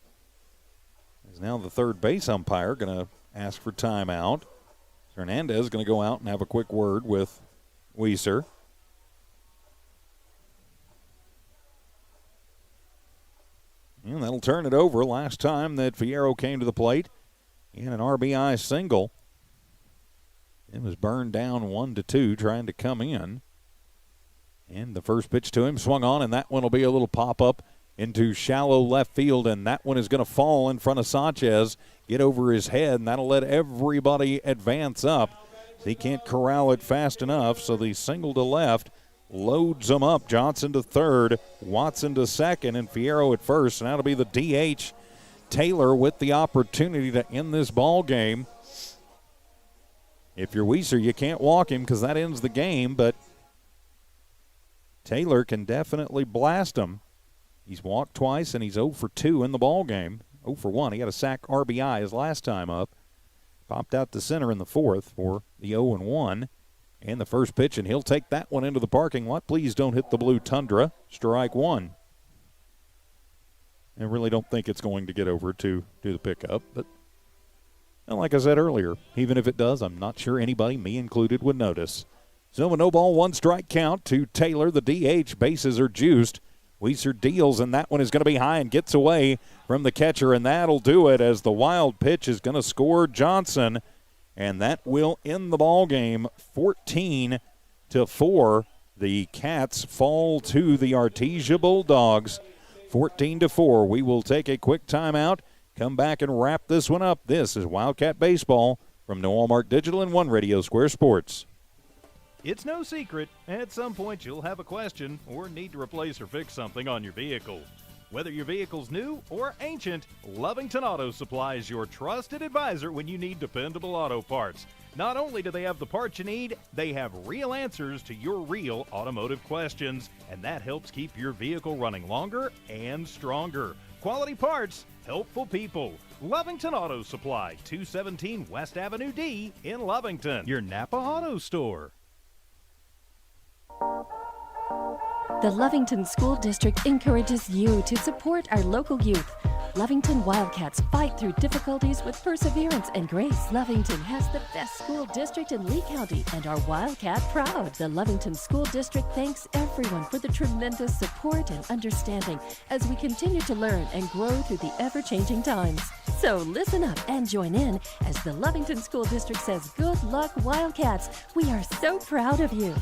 As now the third base umpire going to ask for timeout. Hernandez is going to go out and have a quick word with Weiser. And that'll turn it over. Last time that Fierro came to the plate in an RBI single, it was burned down 1-2 trying to come in. And the first pitch to him swung on, and that one will be a little pop-up into shallow left field, and that one is going to fall in front of Sanchez, get over his head, and that'll let everybody advance up. He can't corral it fast enough, so the single to left loads them up. Johnson to third, Watson to second, and Fierro at first, and that'll be the DH. Taylor with the opportunity to end this ball game. If you're Weiser, you can't walk him because that ends the game, but Taylor can definitely blast him. He's walked twice, and he's 0 for 2 in the ball game. 0 for 1. He got a sack RBI his last time up. Popped out to center in the 4th for the 0-1. And the first pitch, and he'll take that one into the parking lot. Please don't hit the blue Tundra. Strike 1. I really don't think it's going to get over to do the pickup, but like I said earlier, even if it does, I'm not sure anybody, me included, would notice. So a 0-ball, 1-strike count to Taylor, the DH. Bases are juiced. Weiser deals, and that one is going to be high and gets away from the catcher, and that'll do it as the wild pitch is going to score Johnson, and that will end the ball game 14-4. The Cats fall to the Artesia Bulldogs 14-4. We will take a quick timeout, come back and wrap this one up. This is Wildcat Baseball from Noel Mark Digital and One Radio Square Sports. It's no secret, at some point you'll have a question or need to replace or fix something on your vehicle. Whether your vehicle's new or ancient, Lovington Auto Supply is your trusted advisor when you need dependable auto parts. Not only do they have the parts you need, they have real answers to your real automotive questions, and that helps keep your vehicle running longer and stronger. Quality parts, helpful people. Lovington Auto Supply, 217 West Avenue D in Lovington, your Napa Auto Store. The Lovington School District encourages you to support our local youth. Lovington Wildcats fight through difficulties with perseverance and grace. Lovington has the best school district in Lee County and our Wildcat proud. The Lovington School District thanks everyone for the tremendous support and understanding as we continue to learn and grow through the ever-changing times. So listen up and join in as the Lovington School District says, good luck, Wildcats. We are so proud of you.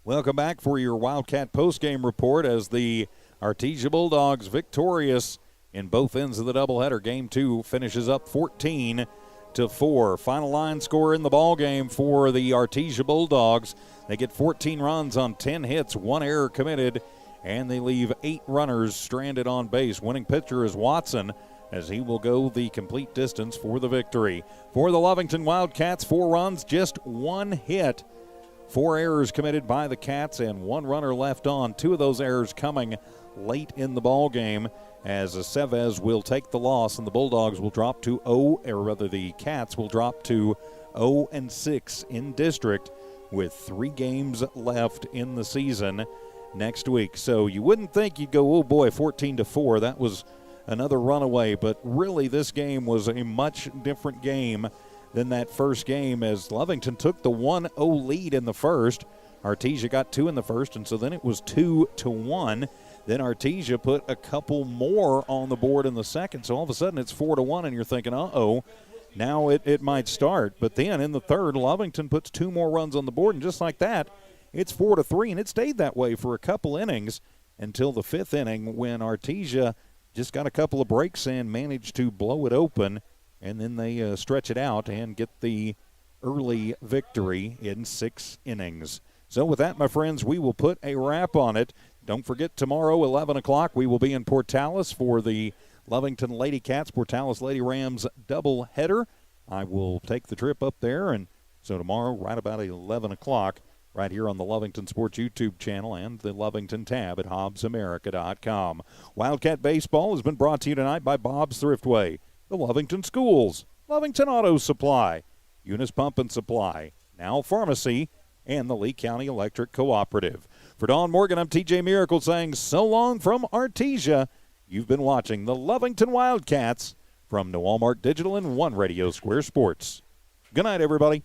Welcome back for your Wildcat postgame report as the Artesia Bulldogs victorious in both ends of the doubleheader. Game 2 finishes up 14-4. Final line score in the ball game for the Artesia Bulldogs. They get 14 runs on 10 hits, 1 error committed, and they leave 8 runners stranded on base. Winning pitcher is Watson, as he will go the complete distance for the victory. For the Lovington Wildcats, 4 runs, just 1 hit. 4 errors committed by the Cats and 1 runner left on. 2 of those errors coming late in the ball game as Chavez will take the loss and the Bulldogs will drop to the Cats will drop to 0-6 in district with 3 games left in the season next week. So you wouldn't think you'd go, oh boy, 14-4. That was another runaway, but really this game was a much different game than that first game as Lovington took the 1-0 lead in the first, Artesia got 2 in the first, and so then it was 2-1. Then Artesia put a couple more on the board in the second, so all of a sudden it's 4-1, and you're thinking, uh-oh, now it might start. But then in the third, Lovington puts 2 more runs on the board, and just like that, it's 4-3, and it stayed that way for a couple innings until the 5th inning when Artesia just got a couple of breaks and managed to blow it open, and then they stretch it out and get the early victory in 6 innings. So with that, my friends, we will put a wrap on it. Don't forget, tomorrow, 11 o'clock, we will be in Portales for the Lovington Lady Cats, Portales Lady Rams doubleheader. I will take the trip up there, and so tomorrow, right about 11 o'clock, right here on the Lovington Sports YouTube channel and the Lovington tab at HobbsAmerica.com. Wildcat Baseball has been brought to you tonight by Bob's Thriftway, the Lovington Schools, Lovington Auto Supply, Eunice Pump and Supply, Now Pharmacy, and the Lee County Electric Cooperative. For Dawn Morgan, I'm TJ Miracle saying so long from Artesia. You've been watching the Lovington Wildcats from Walmart Digital and One Radio Square Sports. Good night, everybody.